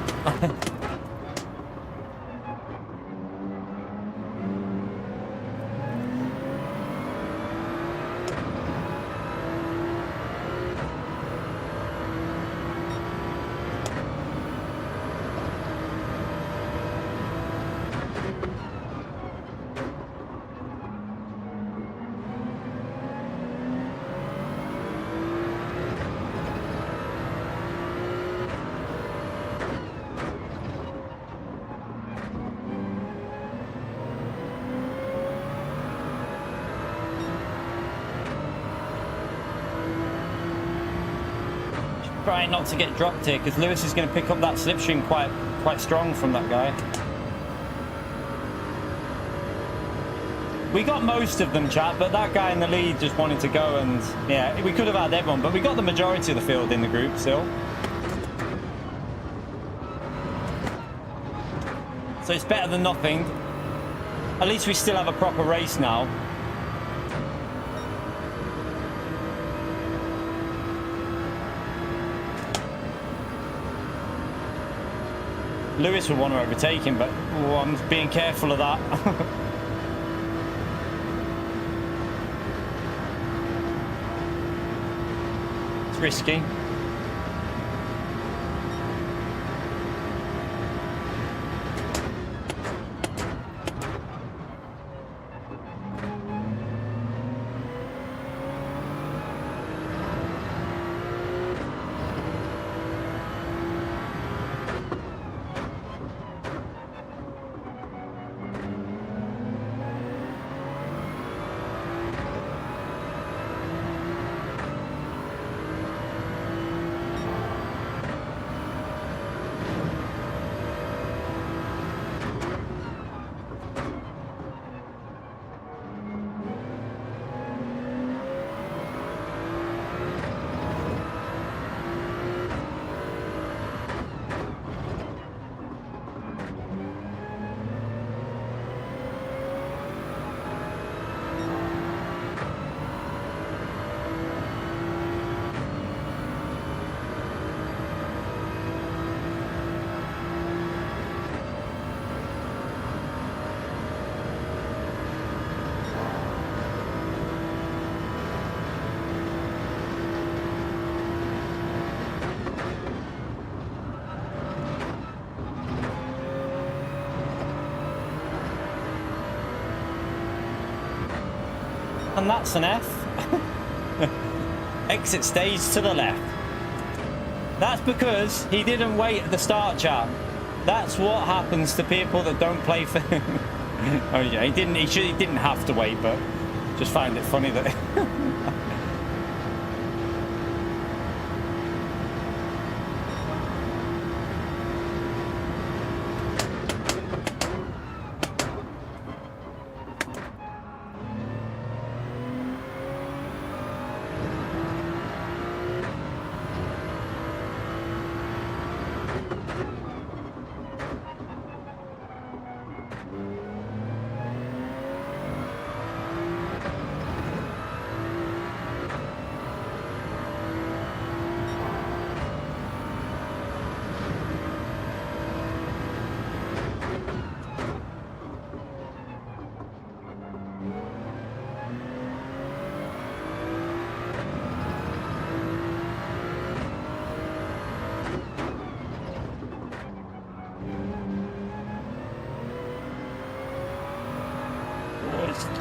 trying not to get dropped here because Lewis is going to pick up that slipstream quite strong from that guy. We got most of them, chat, but that guy in the lead just wanted to go, and yeah, we could have had everyone, but we got the majority of the field in the group still. So it's better than nothing. At least we still have a proper race now. Lewis would want to overtake him, but I'm being careful of that. It's risky. And that's an F. Exit stage to the left. That's because he didn't wait at the start, chat. That's what happens to people that don't play for oh yeah, he didn't have to wait, but just find it funny that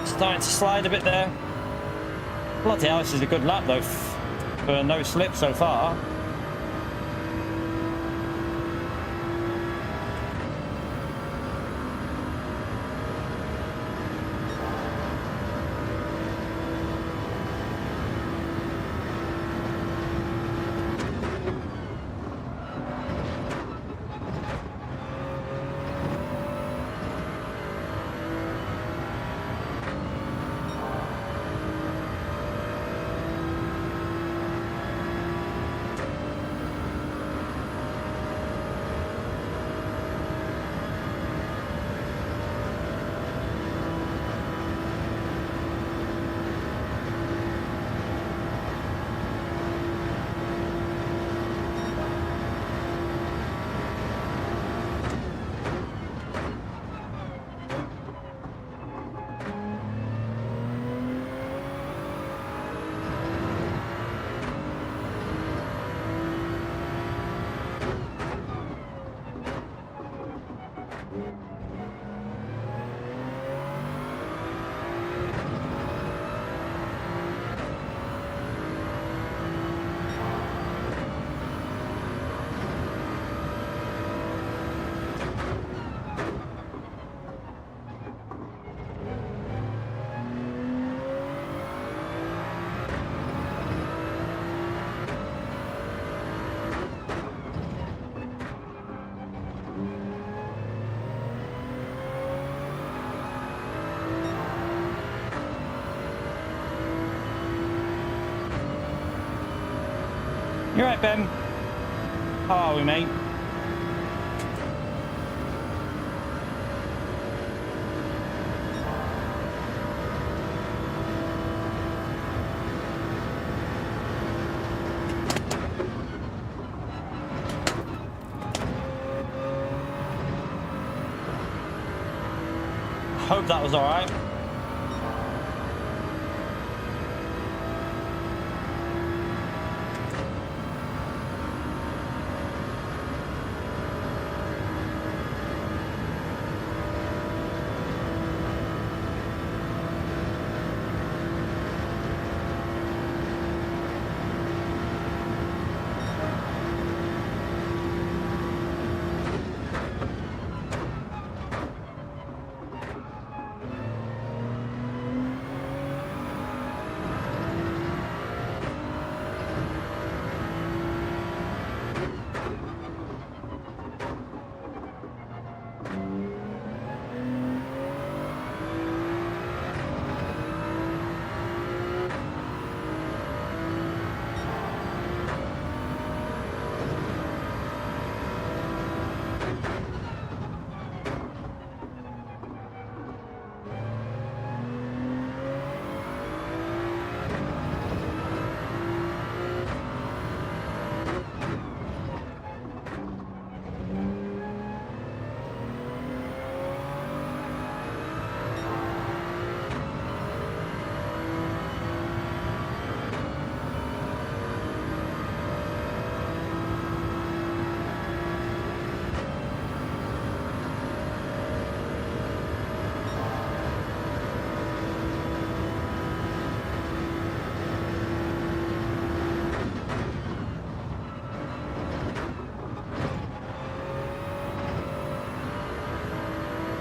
starting to slide a bit there. Bloody hell, this is a good lap though for no slip so far. You're right, Ben. How are we, mate? Hope that was all right.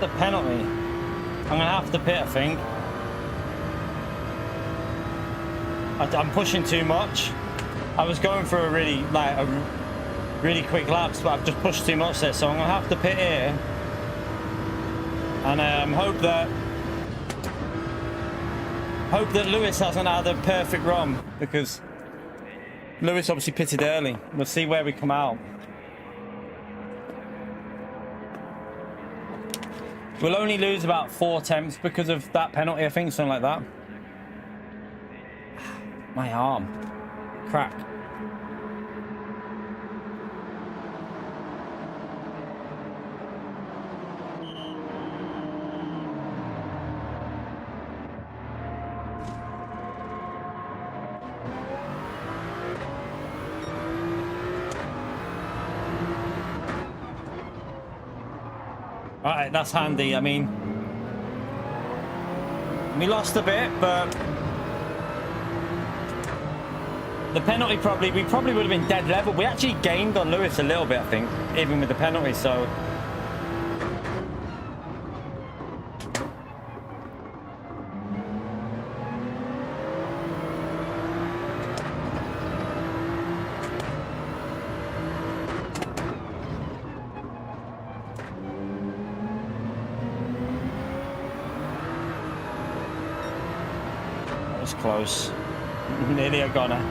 The penalty. I'm gonna have to pit, I think. I'm pushing too much. I was going for a really quick laps, but I've just pushed too much there, so I'm gonna have to pit here and hope that Lewis hasn't had a perfect run, because Lewis obviously pitted early. We'll see where we come out. We'll only lose about 4 attempts because of that penalty, I think, something like that. My arm. Crack. Alright, that's handy. I mean, we lost a bit, but the penalty we probably would have been dead level. We actually gained on Lewis a little bit, I think, even with the penalty, so. Close. Nearly a goner.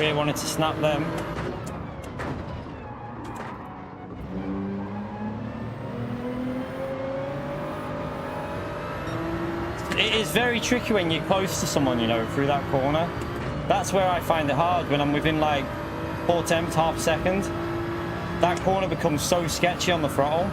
rear wanted to snap them. It is very tricky when you're close to someone, you know, through that corner. That's where I find it hard, when I'm within like 4/10, half a second. That corner becomes so sketchy on the throttle.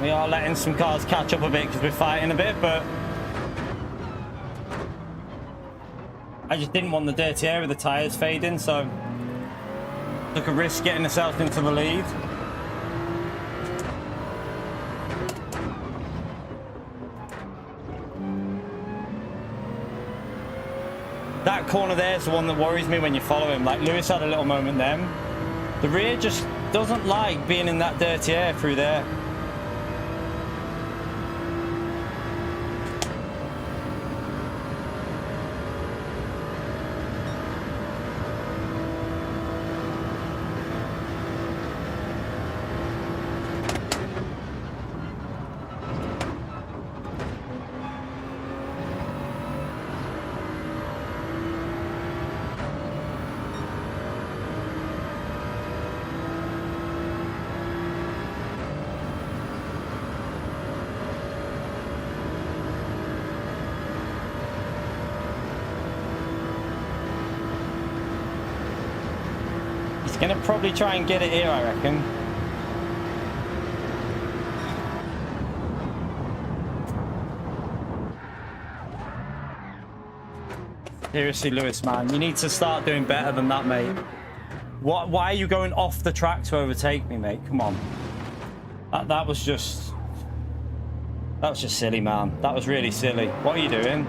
We are letting some cars catch up a bit because we're fighting a bit, but I just didn't want the dirty air with the tyres fading, so took a risk getting ourselves into the lead. That corner there is the one that worries me when you follow him. Like Lewis had a little moment then. The rear just doesn't like being in that dirty air through there. Gonna probably try and get it here, I reckon. Seriously, Lewis, man, you need to start doing better than that, mate. Why are you going off the track to overtake me, mate? Come on. That was just silly, man. That was really silly. What are you doing?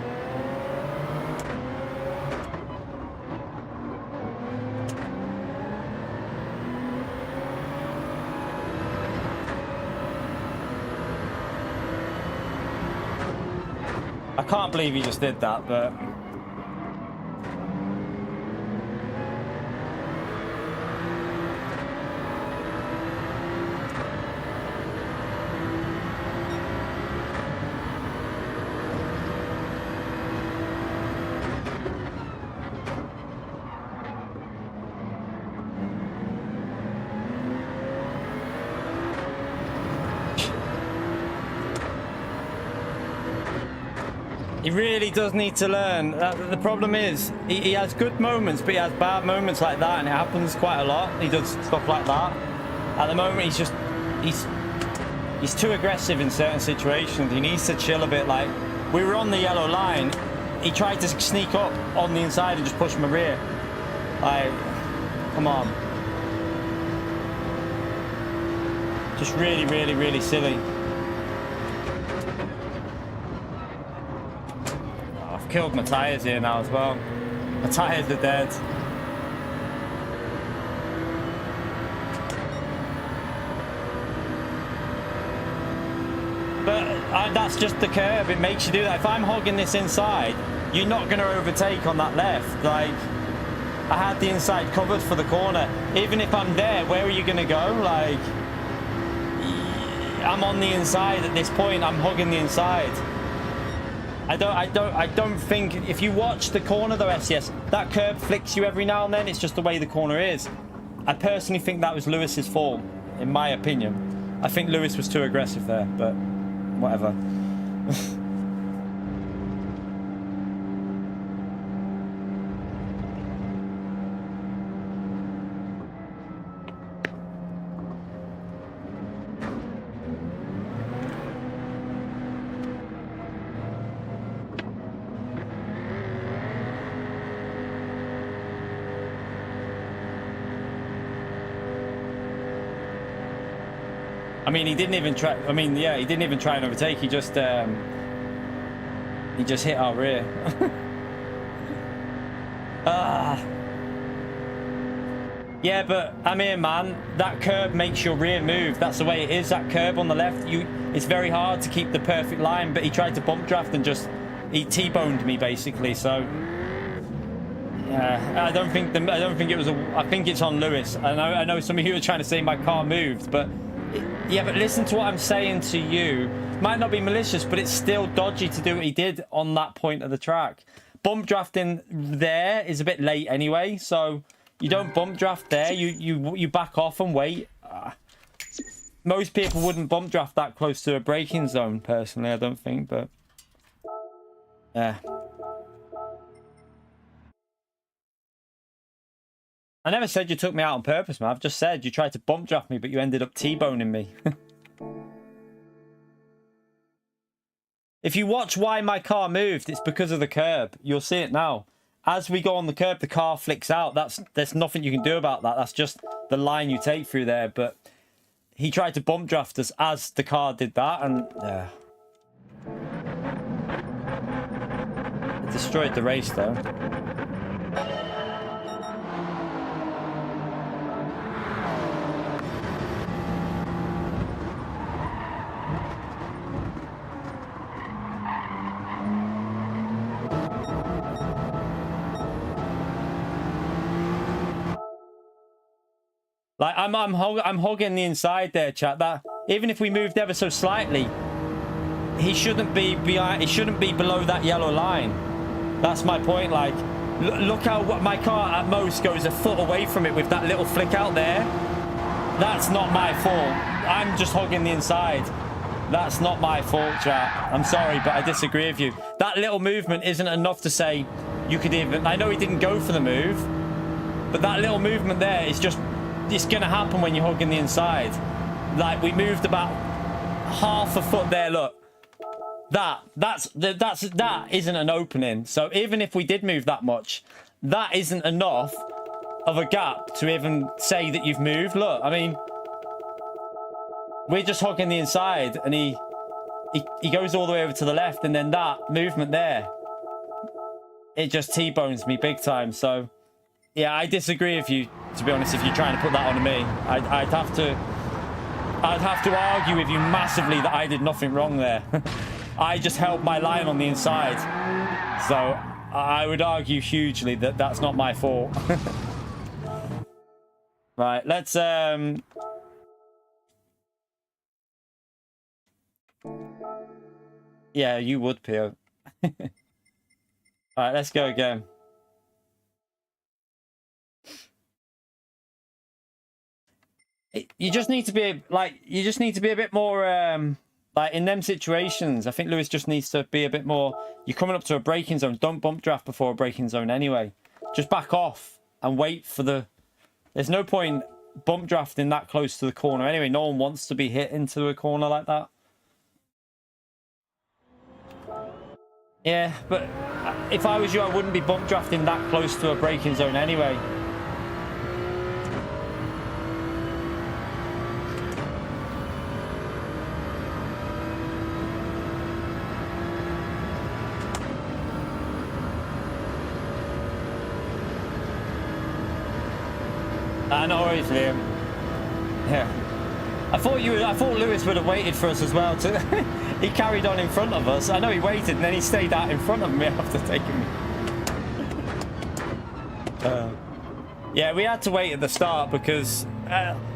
I can't believe he just did that, but... He really does need to learn. The problem is, he has good moments, but he has bad moments like that, and it happens quite a lot. He does stuff like that. At the moment, he's too aggressive in certain situations. He needs to chill a bit. Like, we were on the yellow line. He tried to sneak up on the inside and just push my rear. Like, come on. Just really, really, really silly. Killed my tires here now as well. My tires are dead. But that's just the curb. It makes you do that. If I'm hogging this inside, you're not going to overtake on that left. Like, I had the inside covered for the corner. Even if I'm there, where are you going to go? Like, I'm on the inside at this point. I'm hogging the inside. I don't think, if you watch the corner though, SES, that curb flicks you every now and then. It's just the way the corner is. I personally think that was Lewis's fault, in my opinion. I think Lewis was too aggressive there, but whatever. I mean, he didn't even try. I mean, yeah, he didn't even try and overtake. He just hit our rear. Yeah, but I mean, man, that curb makes your rear move. That's the way it is. That curb on the left, it's very hard to keep the perfect line. But he tried to bump draft and he T-boned me basically. So yeah, I don't think it was I think it's on Lewis. I know some of you are trying to say my car moved, but. Yeah, but listen to what I'm saying to you. Might not be malicious, but it's still dodgy to do what he did on that point of the track. Bump drafting there is a bit late anyway, so you don't bump draft there. You back off and wait. Most people wouldn't bump draft that close to a braking zone, personally, I don't think, but yeah. I never said you took me out on purpose, man. I've just said you tried to bump draft me, but you ended up T-boning me. If you watch why my car moved, it's because of the curb. You'll see it now. As we go on the curb, the car flicks out. There's nothing you can do about that. That's just the line you take through there. But he tried to bump draft us as the car did that, and yeah. It destroyed the race, though. Like I'm hogging the inside there, chat. That even if we moved ever so slightly, he shouldn't be behind. He shouldn't be below that yellow line. That's my point. Like, look how my car at most goes a foot away from it with that little flick out there. That's not my fault. I'm just hogging the inside. That's not my fault, chat. I'm sorry, but I disagree with you. That little movement isn't enough to say you could even. I know he didn't go for the move, but that little movement there is just. It's going to happen when you're hogging the inside. Like, we moved about half a foot there. Look, that isn't an opening. So even if we did move that much, that isn't enough of a gap to even say that you've moved. Look, I mean, we're just hogging the inside, and he goes all the way over to the left, and then that movement there, it just T-bones me big time. So yeah, I disagree with you, to be honest. If you're trying to put that on me, I'd have to argue with you massively that I did nothing wrong there. I just held my line on the inside. So I would argue hugely that that's not my fault. Right, let's yeah, you would, Pio. All right, let's go again. You just need to be like, you just need to be a bit more like in them situations. I think Lewis just needs to be a bit more. You're coming up to a braking zone. Don't bump draft before a braking zone anyway. Just back off and wait for the. There's no point bump drafting that close to the corner anyway. No one wants to be hit into a corner like that. Yeah, but if I was you, I wouldn't be bump drafting that close to a braking zone anyway. No worries, Liam. Yeah. I thought Lewis would have waited for us as well. He carried on in front of us. I know he waited and then he stayed out in front of me after taking me. Yeah, we had to wait at the start because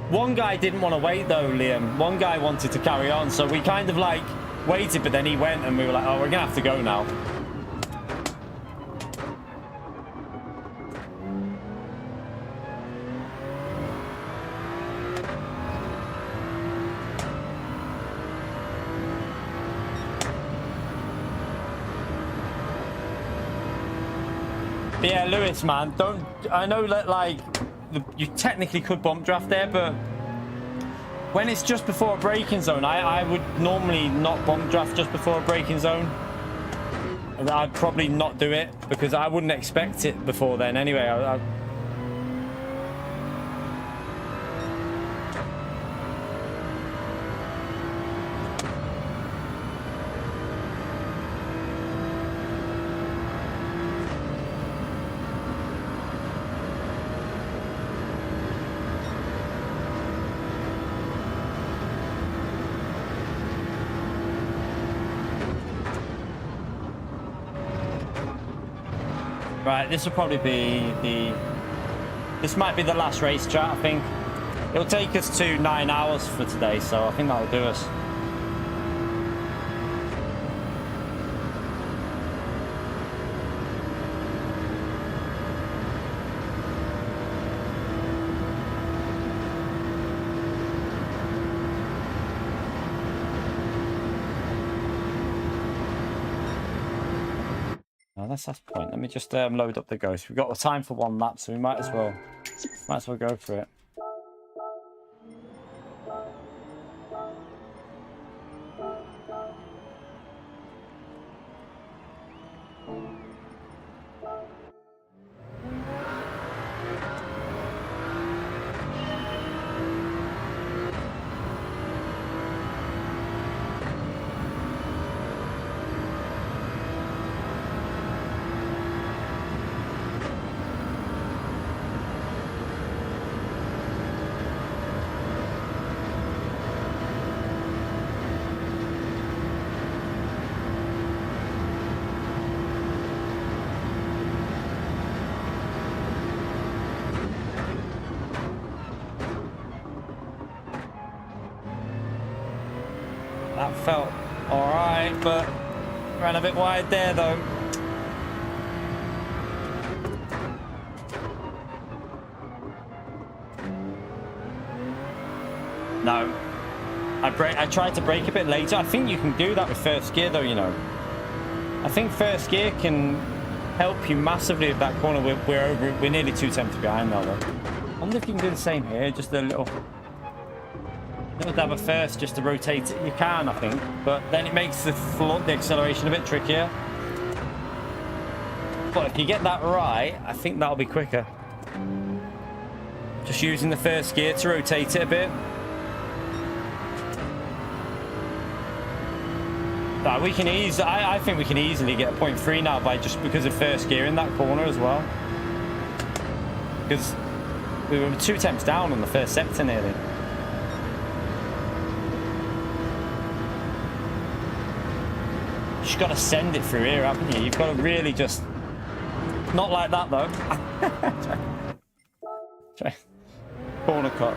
one guy didn't want to wait though, Liam. One guy wanted to carry on, so we kind of like waited, but then he went and we were like, oh, we're gonna have to go now. Yeah, Lewis, man, don't. I know that, like, you technically could bump draft there, but when it's just before a braking zone, I would normally not bump draft just before a braking zone. I'd probably not do it because I wouldn't expect it before then anyway. Right, this will probably be this might be the last race chat, I think. It'll take us to 9 hours for today, so I think that'll do us. That's the point. Let me just load up the Ghost. We've got time for one lap, so we might as well go for it. That felt alright, but ran a bit wide there though. No. I tried to brake a bit later. I think you can do that with first gear though, you know. I think first gear can help you massively with that corner. We're nearly 2 tenths behind now though. I wonder if you can do the same here, just a little dab of first just to rotate it. You can, I think, but then it makes the acceleration a bit trickier. But if you get that right, I think that'll be quicker. Just using the first gear to rotate it a bit. But we can I think we can easily get a 0.3 now by just because of first gear in that corner as well. Because we were 2 tenths down on the first sector nearly. just got to send it through here, haven't you? You've got to really just... Not like that, though. Try. Corner cut.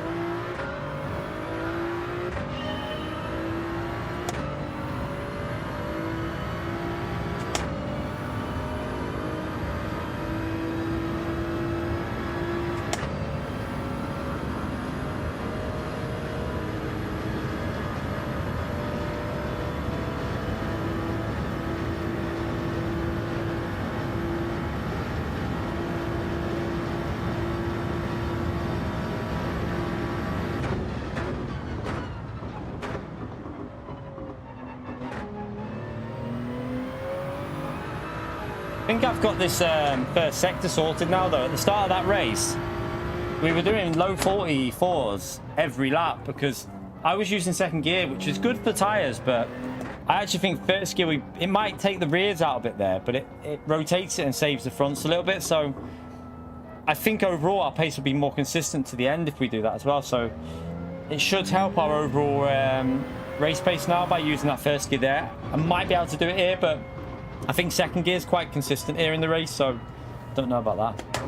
I think I've got this first sector sorted now, though. At the start of that race, we were doing low 44s every lap because I was using second gear, which is good for tyres, but I actually think first gear, it might take the rears out a bit there, but it rotates it and saves the fronts a little bit. So I think overall our pace will be more consistent to the end if we do that as well. So it should help our overall race pace now by using that first gear there. I might be able to do it here, but I think second gear is quite consistent here in the race, so don't know about that.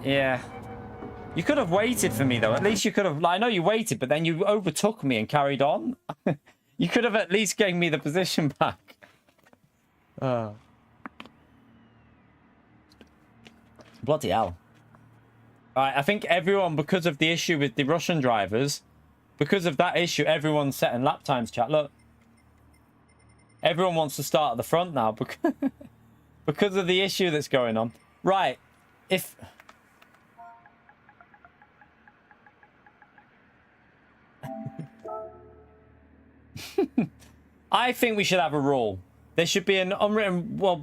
Yeah. You could have waited for me, though. At least you could have... I know you waited, but then you overtook me and carried on. You could have at least gave me the position back. Bloody hell. Right, I think everyone, because of the issue with the Russian drivers, because of that issue, everyone's setting lap times, chat. Look. Everyone wants to start at the front now because of the issue that's going on. Right. If... I think we should have a rule. There should be an unwritten... Well,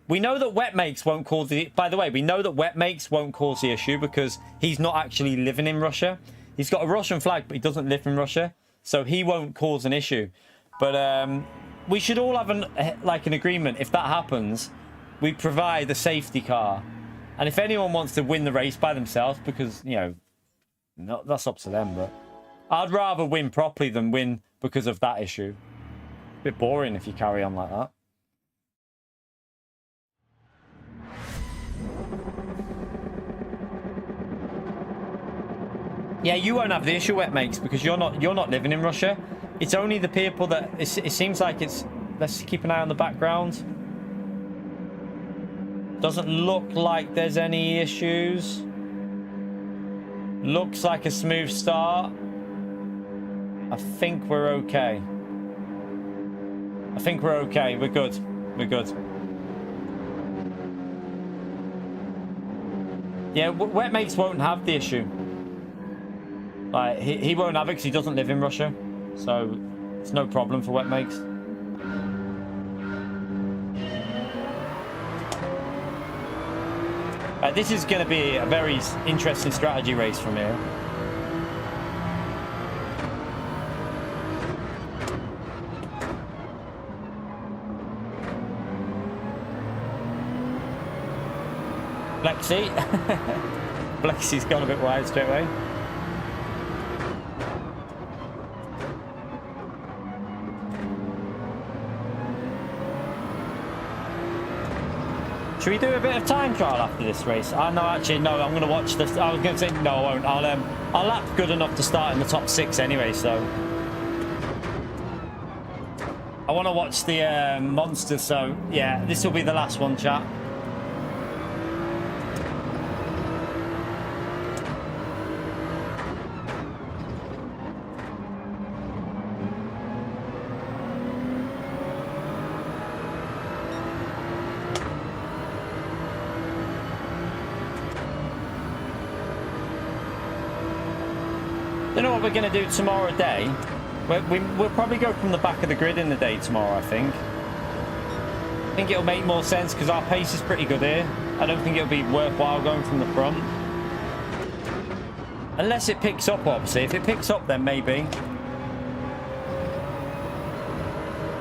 we know that wet makes won't cause the... By the way, we know that wet makes won't cause the issue because he's not actually living in Russia. He's got a Russian flag, but he doesn't live in Russia. So he won't cause an issue. But we should all have an agreement. If that happens, we provide a safety car. And if anyone wants to win the race by themselves, because, you know, no, that's up to them. But I'd rather win properly than win because of that issue. Bit boring if you carry on like that. Yeah, you won't have the issue, wet makes, because you're not living in Russia. It's only the people that it seems like it's. Let's keep an eye on the background. Doesn't look like there's any issues. Looks like a smooth start. I think we're okay. I think we're okay. We're good. We're good. Yeah, wet makes won't have the issue. Like, he won't have it because he doesn't live in Russia. So it's no problem for wet makes. This is going to be a very interesting strategy race from here. Lexi. Lexi's gone a bit wide straight away. Should we do a bit of time trial after this race? No, actually, no. I'm going to watch this. I was going to say no, I won't. I'll lap good enough to start in the top 6 anyway. So I want to watch the monsters. So yeah, this will be the last one, chat. You know what we're going to do tomorrow day? We'll probably go from the back of the grid in the day tomorrow, I think. I think it'll make more sense because our pace is pretty good here. I don't think it'll be worthwhile going from the front. Unless it picks up, obviously. If it picks up, then maybe.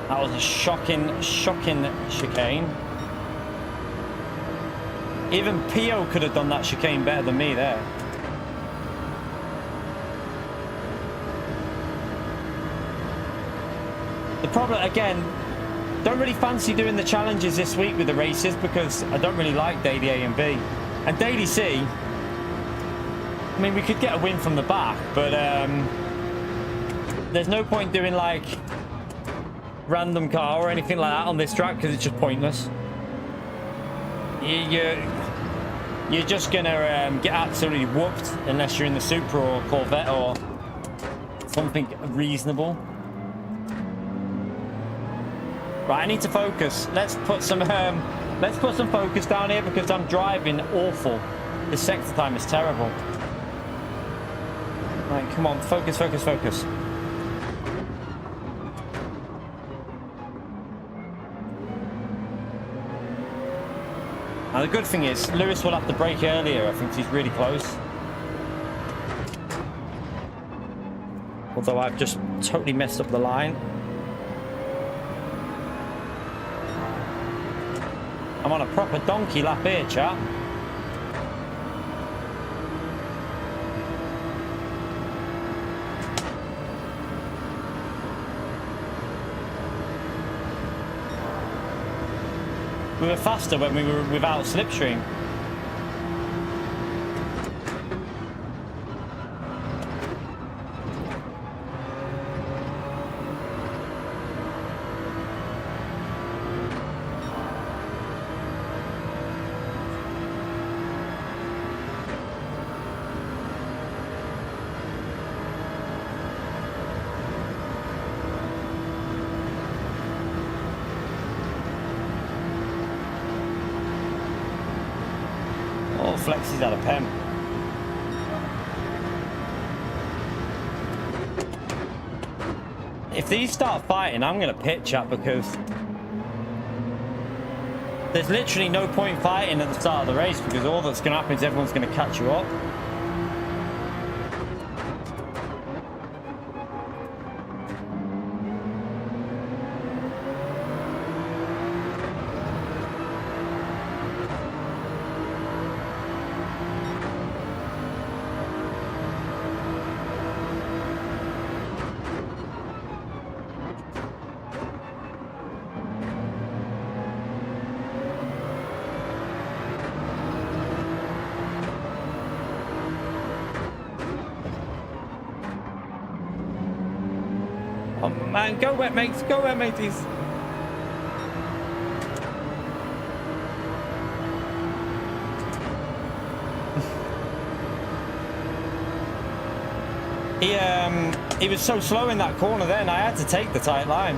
That was a shocking chicane. Even Pio could have done that chicane better than me there. The problem, again, don't really fancy doing the challenges this week with the races because I don't really like Daily A and B. And Daily C, I mean, we could get a win from the back, but there's no point doing like random car or anything like that on this track because it's just pointless. You're just gonna get absolutely whooped unless you're in the Supra or Corvette or something reasonable. Right, I need to focus. Let's put some focus down here because I'm driving awful. The sector time is terrible. Right, come on, focus, focus, focus. Now the good thing is, Lewis will have to brake earlier. I think he's really close. Although I've just totally messed up the line. I'm on a proper donkey lap here, chap. We were faster when we were without slipstream. Flexy's out of pen. If these start fighting, I'm gonna pitch up because there's literally no point fighting at the start of the race because all that's gonna happen is everyone's gonna catch you up. Oh man, go wet mates, go wet mateys. He was so slow in that corner then, I had to take the tight line.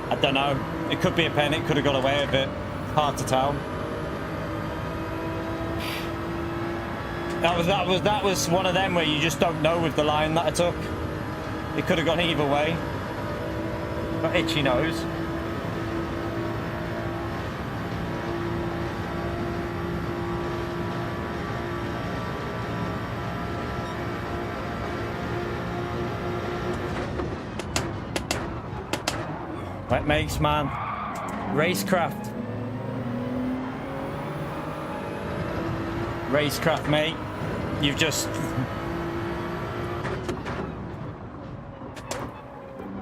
I don't know. It could be a pen. It could have got away with it. Hard to tell. That was one of them where you just don't know with the line that I took. It could have gone either way. Got itchy nose. Wet makes, man. Racecraft. Racecraft, mate. You've just...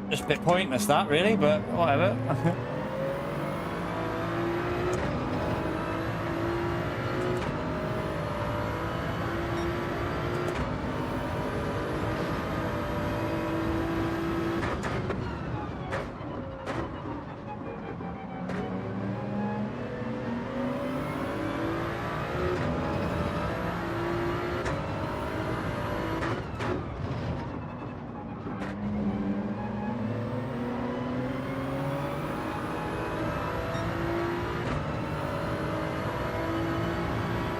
just a bit pointless, that, really, but whatever.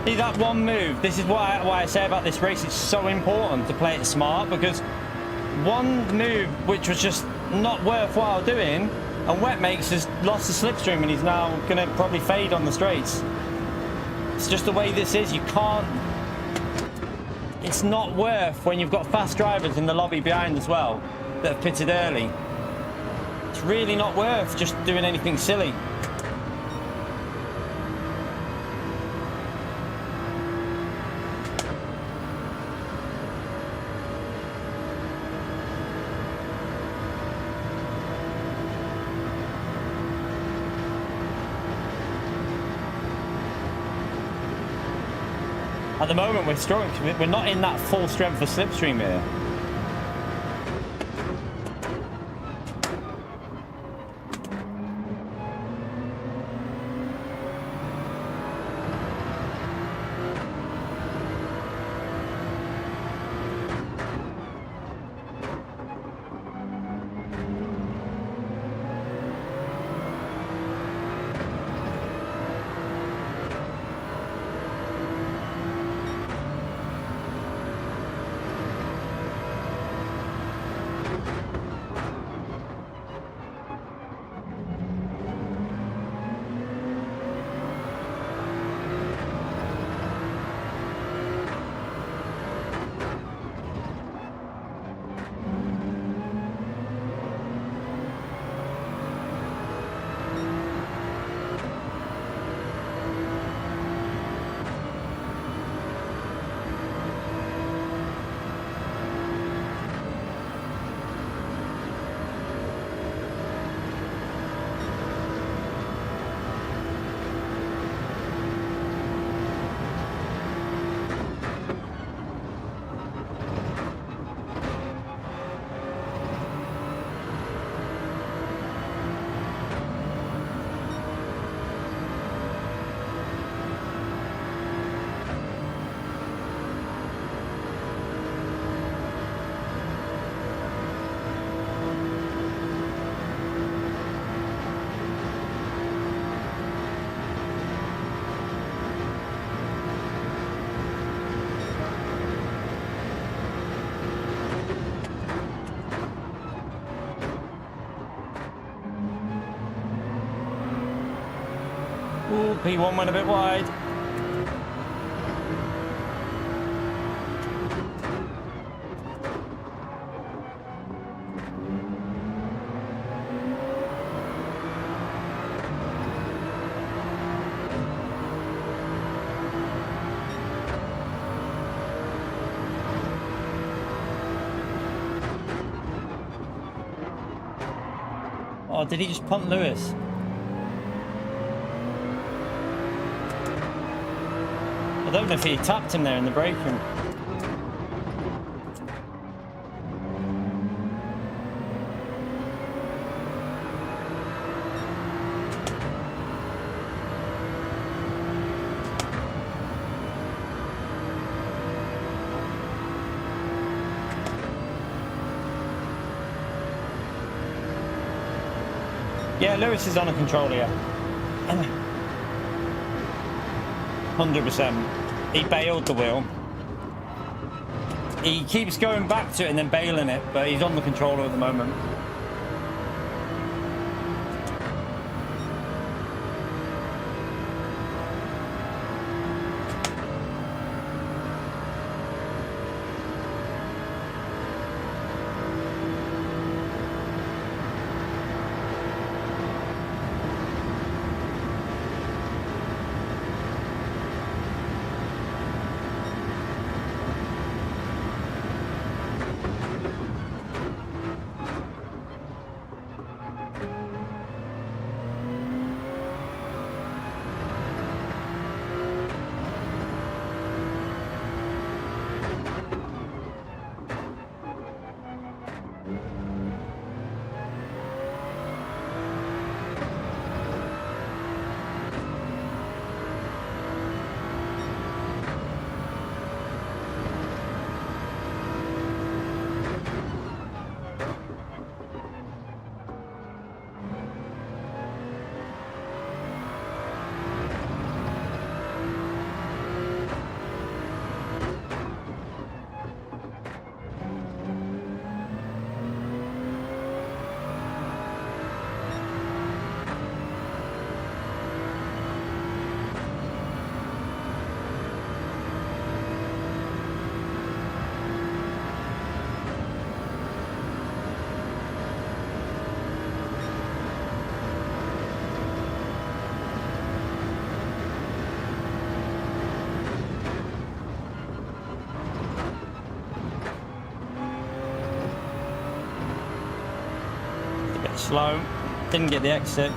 See that one move, this is why I say about this race, it's so important to play it smart, because one move which was just not worthwhile doing, and Wet Makes has lost the slipstream and he's now going to probably fade on the straights. It's just the way this is, you can't... It's not worth when you've got fast drivers in the lobby behind as well that have pitted early. it's really not worth just doing anything silly. At the moment, we're struggling because we're not in that full strength of slipstream here. Ooh, P1 went a bit wide. Oh, did he just punt Lewis? I don't know if he tapped him there in the braking. Yeah, Lewis is on a controller, yeah. 100%. He bailed the wheel. He keeps going back to it and then bailing it, but he's on the controller at the moment. slow. Didn't get the exit.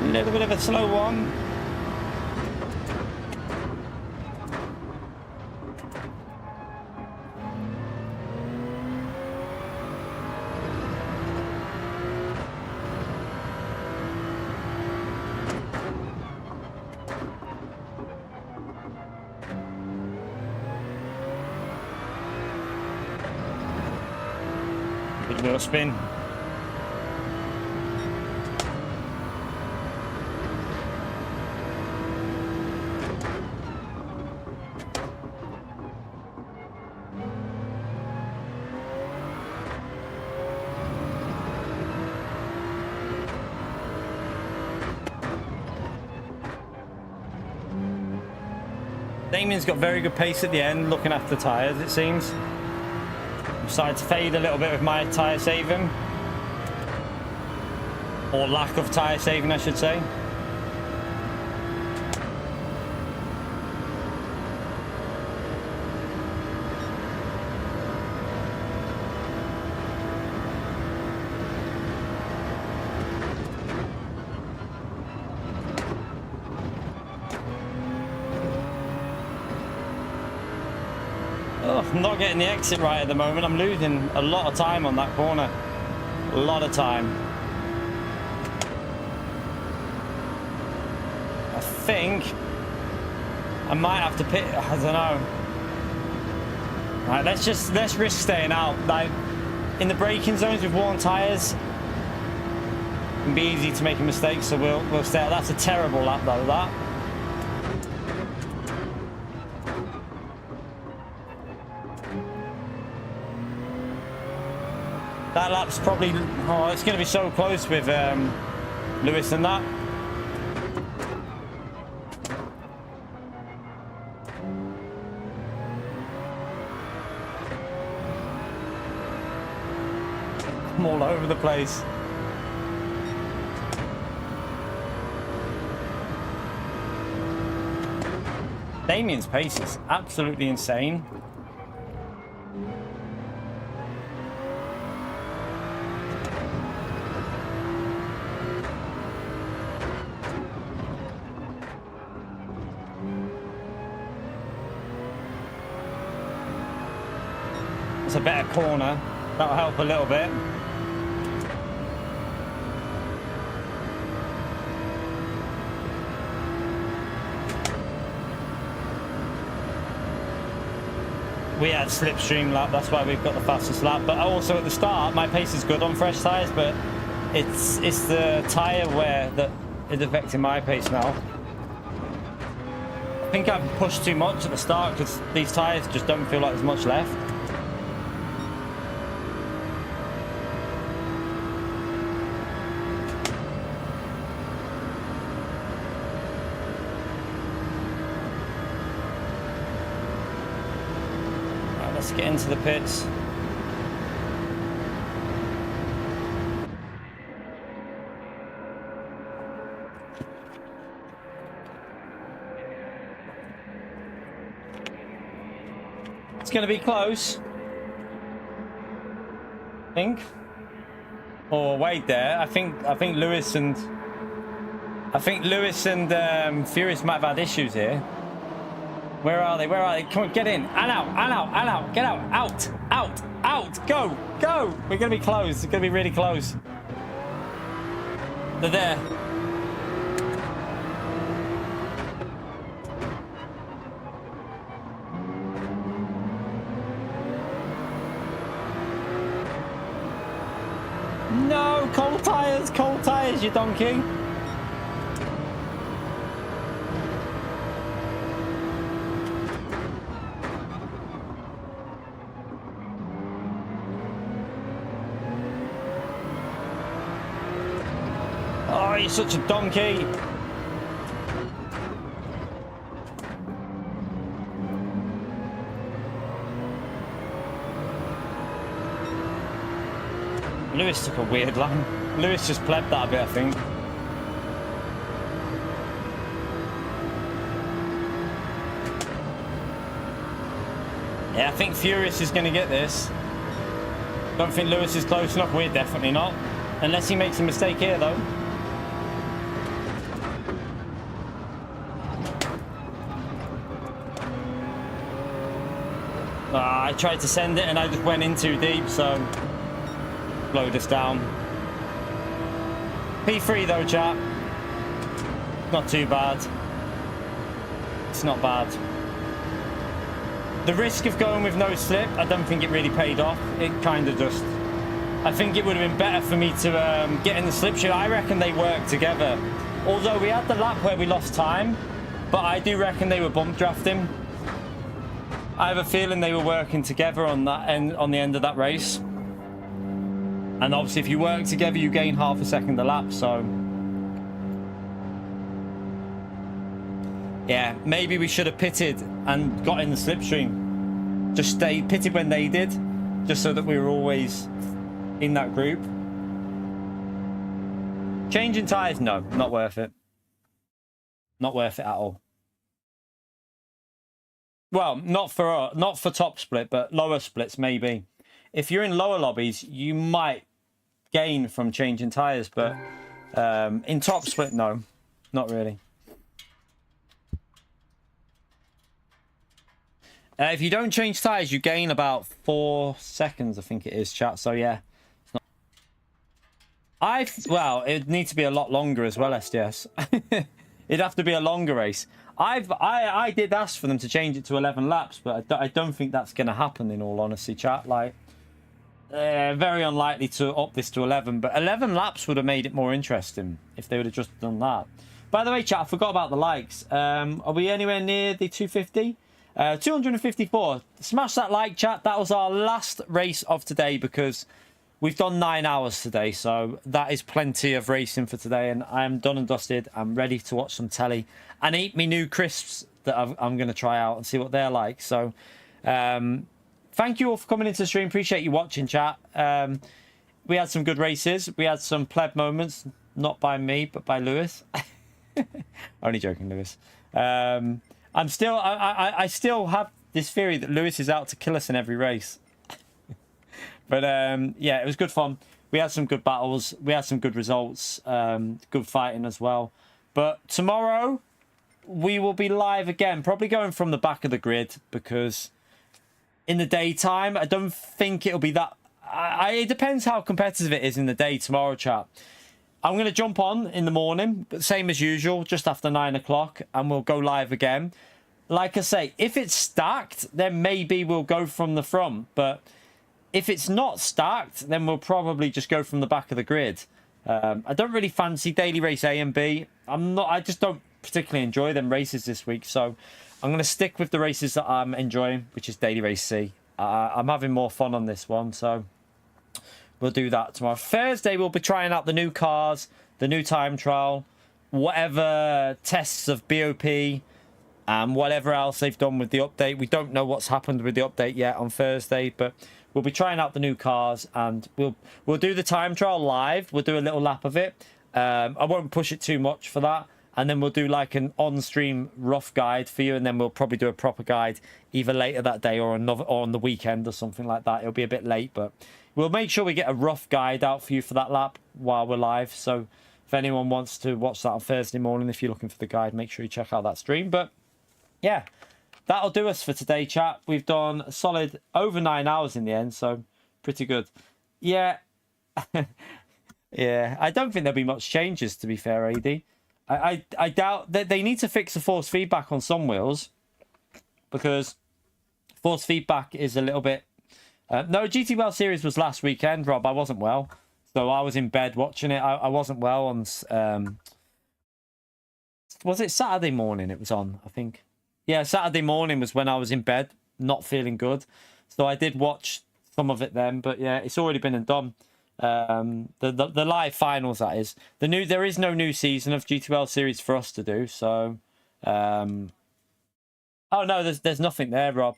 A little bit of a slow one. Big wheel spin. Damien's got very good pace at the end, looking after tyres, it seems. I'm starting to fade a little bit with my tyre saving. Or lack of tyre saving, I should say. I'm not getting the exit right at the moment. I'm losing a lot of time on that corner. A lot of time. I think I might have to pit. I don't know. All right, let's risk staying out. Like in the braking zones with worn tires, it can be easy to make a mistake. So we'll stay out. That's a terrible lap though. That lap's probably, oh, it's going to be so close with Lewis and that. I'm all over the place. Damien's pace is absolutely insane. It's a better corner. That'll help a little bit. We had slipstream lap, that's why we've got the fastest lap. But also at the start, my pace is good on fresh tyres, but it's the tyre wear that is affecting my pace now. I think I've pushed too much at the start because these tyres just don't feel like there's much left. Let's get into the pits. It's going to be close, I think. Oh, wait there. I think Lewis and Furious might have had issues here. Where are they? Where are they? Come on, get in. And out, and out, and out. Get out, out, out, out. Go, go. We're going to be close. It's going to be really close. They're there. No, cold tires, you donkey. Oh, you're such a donkey. Lewis took a weird line. Lewis just plebbed that a bit, I think. Yeah, I think Furious is going to get this. Don't think Lewis is close enough. We're definitely not. Unless he makes a mistake here, though. I tried to send it and I just went in too deep, so slowed us down. P3 though, chat. Not too bad. It's not bad. The risk of going with no slip, I don't think it really paid off. It kind of just... I think it would have been better for me to get in the slip shoot. I reckon they worked together. Although we had the lap where we lost time, but I do reckon they were bump drafting. I have a feeling they were working together on that end, on the end of that race. And obviously if you work together, you gain half a second a lap, so... Yeah, maybe we should have pitted and got in the slipstream. Just stayed, pitted when they did, just so that we were always in that group. Changing tyres? No, not worth it. Not worth it at all. Well, not for top split, but lower splits maybe. If you're in lower lobbies, you might gain from changing tyres, but in top split, no, not really. If you don't change tyres, you gain about 4 seconds, I think it is, chat. So yeah, it's not... well, it'd need to be a lot longer as well, SDS. It'd have to be a longer race. I did ask for them to change it to 11 laps, but I don't think that's going to happen, in all honesty, chat. Like, very unlikely to up this to 11, but 11 laps would have made it more interesting if they would have just done that. By the way, chat, I forgot about the likes. Are we anywhere near the 250? 254. Smash that like, chat. That was our last race of today because we've done 9 hours today, so that is plenty of racing for today, and I'm done and dusted. I'm ready to watch some telly and eat me new crisps that I'm going to try out and see what they're like. So thank you all for coming into the stream. Appreciate you watching, chat. We had some good races. We had some pleb moments, not by me, but by Lewis. Only joking, Lewis. I still have this theory that Lewis is out to kill us in every race. But yeah, it was good fun. We had some good battles. We had some good results. Good fighting as well. But tomorrow we will be live again. Probably going from the back of the grid because in the daytime, I don't think it'll be that... it depends how competitive it is in the day tomorrow, chat. I'm going to jump on in the morning, but same as usual, just after 9 o'clock, and we'll go live again. Like I say, if it's stacked, then maybe we'll go from the front. But if it's not stacked, then we'll probably just go from the back of the grid. I don't really fancy daily race A and B. I just don't particularly enjoy them races this week. So I'm going to stick with the races that I'm enjoying, which is daily race C. I'm having more fun on this one, so we'll do that tomorrow. Thursday, we'll be trying out the new cars, the new time trial, whatever tests of BOP, and whatever else they've done with the update. We don't know what's happened with the update yet on Thursday, but we'll be trying out the new cars, and we'll do the time trial live. We'll do a little lap of it. I won't push it too much for that, and then we'll do like an on-stream rough guide for you, and then we'll probably do a proper guide either later that day or on the weekend or something like that. It'll be a bit late, but we'll make sure we get a rough guide out for you for that lap while we're live. So if anyone wants to watch that on Thursday morning, if you're looking for the guide, make sure you check out that stream. But yeah, that'll do us for today, chat. We've done a solid over 9 hours in the end, so pretty good. Yeah. Yeah, I don't think there'll be much changes, to be fair, AD. I doubt that they need to fix the force feedback on some wheels, because force feedback is a little bit... no, GT World Series was last weekend, Rob. I wasn't well, so I was in bed watching it. I wasn't well on... was it Saturday morning it was on, I think? Yeah, Saturday morning was when I was in bed, not feeling good. So I did watch some of it then, but yeah, it's already been and done. The live finals, that is. There is no new season of GTL series for us to do, so oh no, there's nothing there, Rob.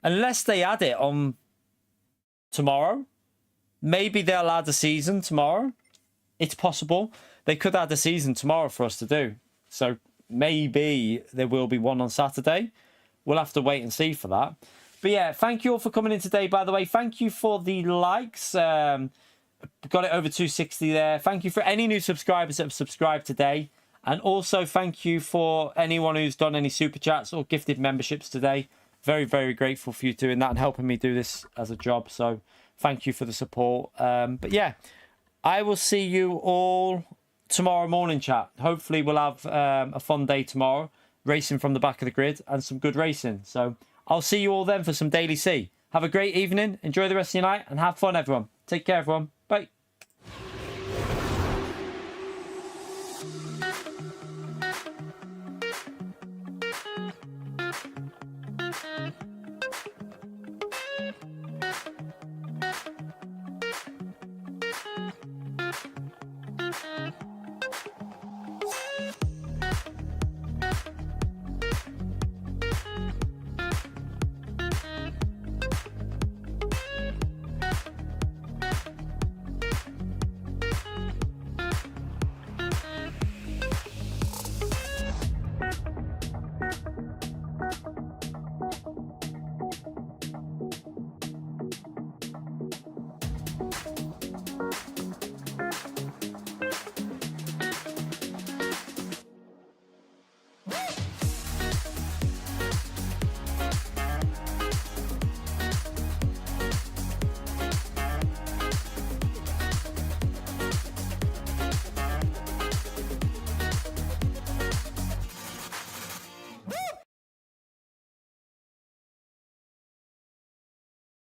Unless they add it on tomorrow. maybe they'll add a season tomorrow. It's possible. They could add a season tomorrow for us to do. So maybe there will be one on Saturday. We'll have to wait and see for that. But yeah, thank you all for coming in today, by the way. Thank you for the likes. Got it over 260 there. Thank you for any new subscribers that have subscribed today. And also thank you for anyone who's done any super chats or gifted memberships today. Very, very grateful for you doing that and helping me do this as a job. So thank you for the support. But yeah, I will see you all tomorrow morning, chat. Hopefully we'll have a fun day tomorrow. Racing from the back of the grid and some good racing. So I'll see you all then for some Daily C. Have a great evening. Enjoy the rest of your night and have fun, everyone. Take care, everyone.